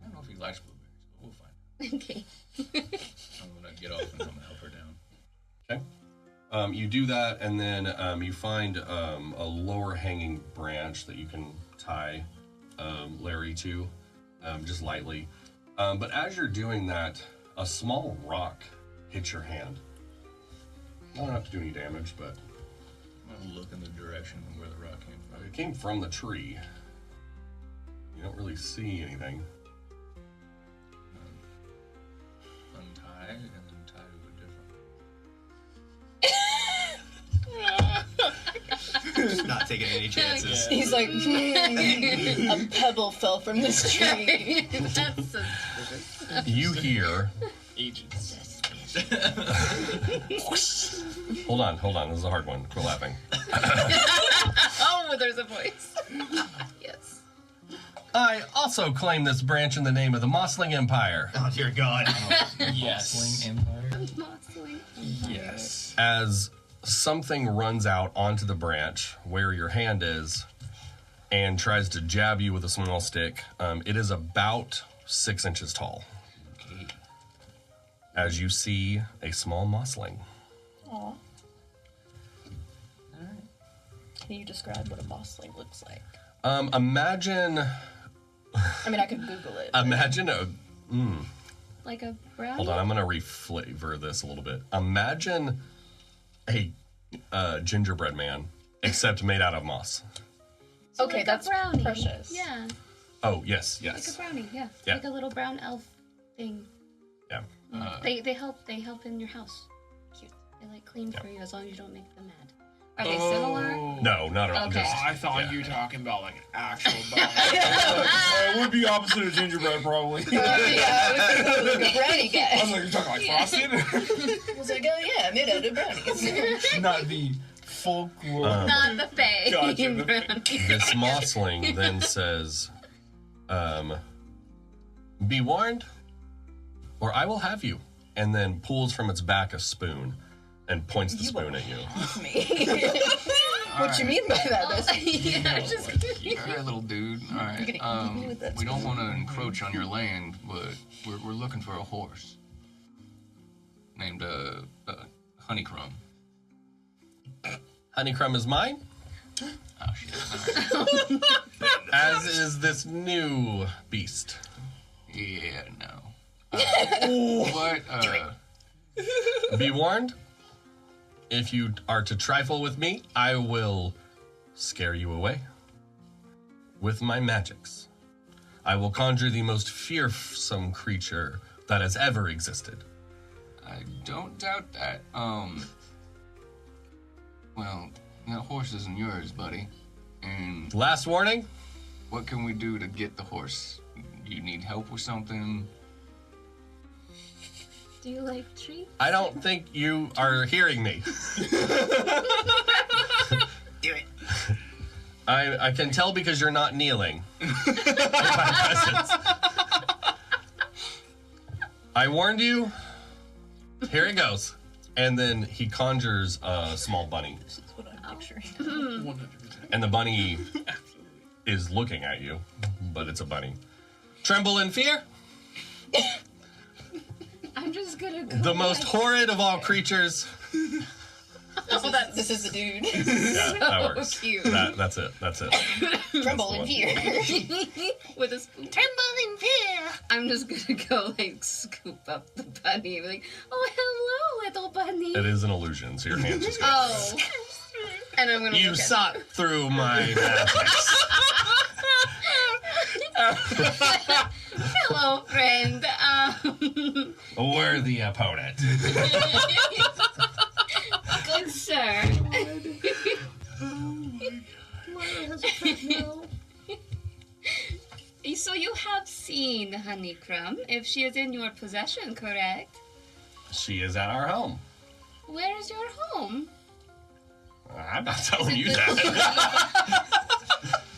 I don't know if he likes blueberries, but we'll find out. Okay. I'm gonna get off and I'm gonna help her down. Okay. You do that, and then you find a lower hanging branch that you can tie Larry to, just lightly. But as you're doing that, a small rock hits your hand. I don't have to do any damage, but I'm gonna look in the direction of where the rock came from. it came from the tree. You don't really see anything. Untie and then tie to a different. Just not taking any chances. He's like, a pebble fell from this tree. That's suspicious. You hear. Agents. Hold on. This is a hard one. Quit laughing. Oh, there's a voice. Yes. I also claim this branch in the name of the Mossling Empire. Oh dear God. Yes. Empire. Mossling. Yes. As something runs out onto the branch where your hand is and tries to jab you with a small stick, it is about 6 inches tall. Okay. As you see a small mossling. Aw. Can you describe what a mossling looks like? Imagine I mean, I could Google it. Imagine a. Like a brown. Hold on, I'm gonna reflavor this a little bit. Imagine a gingerbread man, except made out of moss. Okay, like that's a brownie. precious. Yeah, Oh yes, like a yes, brownie. Yeah. Yeah. Like a little brown elf thing. yeah. They help in your house. Cute. They like clean Yeah. for you as long as you don't make them mad. Are they similar? No, not at all. Okay. Just, I thought yeah. you were talking about like actual brownie. It would be opposite of gingerbread, probably. Yeah, I was like a brownie I guy. was like, you're talking like frosted? I was like, oh yeah, made out of brownies. Not the folklore. Not the fae. Gotcha, the brownie. This mossling then says, "Be warned, or I will have you," and then pulls from its back a spoon and points the spoon at you. Me. What you mean by that? That's Yeah, just All right, little dude. All You're right. gonna eat me with that We don't want to encroach on your land, but we're looking for a horse named Honeycrumb. Honeycrumb is mine, Oh shit. All right. as is this new beast. Yeah, no. What? Be warned, if you are to trifle with me, I will scare you away with my magics. I will conjure the most fearsome creature that has ever existed. don't doubt that. Well, that horse isn't yours, buddy. And Last warning. what can we do to get the horse? You need help with something? Do you like treats? I don't think you are hearing me. Do it. I can tell because you're not kneeling. In my presence. I warned you. Here it goes. And then he conjures a small bunny. This is what I'm picturing. 100%. And the bunny is looking at you, but it's a bunny. Tremble in fear. I'm just gonna go. The most horrid of all creatures. This is the dude. Yeah, that works. cute. That's it. That's it. Tremble in one. fear. With a spoon. Tremble in fear. I'm just gonna go like scoop up the bunny. Be like, oh hello, little bunny. It is an illusion, so your hands just go. Oh. And I'm gonna. You look at sought through my magics. Hello, friend. A worthy opponent. Good sir. So you have seen Honeycrumb, if she is in your possession, correct? She is at our home. Where is your home? I'm not telling you that.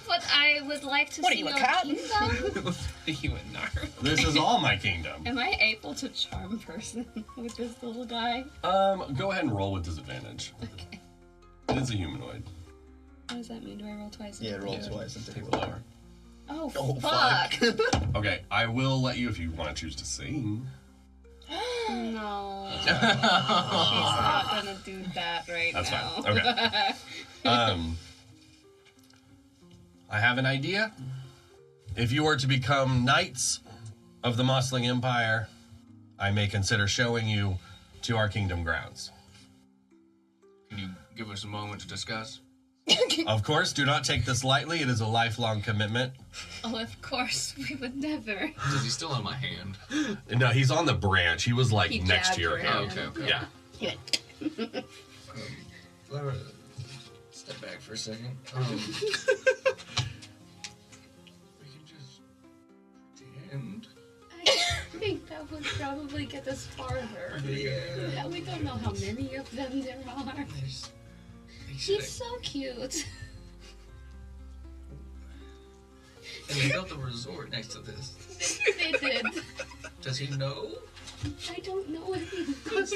But I would like to What are see you, a your cat? kingdom. You and Nar. This is all my kingdom. Am I able to charm person with this little guy? Go ahead and roll with disadvantage. Okay. It is a humanoid. What does that mean? Do I roll twice? Yeah, roll Yeah. twice and take Take a the lower. lower. Oh, Oh, fuck. Okay, I will let you if you want to choose to sing. No. She's not gonna do that right That's now. fine. Okay. I have an idea. If you were to become knights of the Mossling Empire, I may consider showing you to our kingdom grounds. Can you give us a moment to discuss? Of course, do not take this lightly. It is a lifelong commitment. Oh, of course, we would never. Does he still have my hand? No, he's on the branch. He was like He next jabbed to your your hand. hand. Okay. Yeah. Laura, step back for a second. We can just pretend. I think that would probably get us farther. Yeah. We don't know how many of them there are. He's so cute. And they built a resort next to this. They did. Does he know? I don't know if he does.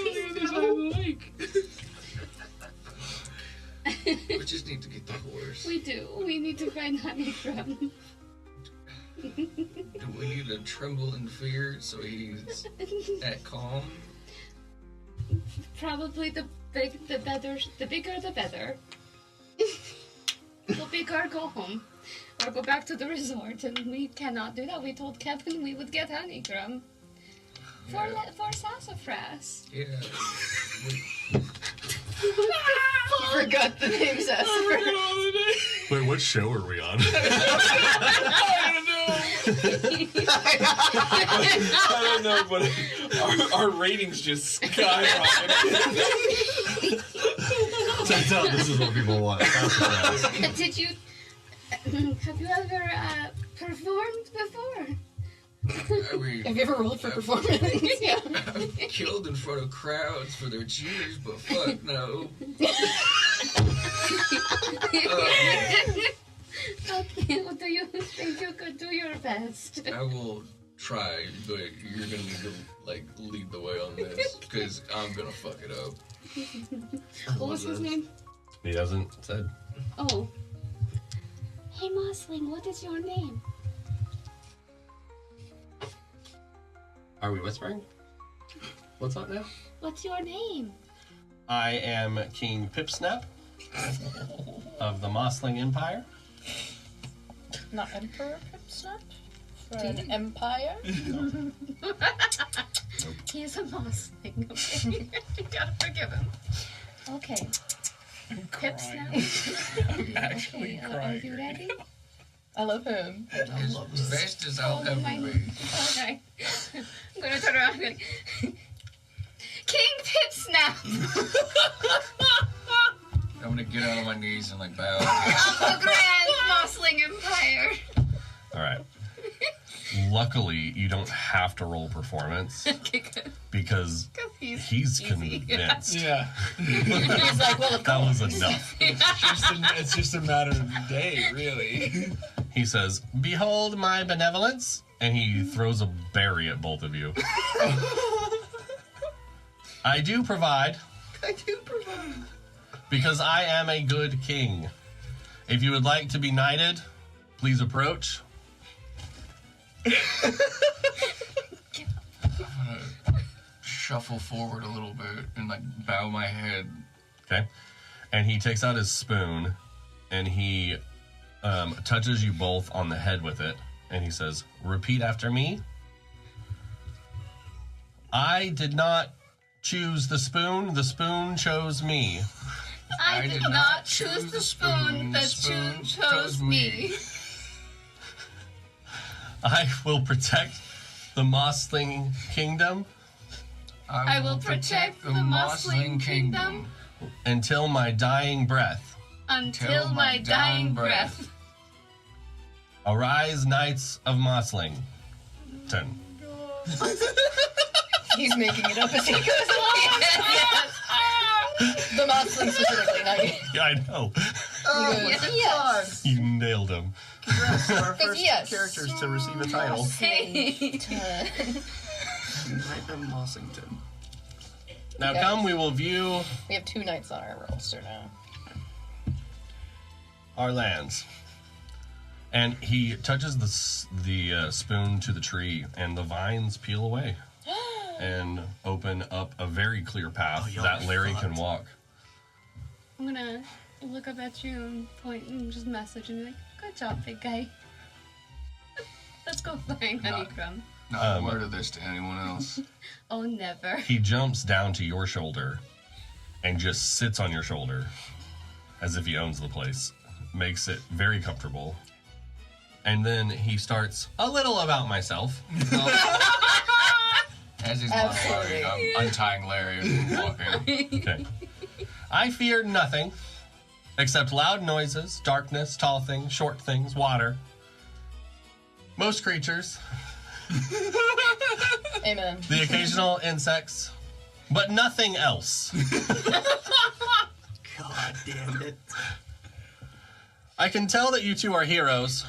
We just need to get the horse. We do. We need to find Honeycrumb. Do we need to tremble in fear so he's at calm? Probably the better. The bigger, the better. The bigger, go home. Or go back to the resort, and we cannot do that. We told Kevin we would get Honeycrumb. For Sassafras. Yeah. You forgot the name Sassafras. Wait, what show are we on? I don't know, but our ratings just skyrocketed. Turns out this is what people want. Did you? Have you ever performed before? I mean, Have you ever rolled for performance? Yeah. I've killed in front of crowds for their cheers, but fuck no. Okay, well, do you think you could do your best? I will try, but you're gonna need to like lead the way on this because I'm gonna fuck it up. What was his name? He hasn't said. Oh. Hey, Mossling, what is your name? Are we whispering? What's up now? What's your name? I am King Pipsnap of the Mossling Empire. Not Emperor Pipsnap? For an empire? He's a Mossling, okay? You gotta forgive him. Okay. Pipsnap. I'm actually Okay, are crying. you ready? I love him. As best as I'll ever be. Okay. I'm gonna turn around and be like, King I'm gonna get out on my knees and like bow. Of the Grand Mossling Empire. All right. Luckily, you don't have to roll performance Okay, good. because he's easy. convinced. Yeah. He's like, well, of That course. was enough. It's just a matter of the day, really. He says, "Behold my benevolence," and he throws a berry at both of you. I do provide because I am a good king. If you would like to be knighted, please approach. I'm gonna shuffle forward a little bit and like bow my head. Okay. And he takes out his spoon and he touches you both on the head with it. And he says, "Repeat after me. I did not choose the spoon chose me. I did not choose the spoon, the spoon chose me. I will protect the Mossling Kingdom I will protect the Mossling Kingdom until my dying breath. until my dying breath. Arise, Knights of Mossling." 10. He's making it up as he goes along. The Mossling specifically, not you. Yeah, I know. Yes. You nailed him. Congrats to our first Yes. characters to receive a title. Hey. Knight of Mossington. Now Okay. come, we will view We have 2 knights on our roster now. our lands. And he touches the spoon to the tree, and the vines peel away and open up a very clear path that Larry can walk. I'm gonna look up at you and point and just message and be like, "Good job, big guy. Let's go find Honeycomb." Not a word of this to anyone else. Oh, never. He jumps down to your shoulder and just sits on your shoulder as if he owns the place. Makes it very comfortable. And then he starts, "A little about myself." As he's Absolutely. monologuing, I'm untying Larry and walking. Okay. "I fear nothing except loud noises, darkness, tall things, short things, water. Most creatures, Amen. the occasional insects, but nothing else. God damn it. I can tell that you two are heroes.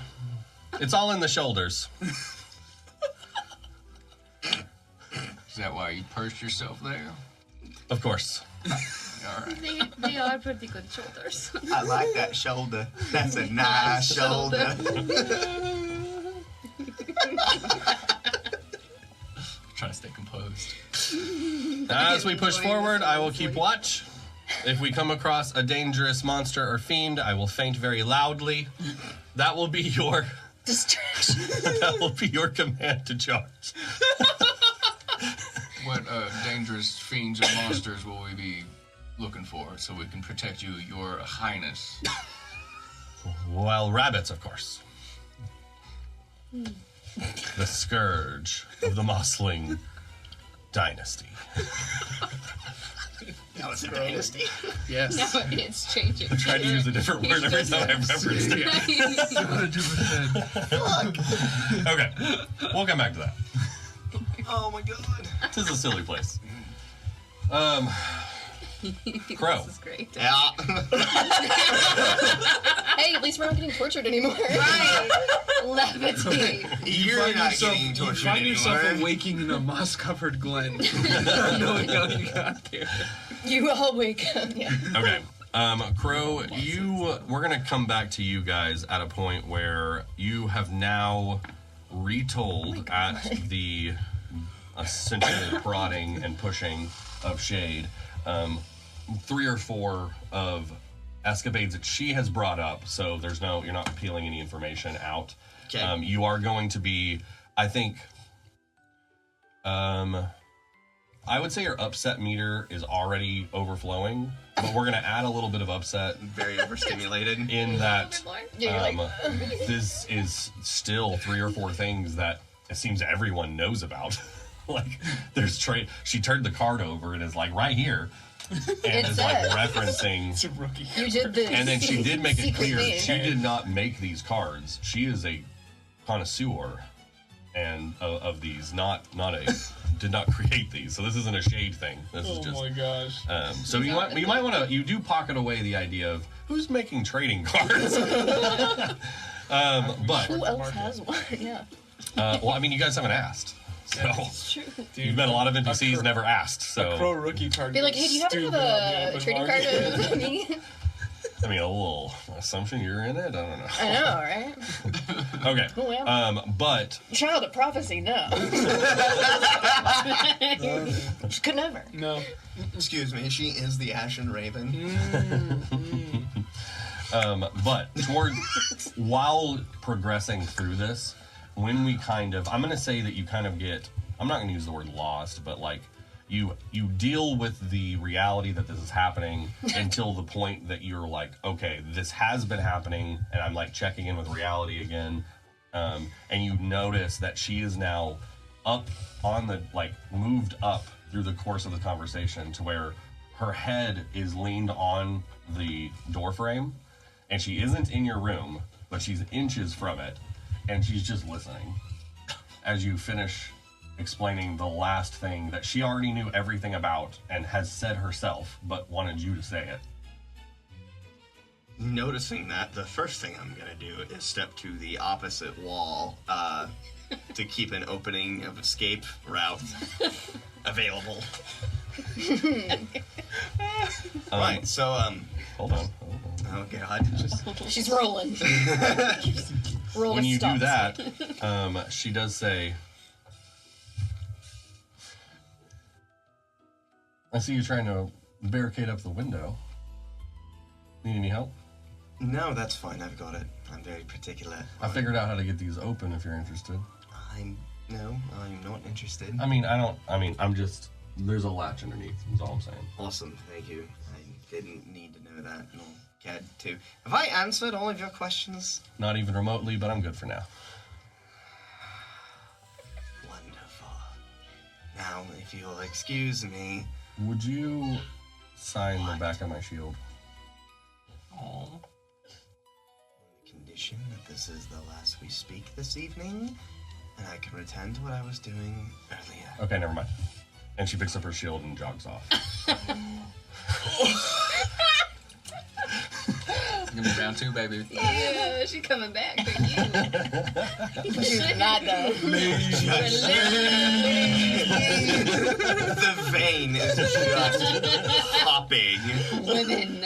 It's all in the shoulders." Is that why you pursed yourself there? Of course. All right. They are pretty good shoulders. I like that shoulder. That's a nice shoulder. Trying to stay composed. As we push forward, I will keep watch. If we come across a dangerous monster or fiend, I will faint very loudly. That will be your Distraction. that will be your command to charge. What dangerous fiends or monsters will we be looking for so we can protect you, your highness? Well, rabbits, of course. The scourge of the Mossling dynasty. That was a dynasty. Yes. Now it's changing. I tried to use a different word every time I referenced it. 100%. Okay, we'll come back to that. Oh my god. This is a silly place. Crow. This is great. Yeah. Hey, at least we're not getting tortured anymore. Right. Levitate. You're not getting You tortured find yourself anymore. awaking in a moss-covered glen. Not knowing how you got there. You all wake up. Yeah. Okay. Crow, we're gonna come back to you guys at a point where you have now retold at the essential prodding and pushing of Shade, 3 or 4 of escapades that she has brought up, so you're not peeling any information out. Okay. You are going to be, I think, I would say your upset meter is already overflowing, but we're going to add a little bit of upset Very overstimulated. in that Yeah, you're like, this is still 3 or 4 things that it seems everyone knows about. Like, there's she turned the card over and is like, right here. and It is like says. referencing. It's a rookie. You did this. And then she did make it secret clear thing. she did not make these cards. She is a connoisseur and of these, not a did not create these. So this isn't a shade thing. This is Oh just. my gosh. So you might want to you do pocket away the idea of who's making trading cards. But Who else has one? Yeah. well, I mean, you guys haven't asked. So It's true. Dude, you've met a lot of NPCs, crow- never asked. Pro So rookie card. Be like, hey, do you happen to have a trading card of me? I mean, a little assumption you're in it. I don't know. I know, right? Okay. Who am I? But Child of prophecy, no. Could never. No. Excuse me, she is the Ashen Raven. but while progressing through this, when we kind of, I'm going to say that you kind of get, I'm not going to use the word lost, but like you deal with the reality that this is happening until the point that you're like, okay, this has been happening, and I'm like checking in with reality again. And you notice that she is now up on the, like, moved up through the course of the conversation to where her head is leaned on the door frame, and she isn't in your room, but she's inches from it, and she's just listening as you finish explaining the last thing that she already knew everything about and has said herself, but wanted you to say it. Noticing that, the first thing I'm gonna do is step to the opposite wall to keep an opening of escape route available. Right, so Hold on. oh god, just She's rolling. Roll When you do stops. that, she does say, I see you trying to barricade up the window. Need any help? no, that's fine. I've got it. I'm very particular. I figured out how to get these open if you're interested. I'm not interested. I'm just, there's a latch underneath, is all I'm saying. Awesome, thank you. I didn't need to know that, nor cared to. Have I answered all of your questions? Not even remotely, but I'm good for now. Wonderful. Now, if you'll excuse me. Would you sign the back of my shield? On the condition that this is the last we speak this evening, and I can return to what I was doing earlier. Okay, never mind. And she picks up her shield and jogs off. Gonna be round 2, baby. Yeah, she's coming back for you. She's not though. The vein is just hopping Women.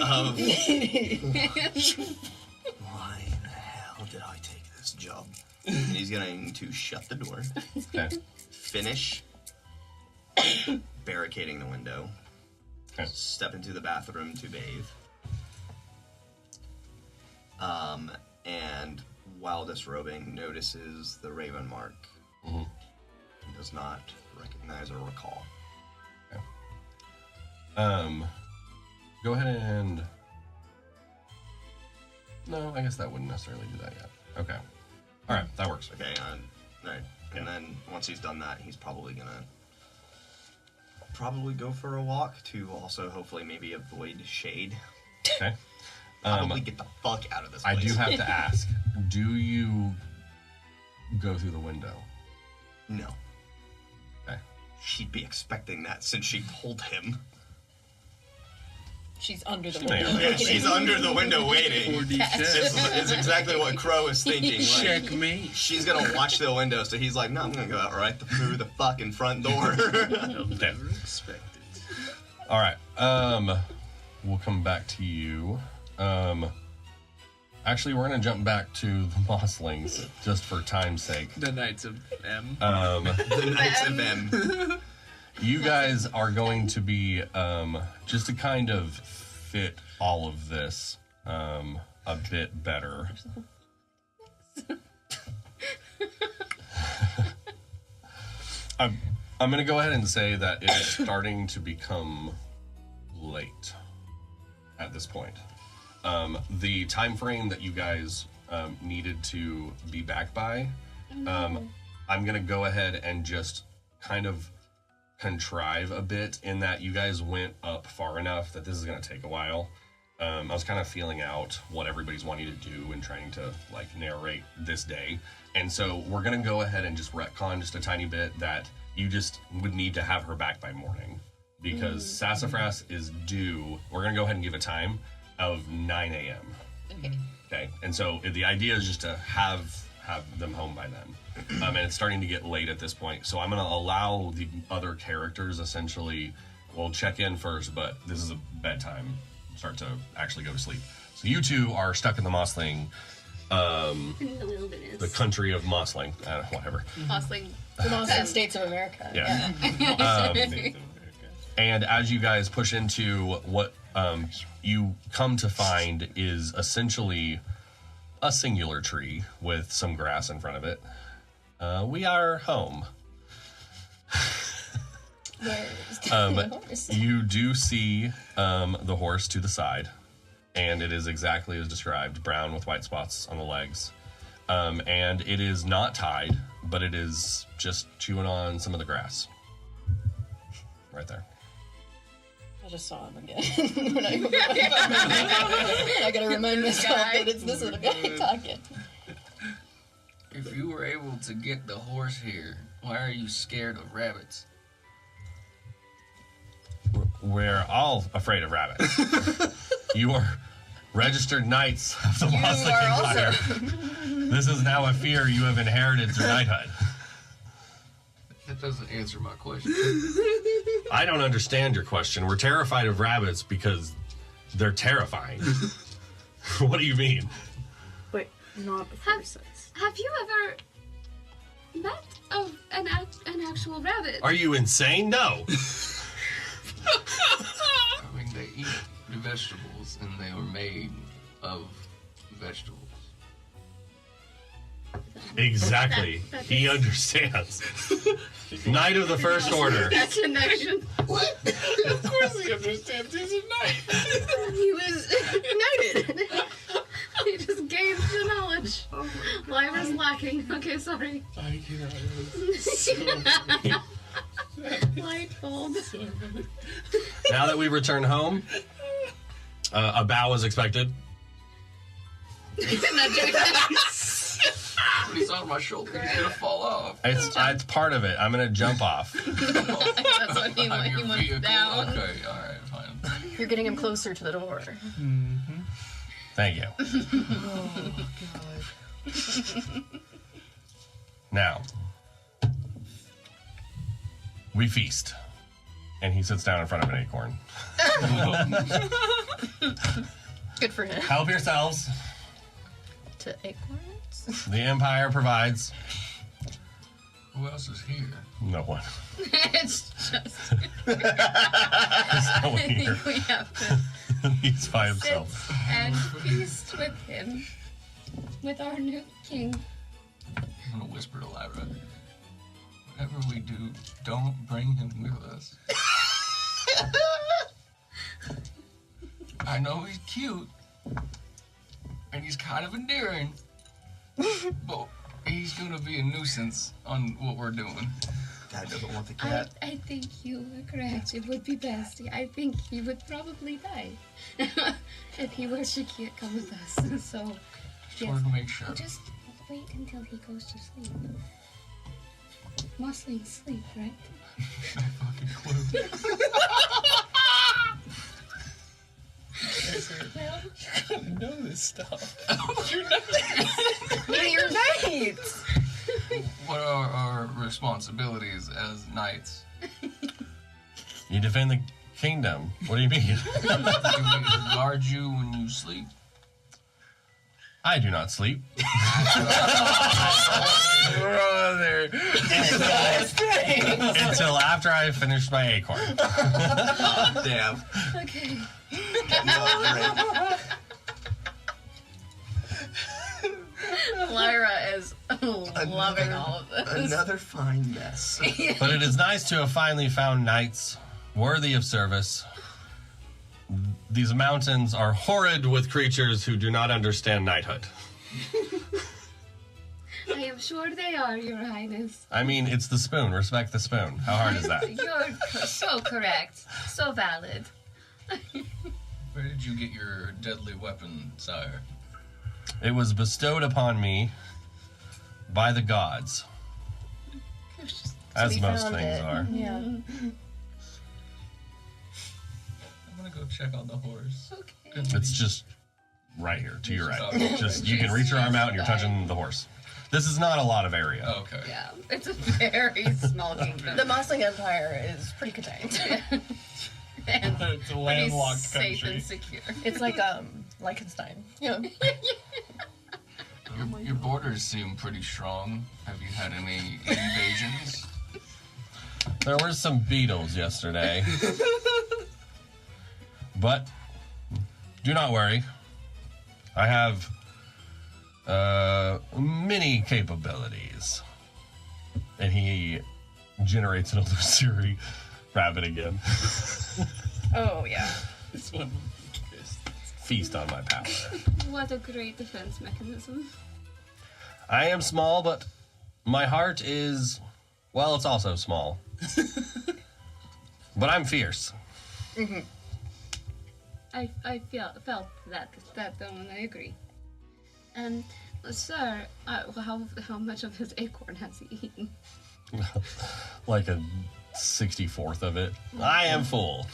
of why the hell did I take this job? And he's going to shut the door, Okay. finish barricading the window, Okay. step into the bathroom to bathe. And while disrobing, notices the raven mark. Mhm. And does not recognize or recall. Go ahead and... No, I guess that wouldn't necessarily do that yet. Okay. Alright, that works. Okay, alright. And then once he's done that, he's probably gonna go for a walk to also hopefully maybe avoid shade. Okay. Probably get the fuck out of this I place. do have to ask, do you go through the window? No. Okay. She'd be expecting that since she told him. She's under the She may window. have. Yeah, she's under the window waiting. 4D check. It's exactly what Crow is thinking. Like, Checkmate. she's gonna watch the window, so he's like, no, I'm gonna go out right through the fucking front door. Okay. Never expected. Alright, we'll come back to you. Actually, we're gonna jump back to the Mosslings, just for time's sake. The Knights of M. The Knights of M. You guys are going to be, just to kind of fit all of this a bit better. I'm going to go ahead and say that it's starting to become late at this point. The time frame that you guys needed to be back by, I'm going to go ahead and just kind of contrive a bit in that you guys went up far enough that this is going to take a while. I was kind of feeling out what everybody's wanting to do and trying to like narrate this day. And so we're going to go ahead and just retcon just a tiny bit that you just would need to have her back by morning because Sassafras is due. We're going to go ahead and give a time of 9 a.m. Okay. And so the idea is just to have them home by then. And it's starting to get late at this point. So I'm going to allow the other characters essentially, we'll check in first, but this is a bedtime. Start to actually go to sleep. So you two are stuck in the Mossling, the country of Mossling, whatever. Mossling. The Mossling States of America. Yeah. And as you guys push into what you come to find is essentially a singular tree with some grass in front of it. We are home. Where's the horse? You do see the horse to the side, and it is exactly as described, brown with white spots on the legs. And it is not tied, but it is just chewing on some of the grass. Right there. I just saw him again. I gotta remind myself that this is the guy talking. If you were able to get the horse here, why are you scared of rabbits? We're all afraid of rabbits. You are registered knights of the Mossling Empire. This is now a fear you have inherited through knighthood. That doesn't answer my question. I don't understand your question. We're terrified of rabbits because they're terrifying. What do you mean? But not the horses. Have you ever met an actual rabbit? Are you insane? No. I mean, they eat the vegetables, and they were made of vegetables. Exactly. He understands. Knight of the First Order. That connection. What? Of course he understands. He's a knight. He was knighted. He just gained the knowledge. Lyra's lacking. Okay, sorry. I cannot. Light bulb. Now that we return home, a bow is expected. When he's on my shoulder, he's gonna fall off. It's part of it. I'm gonna jump off. That's what he wants. He wants down. Okay, alright, fine. You're getting him closer to the door. Thank you. Oh, God. Now, we feast. And he sits down in front of an acorn. Good for him. Help yourselves. To acorns? The Empire provides. Who else is here? No one. It's just There's no one here. we have to He's by sit himself. and feast with him, with our new king. I'm gonna whisper to Lyra. Whatever we do, don't bring him with us. I know he's cute, and he's kind of endearing, but he's gonna be a nuisance on what we're doing. Dad doesn't want the cat. I think you are correct. It would be best. I think he would probably die if he were to come with us. So, Just wanted to make sure. just wait until he goes to sleep. Mosslings sleep, right? No fucking clue. Well, You gotta know this stuff. You're knights! What are our responsibilities as knights? You defend the kingdom. What do you mean? Do we guard you when you sleep? I do not sleep. Brother. Until after I finish my acorn. Damn. okay. No, Lyra is loving all of this. Another fine mess. But it is nice to have finally found knights worthy of service. These mountains are horrid with creatures who do not understand knighthood. I am sure they are, Your Highness. I mean, it's the spoon. Respect the spoon. How hard is that? You're so correct. So valid. Where did you get your deadly weapon, sire? It was bestowed upon me by the gods. As we most found things it. are. Yeah. I'm gonna go check on the horse. Okay. It's just right here, to your right. Oh, Just you can reach your arm out and you're touching the horse. This is not a lot of area. Oh, okay. Yeah, it's a very small kingdom. The Mossling Empire is pretty contained. And It's a pretty landlocked safe country. and secure. It's like Liechtenstein. Yeah. Your borders seem pretty strong. Have you had any invasions? There were some beetles yesterday. But do not worry. I have many capabilities. And he generates an illusory rabbit again. Oh yeah. This one. Feast on my power. What a great defense mechanism. I am small, but my heart is, well, it's also small. But I'm fierce. I felt that one. I agree. And sir, how much of his acorn has he eaten? Like a 64th of it. I am full.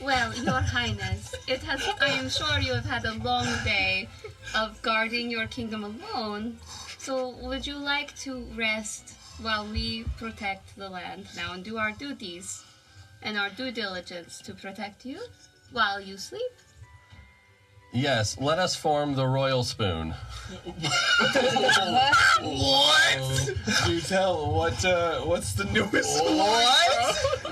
Well, Your Highness, I am sure you have had a long day of guarding your kingdom alone. So would you like to rest while we protect the land now and do our duties and our due diligence to protect you while you sleep? Yes, let us form the royal spoon. What? Do tell. What's the newest one?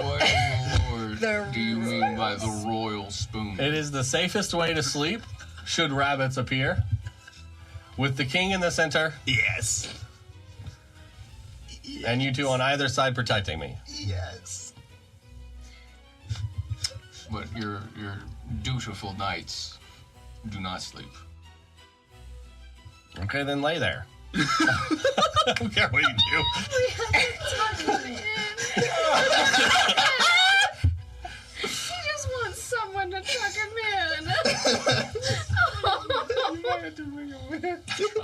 What lord do you mean by the royal spoon? It is the safest way to sleep, should rabbits appear. With the king in the center, Yes. and you two on either side protecting me. Yes. But your dutiful knights do not sleep. Okay, then lay there. I don't care what you do. He just wants someone to tuck him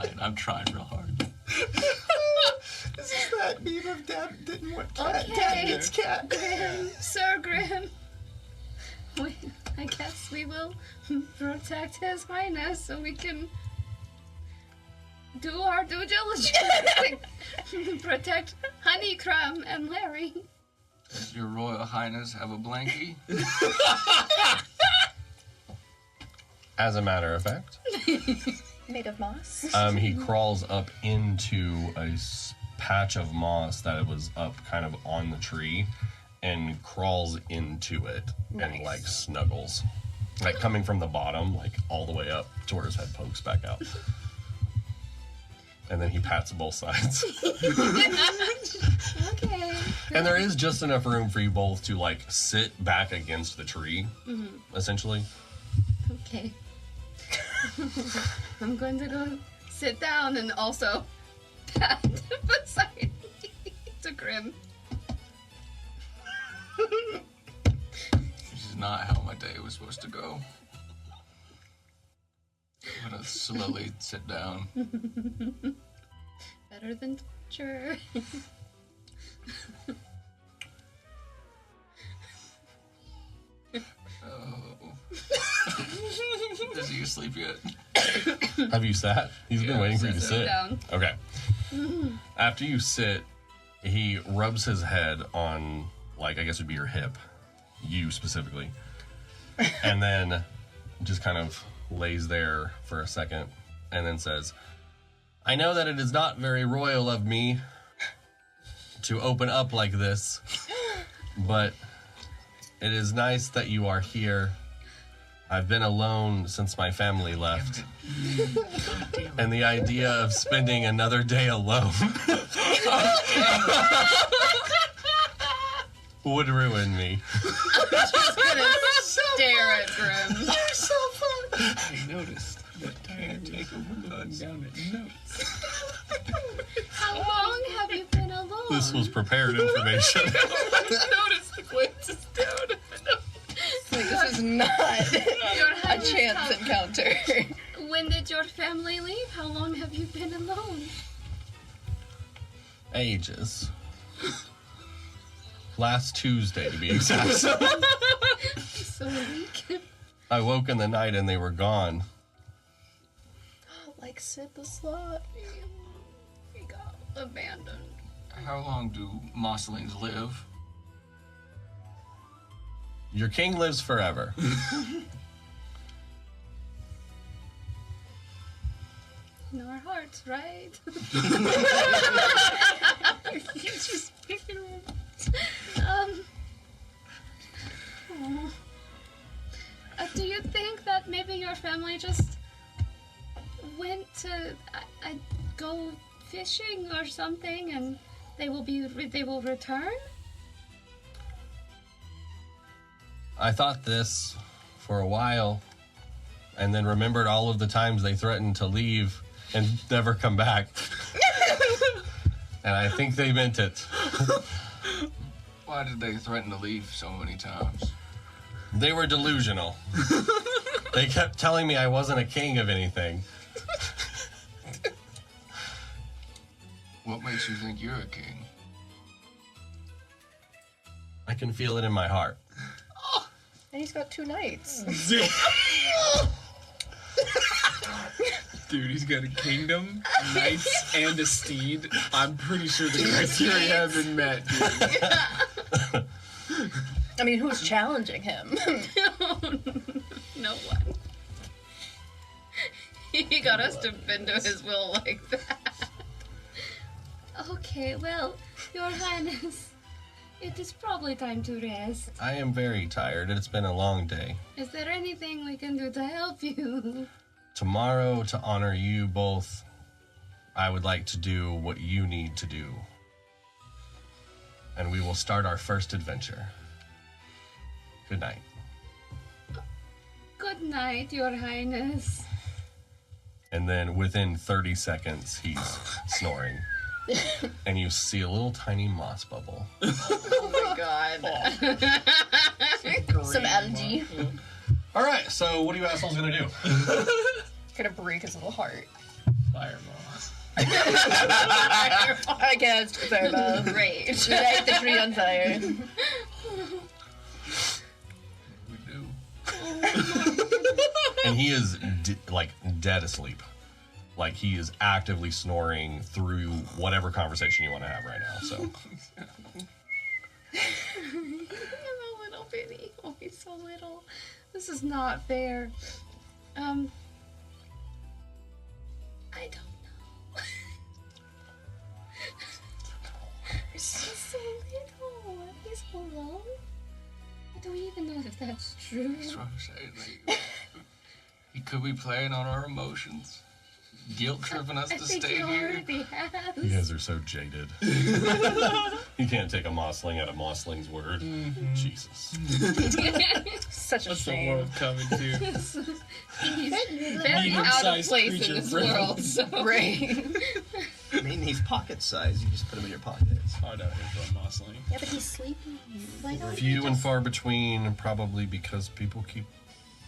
in. I'm trying real hard. This is that meme of Dad didn't want cat. Okay. Dad gets cat. Grim, Sir Grim. I guess we will protect His Highness so we can do our due diligence. Protect Honeycrumb and Larry. Does your royal highness have a blankie? As a matter of fact, Made of moss. he crawls up into a patch of moss that was up kind of on the tree and crawls into it and Nice. like snuggles. Like coming from the bottom, like all the way up to where his head pokes back out. And then he pats both sides. Okay. And there is just enough room for you both to like sit back against the tree, essentially. Okay. I'm going to go sit down and also pat beside to Grim. This is not how my day was supposed to go. I'm gonna slowly sit down. Better than sure. Oh. Is he asleep yet? Have you sat? He's been Yeah, waiting for you to Sit sit. down. Okay. After you sit, he rubs his head on, like, I guess would be your hip. You specifically. And then just kind of lays there for a second and then says, I know that it is not very royal of me to open up like this, but it is nice that you are here. I've been alone since my family left. And the idea of spending another day alone would ruin me. Just gonna stare at Grim. You're so fun. I noticed that Tyler take a look down at notes. How long have you been alone? This was prepared information. Notice the quiz is down. Like, this is not Your a Highness, chance encounter. when did your family leave? How long have you been alone? Ages. Last Tuesday, to be exact. So weak. I woke in the night and they were gone. Like Sid the Slut. We got abandoned. How long do Mosslings live? Your king lives forever. In our hearts, right? He's just picking him. Oh. Do you think that maybe your family just went to go fishing or something, and they will return? I thought this for a while, and then remembered all of the times they threatened to leave and never come back. And I think they meant it. Why did they threaten to leave so many times? They were delusional. They kept telling me I wasn't a king of anything. What makes you think you're a king? I can feel it in my heart. And he's got 2 knights. Dude, he's got a kingdom, knights, and a steed. I'm pretty sure the criteria have been met, dude. I mean, who's challenging him? No one. He got us to bend to his will like that. Okay, well, Your Highness, it is probably time to rest. I am very tired. It's been a long day. Is there anything we can do to help you? Tomorrow, to honor you both, I would like to do what you need to do. And we will start our first adventure. Good night. Good night, Your Highness. And then within 30 seconds, he's snoring. And you see a little tiny moss bubble. Oh my god. Some algae. All right, so what are you assholes gonna do? Gonna break his little heart. Fireball. I guess. Fireball. Rage. Light the tree on fire. We do. And he is dead asleep. Like he is actively snoring through whatever conversation you want to have right now. So I'm a little bitty. Oh, he's so little. This is not fair. I don't know. He's so little. He's alone. Do we even know if that's true? That's what I'm saying. Like, he could be playing on our emotions, guilt tripping us I to think stay he here. already has. you guys are so jaded. You can't take a mossling at a mossling's word. Jesus. Such a What's the shame. world coming to? He's very out of Medium-sized place in creature this friend. world. So. Right. I mean, he's pocket size. You just put him in your pockets. Hard out here for a mossling. Yeah, but he's sleeping. Why don't we Few and just- far between, probably because people keep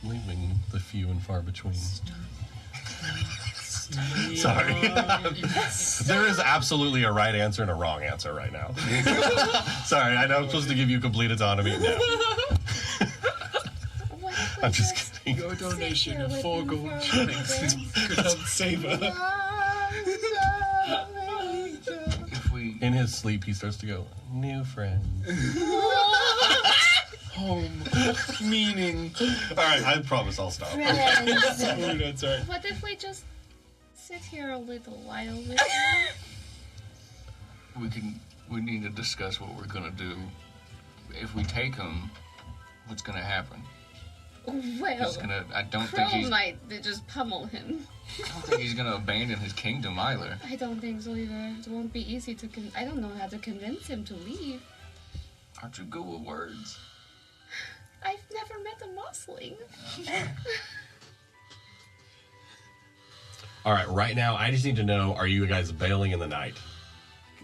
leaving the few and far between. Sorry. There is absolutely a right answer and a wrong answer right now. Sorry, I know I'm supposed to give you complete autonomy. No, What if we I'm just kidding. Your donation here of with 4 him gold for shillings a could help save her. If we In his sleep, he starts to go, new friend. Home. Meaning. All right, I promise I'll stop. Oh, no, sorry. What if we just sit here a little while with we need to discuss what we're gonna do. If we take him, what's gonna happen? him? Well, He's gonna. I don't think Crow he's. might just pummel him. I don't think he's gonna abandon his kingdom either. I don't think so either. It won't be easy to I don't know how to convince him to leave. Aren't you good with words? I've never met a mossling. All right, right now, I just need to know, are you guys bailing in the night?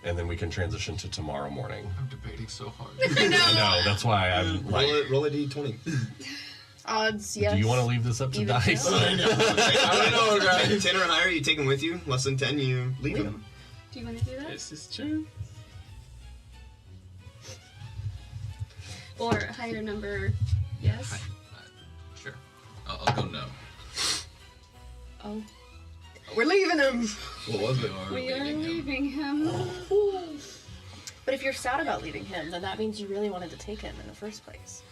And then we can transition to tomorrow morning. I'm debating so hard. I know, that's why I'm like... Roll a d20. Odds, yes. Do you want to leave this up to Even dice? so? I don't know, guys. 10 or higher, you take them with you. Less than 10, you leave them. Do you want to do that? This is true. Or higher number? Yes. Sure. I'll go no. Oh, We're leaving him. What was it? we are leaving him. But if you're sad about leaving him, then that means you really wanted to take him in the first place.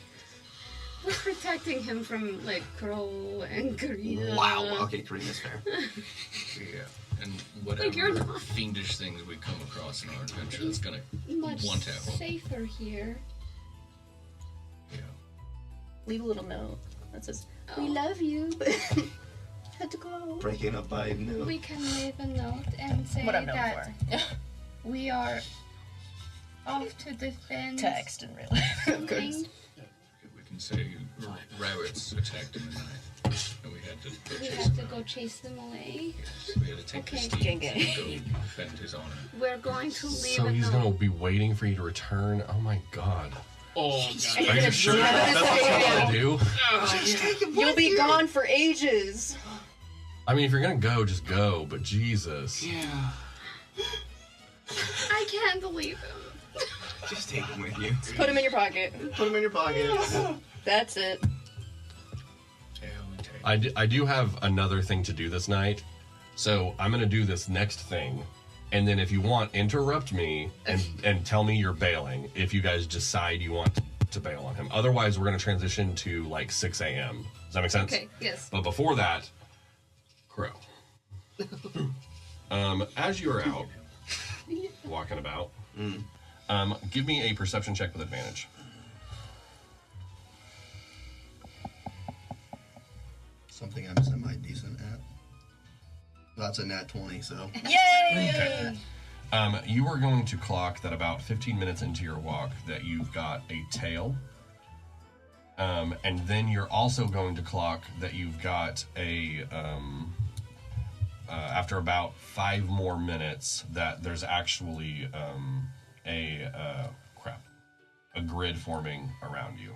We're protecting him from like Crow and Karina. Wow. Okay, Karina's fair. Yeah. And whatever Like, you're not- fiendish things we come across in our adventure, it's gonna Much one tap on. safer here. Yeah. Leave a little note that says, "We Oh. love you." Had to go. Breaking up by no. We can leave a note and say What I'm known that for. we are off to defend Text and real life. Of course. something. We can say rabbits attacked in the night, and we had to go We chase have to them go out. chase them away. Yes, we had to take Okay. the steed Gang, gang. and go defend his honor. We're going to leave So a he's note. going to be waiting for you to return? Oh my god. Oh, God. Are you sure that's what you want to do? You'll be gone for ages. I mean, if you're going to go, just go, but Jesus. Yeah. I can't believe him. Just take them with you. Put him in your pocket. Put them in your pocket. That's it. Yeah, we take. I do have another thing to do this night, so I'm going to do this next thing, and then if you want, interrupt me and tell me you're bailing if you guys decide you want to bail on him. Otherwise, we're going to transition to like 6 a.m. Does that make sense? Okay, yes. But before that, Crow. As you're out walking about, give me a perception check with advantage. Something I'm semi-decent at. That's a nat 20, so. Yay! You are going to clock that about 15 minutes into your walk that you've got a tail. And then you're also going to clock that you've got a, after about 5 more minutes, that there's actually a grid forming around you.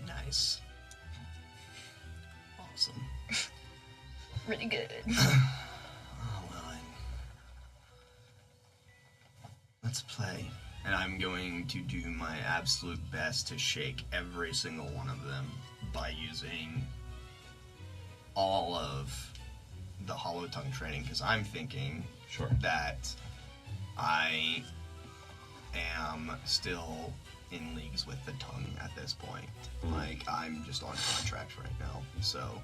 Nice. Awesome. Really good. Oh, well, let's play. And I'm going to do my absolute best to shake every single one of them by using all of the hollow tongue training, because I'm thinking that I am still in leagues with the tongue at this point. Like, I'm just on contract right now, so...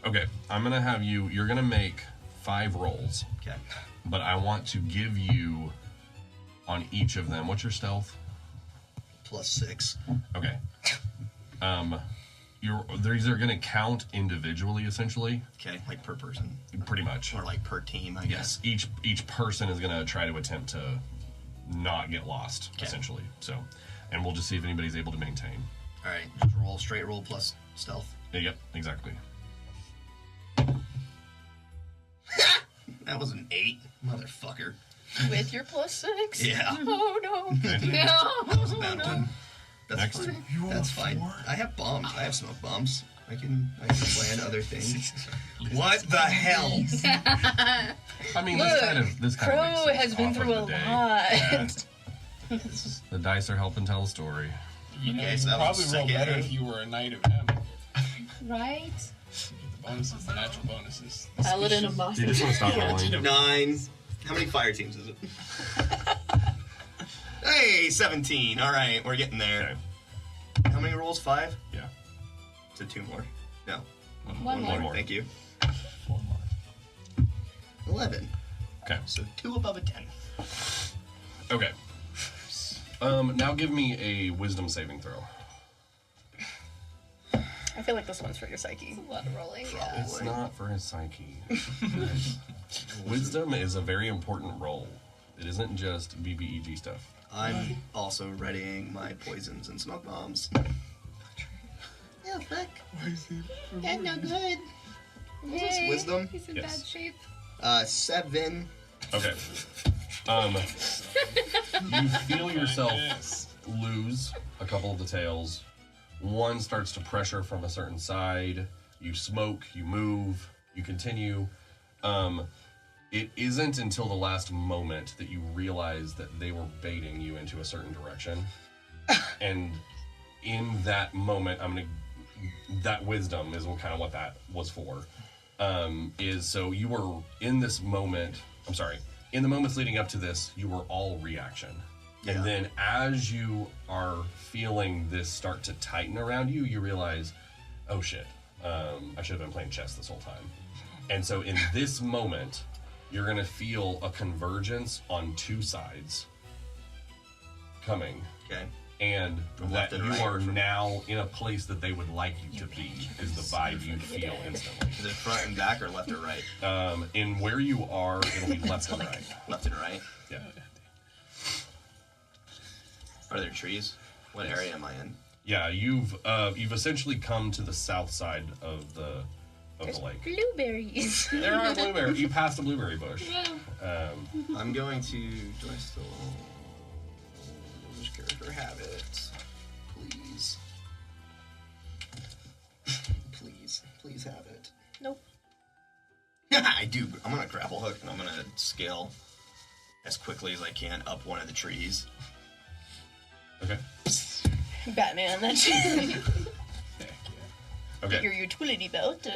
Okay, I'm gonna have you're gonna make 5 rolls. Okay. But I want to give you, on each of them, what's your stealth? +6. Okay. These are gonna count individually, essentially. Okay, like per person. Pretty much. Or like per team, I guess. Yes, each person is gonna try to attempt to not get lost, essentially. So, and we'll just see if anybody's able to maintain. Alright, just roll, straight roll plus stealth. Yep, exactly. That was an 8, motherfucker. With your +6? Yeah. Oh no. That was a bad one. That's Next. fine. That's fine. I have bombs. I have smoke bombs. I can plan other things. What the hell? I mean, Look, this kind of makes Crow sense has been off of through the a day. lot. Yeah. The dice are helping tell a story. You know, Okay, you so would that was probably roll second. better if you were a knight of M. Right? The bonuses, the natural bonuses. Paladin of You just want to stop rolling. 9. How many fire teams is it? Hey, 17. Alright, we're getting there. Okay. How many rolls? 5? Yeah. So 2 more. No. One more. Thank you. 4 more. 11. Okay. So 2 above a 10. Okay. Now give me a wisdom saving throw. I feel like this one's for your psyche. A lot of rolling, yeah. It's not for his psyche. Wisdom is a very important roll. It isn't just BBEG stuff. I'm also readying my poisons and smoke bombs. Yeah, fuck. Why is he? Yeah, no good. What's this, wisdom? He's in Yes. bad shape. 7. Okay. You feel yourself lose a couple of the tails. One starts to pressure from a certain side. You smoke, you move, you continue. It isn't until the last moment that you realize that they were baiting you into a certain direction. And in that moment, that wisdom is kind of what that was for. Is so you were in this moment, in the moments leading up to this, you were all reaction. Yeah. And then as you are feeling this start to tighten around you, you realize, oh shit, I should have been playing chess this whole time. And so in this moment, you're going to feel a convergence on two sides coming. Okay. And From that left and you right, are or from- now in a place that they would like you to be, is the vibe you feel instantly. Is it front and back or left or right? In where you are, it'll be left and right. Left and right. Yeah. Are there trees? What area am I in? Yeah, you've essentially come to the south side of the lake. Blueberries. There are blueberries. You passed a blueberry bush. I'm going to. Do I still? Does this character have it? Please. Please have it. Nope. I do. I'm gonna grapple hook and I'm gonna scale as quickly as I can up one of the trees. Okay. Batman, that's Okay. your utility belt.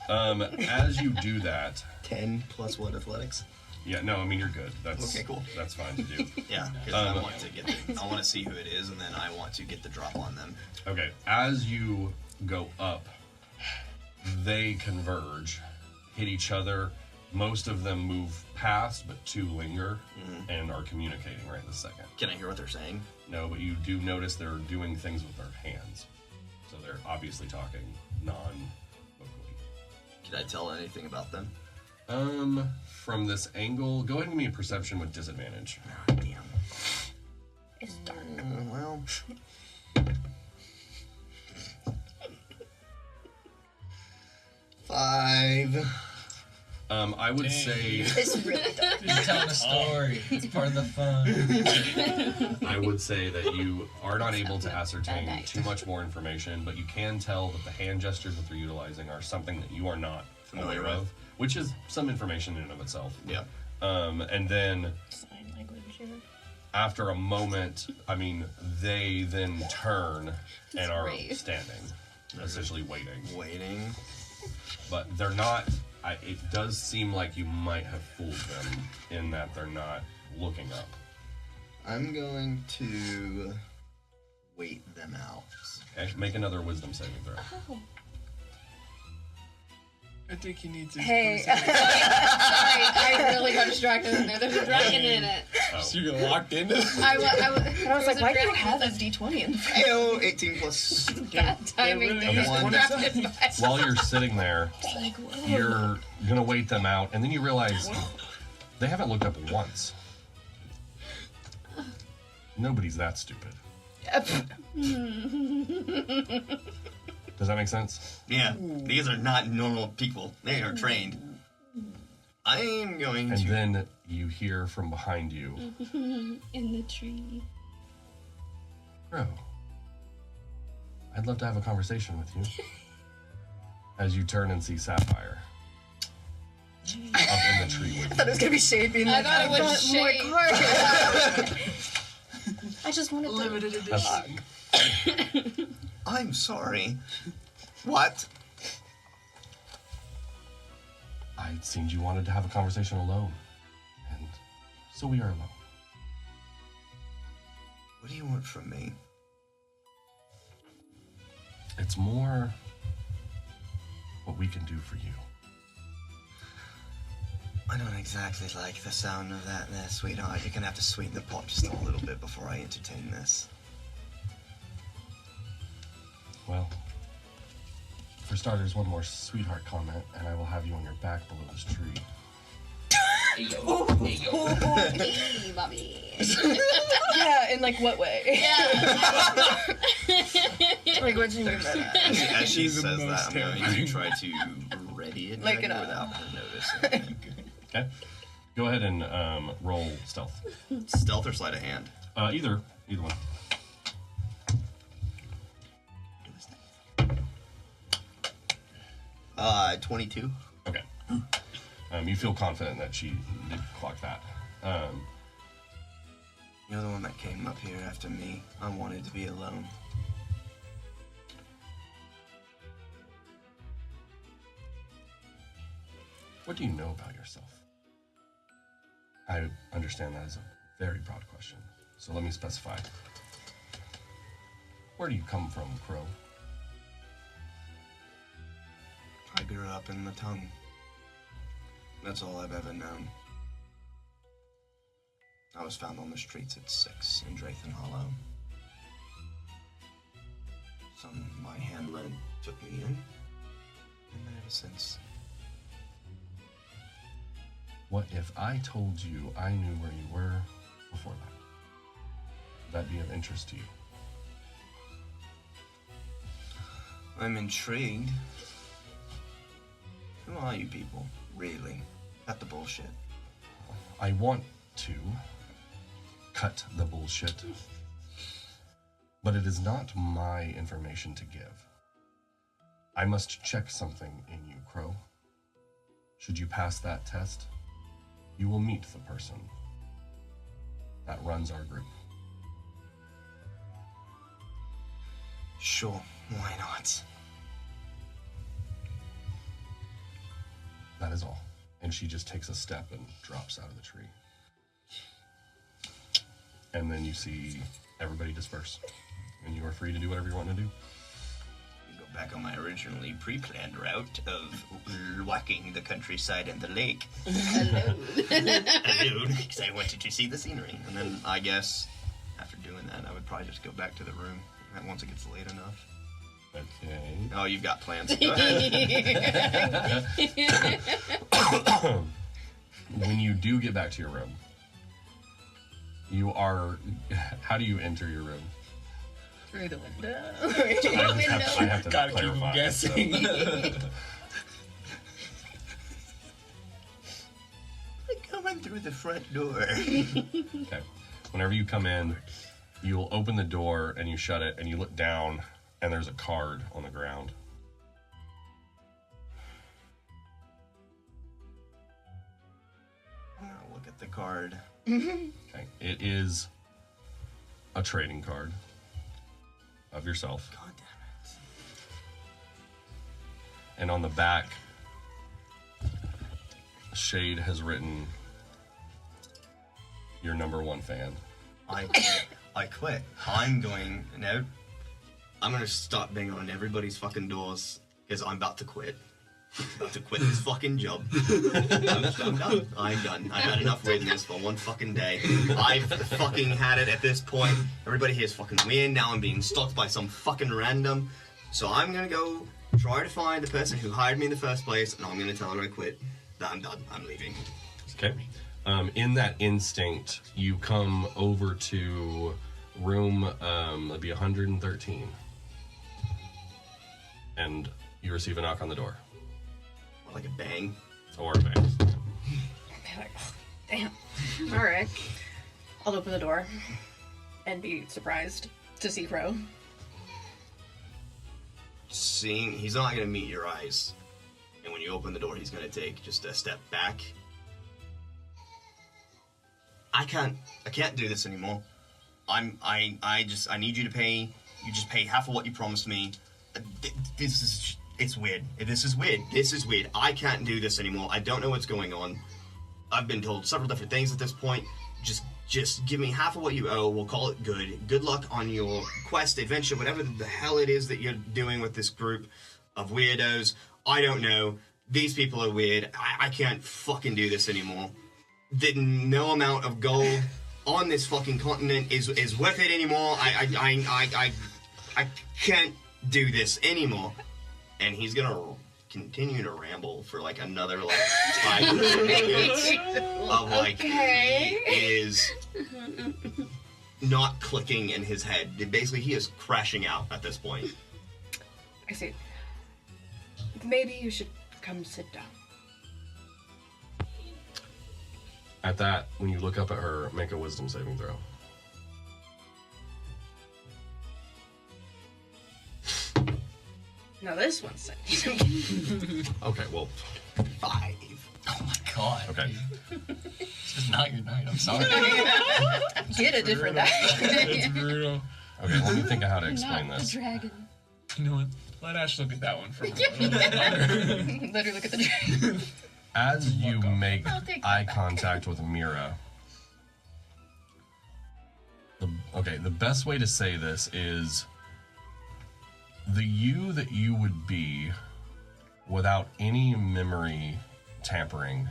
And As you do that, 10 plus 1 athletics. yeah, no, I mean you're good. That's Okay, cool. That's fine to do. Yeah, because I want to get. I want to see who it is, and then I want to get the drop on them. Okay, as you go up, they converge, hit each other. Most of them move past, but two linger and are communicating right this second. Can I hear what they're saying? No, but you do notice they're doing things with their hands. So they're obviously talking non-vocally. Can I tell anything about them? From this angle, go ahead and give me a perception with disadvantage. Oh, damn. It's dark. Well. Five. I would say It's really dark. You're telling a story. It's part of the fun. I would say that you are not able to ascertain too much more information, but you can tell that the hand gestures that they're utilizing are something that you are not familiar Familiar with. with, which is some information in and of itself. Yeah. And then Sign language here. after a moment, I mean, they then turn and are Brave. standing, essentially waiting. Waiting. But they're not. It does seem like you might have fooled them in that they're not looking up. I'm going to wait them out. Okay, make another wisdom saving throw. I think he needs his Hey. Sorry, I really got distracted in there. There's a dragon in it. Oh. You're locked into this. I I was like, why do you have a D20 in the Ayo, 18 plus. bad timing really to get is one distracted by. While you're sitting there, you're gonna wait them out, and then you realize they haven't looked up once. Nobody's that stupid. Does that make sense? Yeah, these are not normal people. They are trained. I'm going And to. then you hear from behind you, In the tree. Bro, I'd love to have a conversation with you. As you turn and see Sapphire up in the tree with I thought it was gonna be Shade being I like, thought it was got more Shade. cards. I just wanted to. Limited you. edition. That's- I'm sorry. What? I'd seen you wanted to have a conversation alone, and so we are alone. What do you want from me? It's more what we can do for you. I don't exactly like the sound of that there, sweetheart. You're gonna have to sweeten the pot just a little bit before I entertain this. Well, for starters, one more sweetheart comment, and I will have you on your back below this tree. Hey, mommy. Yeah, in like what way? Yeah. Like what do you mean by that? As she You're the says that, most I'm going to terrifying. try to ready it Like without her noticing. Okay. Go ahead and roll stealth. Stealth or sleight of hand? Either one. 22. Okay. You feel confident that she did clock that. You're the one that came up here after me. I wanted to be alone. What do you know about yourself? I understand that is a very broad question, so let me specify. Where do you come from, Crow? I grew up in the tongue. That's all I've ever known. I was found on the streets at 6 in Drayton Hollow. My handler took me in, and ever since. What if I told you I knew where you were before that? Would that be of interest to you? I'm intrigued. Who are you people, really? Cut the bullshit. I want to cut the bullshit, but it is not my information to give. I must check something in you, Crow. Should you pass that test, you will meet the person that runs our group. Sure, why not? That is all. And she just takes a step and drops out of the tree. And then you see everybody disperse. And you are free to do whatever you want to do. Go back on my originally pre-planned route of walking the countryside and the lake. Alone, because I wanted to see the scenery. And then I guess after doing that, I would probably just go back to the room once it gets late enough. Okay. Oh, you've got plans. Go ahead. When you do get back to your room, you are... How do you enter your room? Through the window. I have to Gotta keep him clarify. guessing. Coming through the front door. Okay. Whenever you come in, you'll open the door and you shut it and you look down and there's a card on the ground. I'm gonna look at the card. Okay. It is a trading card of yourself. God damn it. And on the back, Shade has written, your #1 fan. I quit. I'm going to stop banging on everybody's fucking doors because I'm about to quit. I'm about to quit this fucking job. I'm done. I'm done. I've had enough weirdness for one fucking day. I've fucking had it at this point. Everybody here is fucking weird. Now I'm being stalked by some fucking random. So I'm gonna go try to find the person who hired me in the first place, and I'm gonna tell her I quit. That I'm done. I'm leaving. Okay. In that instinct, you come over to room, that'd be 113. And you receive a knock on the door. Like a bang. Or a bang. Damn. Alright. I'll open the door and be surprised to see Crow. He's not gonna meet your eyes. And when you open the door, he's gonna take just a step back. I can't do this anymore. I need you to pay. You just pay half of what you promised me. It's weird. This is weird. I can't do this anymore. I don't know what's going on. I've been told several different things at this point. Just give me half of what you owe. We'll call it good. Good luck on your quest, adventure, whatever the hell it is that you're doing with this group of weirdos. I don't know. These people are weird. I can't fucking do this anymore. No amount of gold on this fucking continent is worth it anymore. I can't do this anymore. And he's gonna continue to ramble for like another like 5 minutes of like he is not clicking in his head. Basically, he is crashing out at this point. I see. Maybe you should come sit down. At that, when you look up at her, make a wisdom saving throw. Now this one's sick. Okay, well, 5. Oh my god. okay. This is not your night. I'm sorry. Get a different die. It's brutal. Okay, let me think of how to explain Not the this. dragon. You know what? Let Ash look at that one for a moment. Let her look at the dragon. As you make I'll take eye contact with Mira, the best way to say this is the you that you would be without any memory tampering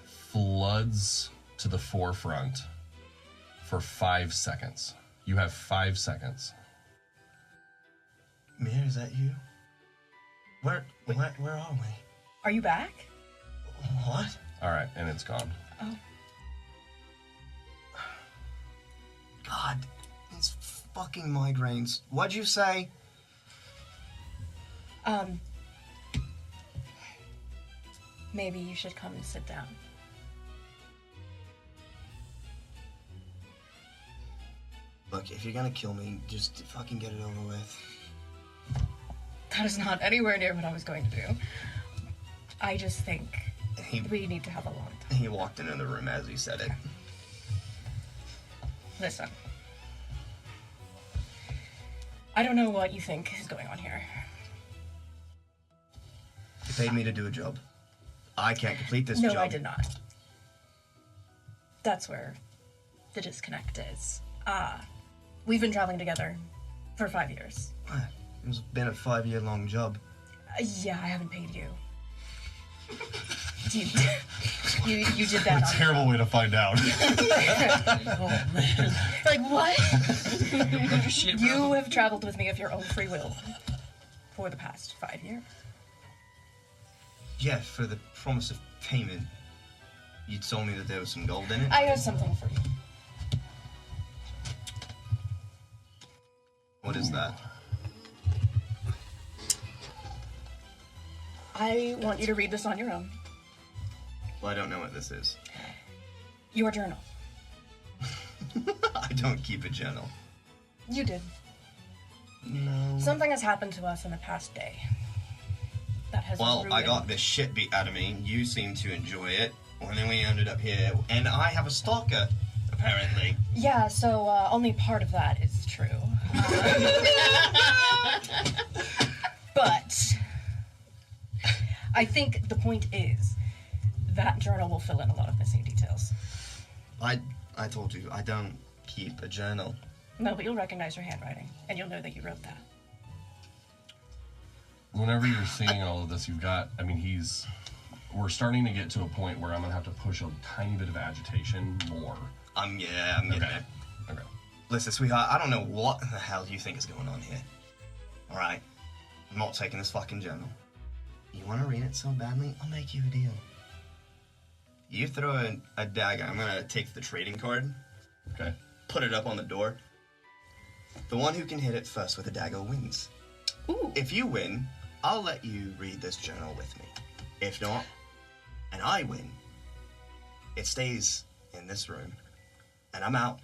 floods to the forefront for 5 seconds. You have 5 seconds. Mir, is that you? Where are we? Are you back? What? All right, and it's gone. God, these fucking migraines. What'd you say? Maybe you should come and sit down. Look, if you're gonna kill me, just fucking get it over with. That is not anywhere near what I was going to do. I just think He we need to have a long time. he walked into the room as he said it. Listen. I don't know what you think is going on here. You paid me to do a job. I can't complete this No, job. I did not. That's where the disconnect is. We've been traveling together for 5 years. What? It's been a 5-year-long job. Yeah, I haven't paid you. You did that on your Terrible way to find out. Like, what? Shit, You have traveled with me of your own free will for the past 5 years. Yeah, for the promise of payment. You told me that there was some gold in it. I have something for you. What is that? I want you to read this on your own. Well, I don't know what this is. Your journal. I don't keep a journal. You did. No. Something has happened to us in the past day. That has Well, I ruined- got the shit beat out of me. You seem to enjoy it. And then we ended up here. And I have a stalker, apparently. Yeah, so only part of that is true. But I think the point is that journal will fill in a lot of missing details. I told you, I don't keep a journal. No, but you'll recognize your handwriting, and you'll know that you wrote that. Whenever you're seeing all of this, you've got, we're starting to get to a point where I'm going to have to push a tiny bit of agitation more. I'm getting Okay. it. Okay. Listen, sweetheart, I don't know what the hell you think is going on here. Alright? I'm not taking this fucking journal. You want to read it so badly? I'll make you a deal. You throw a dagger. I'm going to take the trading card, Okay. put it up on the door. The one who can hit it first with a dagger wins. Ooh. If you win, I'll let you read this journal with me. If not, and I win, it stays in this room, and I'm out.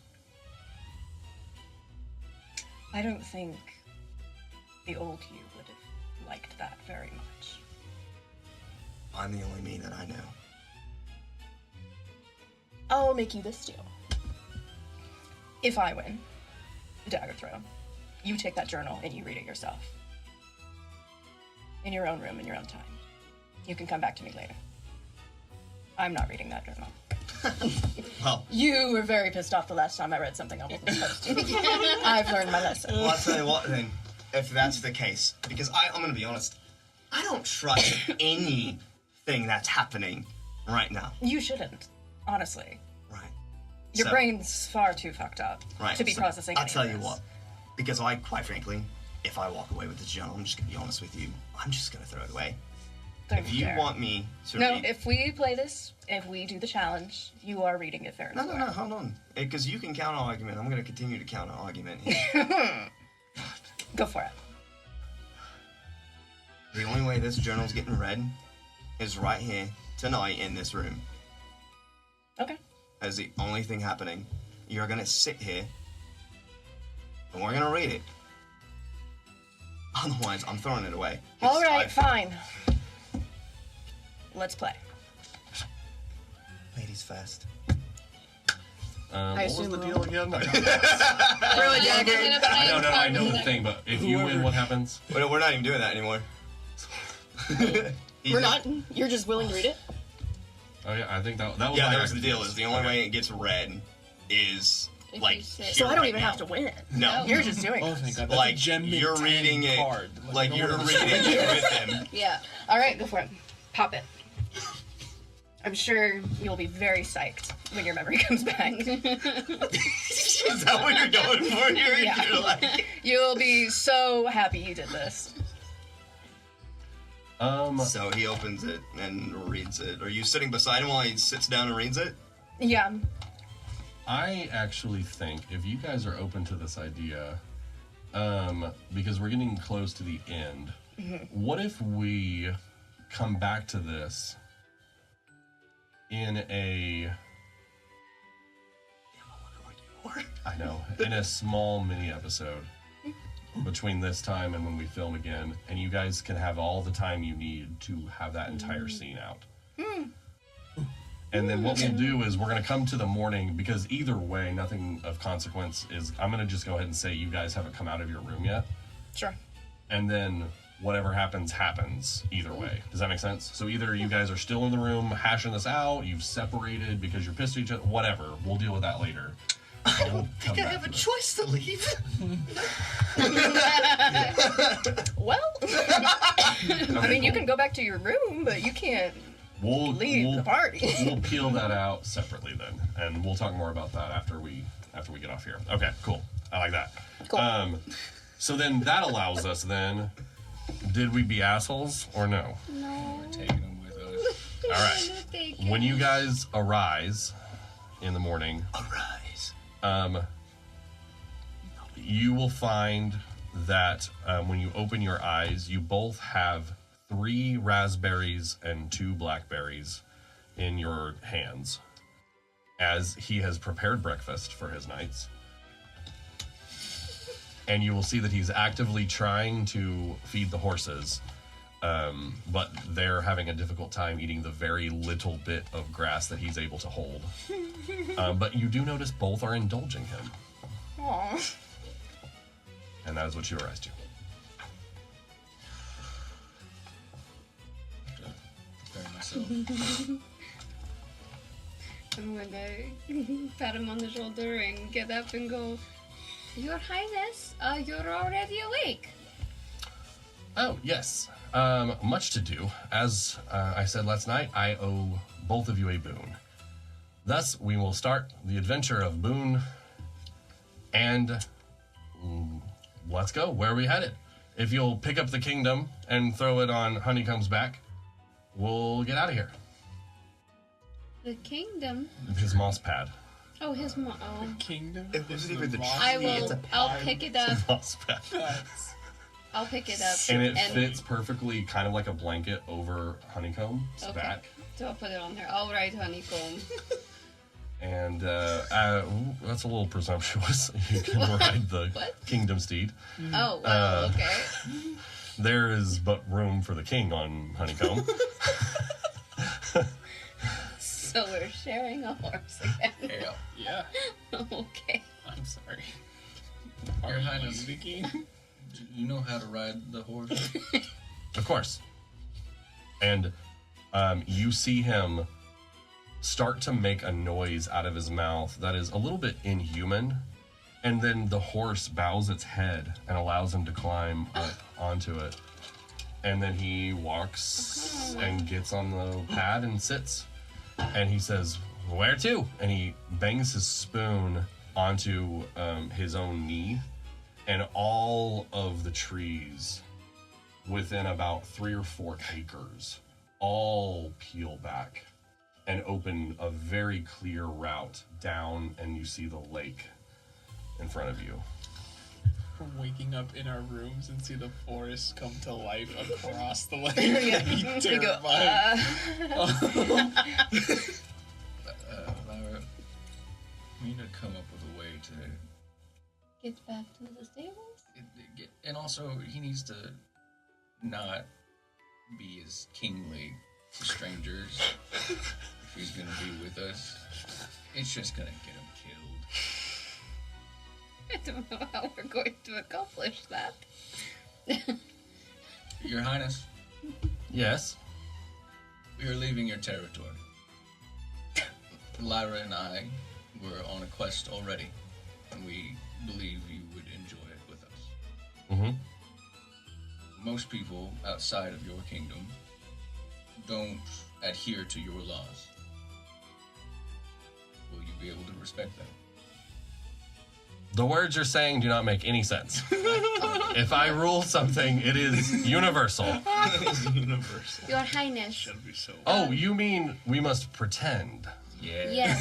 I don't think the old you would have liked that very much. I'm the only me that I know. I'll make you this deal. If I win the dagger throw, you take that journal and you read it yourself. In your own room, in your own time. You can come back to me later. I'm not reading that journal. Well, You were very pissed off the last time I read something I wasn't supposed to. I've learned my lesson. I'll tell you what then, if that's the case, because I'm gonna be honest, I don't trust anything that's happening right now. You shouldn't, honestly. Right. Your So- brain's far too fucked up Right. to be so processing I'll any tell of you this. what, because I, quite frankly, if I walk away with this journal, I'm just gonna be honest with you. I'm just gonna throw it away. Don't If you care. want me to No, read... if we play this, if we do the challenge, you are reading it fair and No, square. hold on. Because you can counter argument. I'm gonna continue to counter argument here. Go for it. The only way this journal's getting read is right here, tonight, in this room. Okay. That's the only thing happening. You're gonna sit here, and we're gonna read it. Otherwise, I'm throwing it away. All It's- right, fine. Let's play. Ladies first. What was assume the we're deal all- again? Really, Jagger? I know the thing, but if you win, what happens? We're not even doing that anymore. We're not. You're just willing to read it? Oh yeah, I think that was Yeah, my that was the deal. confused. Is the only way it gets read is If like. you say- So I don't right even now. have to win it. No. You're just doing Oh, it. thank God. That's Like a gem mint you're 10 reading it. card. Like no you're one else- reading it with them. Yeah. All right, go for it. Pop it. I'm sure you'll be very psyched when your memory comes back. Is that what you're going for here? Yeah. You're like, You'll be so happy you did this. So he opens it and reads it. Are you sitting beside him while he sits down and reads it? Yeah. I actually think if you guys are open to this idea, because we're getting close to the end, what if we come back to this in a I know, in a small mini episode between this time and when we film again, and you guys can have all the time you need to have that entire scene out. And then what we'll do is we're going to come to the morning, because either way, nothing of consequence is, I'm going to just go ahead and say you guys haven't come out of your room yet. Sure. And then whatever happens, happens either way. Does that make sense? So either you guys are still in the room hashing this out, you've separated because you're pissed at each other, whatever. We'll deal with that later. But we'll come back to this. choice to leave. Well, I mean, you can go back to your room, but you can't leave the party. We'll peel that out separately then, and we'll talk more about that after we get off here. Okay, cool. I like that. Cool. So then that allows us then. Did we be assholes or no? No. Taking them with us. All right. Take When you guys arise in the morning, Arise. you will find that when you open your eyes, you both have 3 raspberries and 2 blackberries in your hands, as he has prepared breakfast for his knights. And you will see that he's actively trying to feed the horses, but they're having a difficult time eating the very little bit of grass that he's able to hold. But you do notice both are indulging him, Aw. and that is what you arise to. Prepare myself. I'm gonna pat him on the shoulder and get up and go, Your Highness, you're already awake. Oh, yes. Much to do. As I said last night, I owe both of you a boon. Thus, we will start the adventure of Boone, and let's go. Where are we headed? If you'll pick up the kingdom and throw it on Honeycomb's back, we'll get out of here. The kingdom? His moss pad. Oh, his mom. Oh. Kingdom. It wasn't even the I will. I'll pick it up. Moss pad. I'll pick it up. And it fits perfectly, kind of like a blanket over Honeycomb's Okay. back. So I'll put it on there. All right, honeycomb. And that's a little presumptuous. You can ride the What? kingdom steed. Oh, well, okay. There is but room for the king on Honeycomb. So we're sharing a horse again. Yeah, Okay. I'm sorry. Your Are Highness. you the king? Do you know how to ride the horse? Of course. And you see him start to make a noise out of his mouth that is a little bit inhuman. And then the horse bows its head and allows him to climb up onto it. And then he walks and gets on the pad and sits. And he says, "Where to?" And he bangs his spoon onto his own knee. and all of the trees within about 3 or 4 acres all peel back and open a very clear route down, and you see the lake in front of you. We're waking up in our rooms and see the forest come to life across the lake. Yeah. Be We go, terrified. Lyra, we need to come up with a way to Get back to the stables? and also he needs to not be as kingly to strangers if he's gonna be with us. It's just gonna get him killed. I don't know how we're going to accomplish that. Your Highness, Yes? we are leaving your territory. Lyra and I were on a quest already, and we believe you would enjoy it with us. Mm-hmm. Most people outside of your kingdom don't adhere to your laws. Will you be able to respect them? The words you're saying do not make any sense. If I rule something, it is universal. Universal. Your Highness. Should be so. Oh, you mean we must pretend? Yeah. Yes.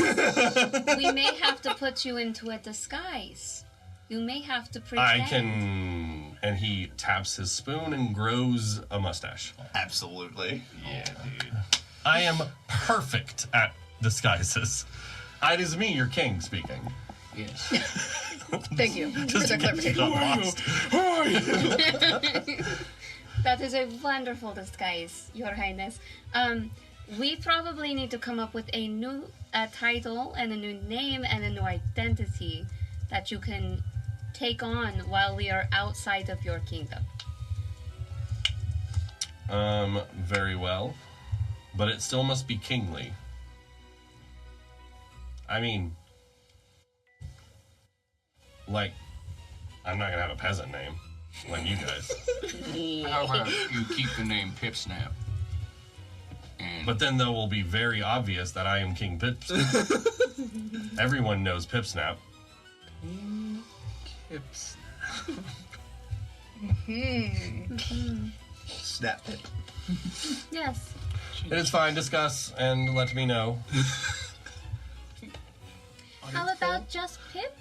We may have to put you into a disguise. You may have to pretend. I can... And he taps his spoon and grows a mustache. Absolutely. Yeah, dude. I am perfect at disguises. It is me, your king, speaking. Yes. Thank you for Just the to get clarification. lost. That is a wonderful disguise, Your Highness. We probably need to come up with a new title and a new name and a new identity that you can take on while we are outside of your kingdom. Very well. But it still must be kingly. I mean... Like, I'm not gonna have a peasant name, like you guys. How about you keep the name Pipsnap? And But then, though, will be very obvious that I am King Pipsnap. Everyone knows Pipsnap. Hips. Snap it. Yes. It is fine. Discuss and let me know. How about just Pip?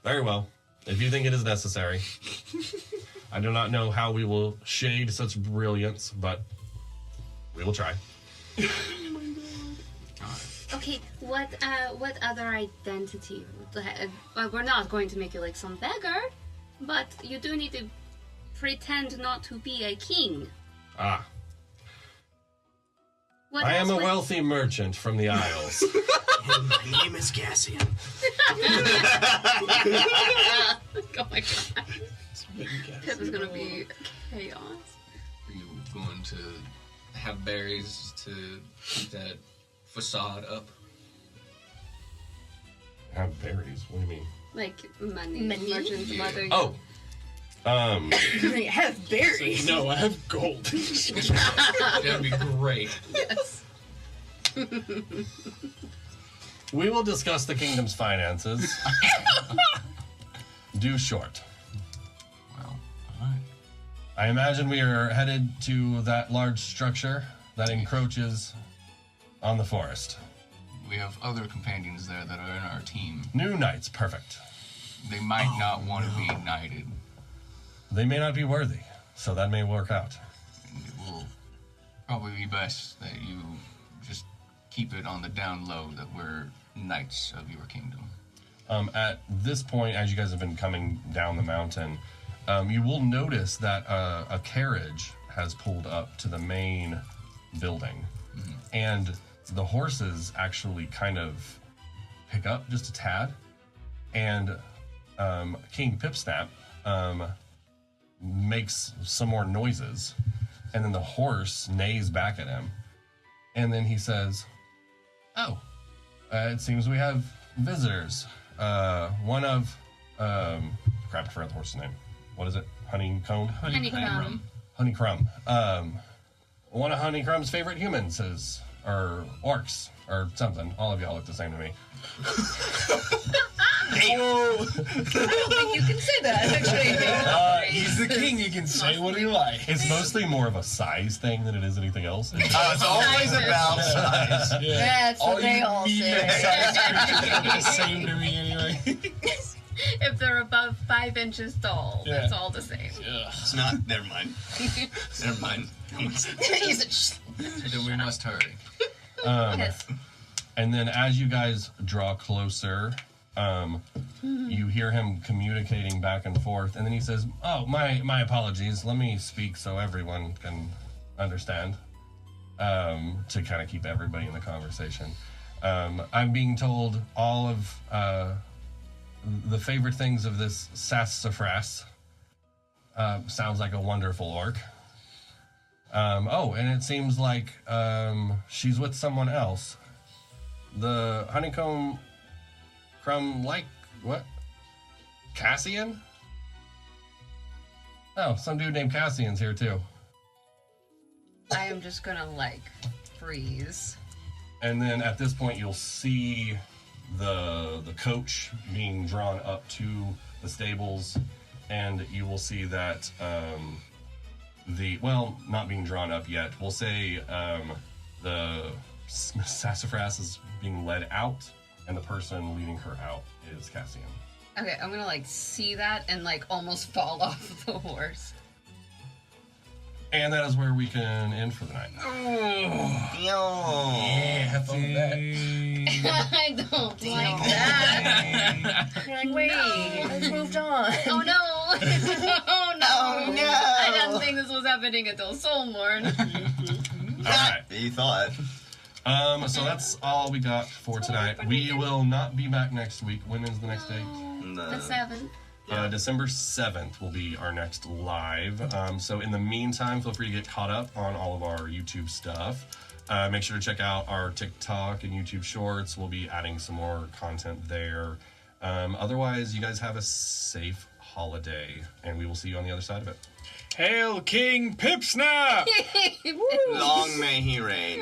Very well. If you think it is necessary. I do not know how we will shade such brilliance, but we will try. Okay, what other identity? We're not going to make you like some beggar, but you do need to pretend not to be a king. Ah. What I am else a would- wealthy merchant from the Isles. And my name is Cassian. Oh my god. Pip is gonna be chaos. are you going to have berries to keep that facade up? Have berries? What do you mean? Like money. Money? Merchant Yeah. mother. Oh. They have berries. No, I have gold. That'd be great. Yes. We will discuss the kingdom's finances. Due short. Well, alright. I imagine we are headed to that large structure that encroaches on the forest. We have other companions there that are in our team. New knights, perfect. They might not want to be knighted. They may not be worthy, so that may work out. And it will probably be best that you just keep it on the down low that we're knights of your kingdom. At this point, as you guys have been coming down the mountain, you will notice that a carriage has pulled up to the main building. And the horses actually kind of pick up just a tad. And King Pipsnap makes some more noises. And then the horse neighs back at him. And then he says, "Oh, it seems we have visitors. One of, crap, I forgot the horse's name. What is it? Honeycomb? Honeycomb. Honeycrumb. One of Honeycrumb's favorite humans is, or orcs, or something. All of y'all look the same to me. I don't think you can say that, actually. He's the king. He can say what he likes. It's mostly more of a size thing than it is anything else. It's always about size. That's what they all medium say. sized creatures are the same to me anyway. If they're above 5 inches tall, Yeah. it's all the same. Ugh. It's not. Never mind. Never mind. Then we must hurry. Yes. And then as you guys draw closer, you hear him communicating back and forth, and then he says, "Oh, my apologies. Let me speak so everyone can understand." To kind of keep everybody in the conversation. I'm being told all of the favorite things of this sassafras. Sounds like a wonderful orc. Oh, and it seems like she's with someone else. The honeycomb crumb like what? Cassian? Oh, some dude named Cassian's here too. I am just gonna, like, freeze. And then at this point you'll see the coach being drawn up to the stables, and you will see that not being drawn up yet. We'll say the sassafras is being led out, and the person leading her out is Cassian. Okay, I'm gonna, like, see that and, like, almost fall off the horse. And that is where we can end for the night. Yeah, have fun with that. I don't like that. You're like, wait, let's moved on. Oh no! Oh no! Oh, no. I didn't think this was happening until Soulmorn. All right. You thought. So that's all we got for tonight. We will not be back next week. When is the next date? The 7th. December 7th will be our next live. So in the meantime, feel free to get caught up on all of our YouTube stuff. Make sure to check out our TikTok and YouTube shorts. We'll be adding some more content there. Otherwise, you guys have a safe holiday, and we will see you on the other side of it. Hail King Pipsnap! Long may he reign.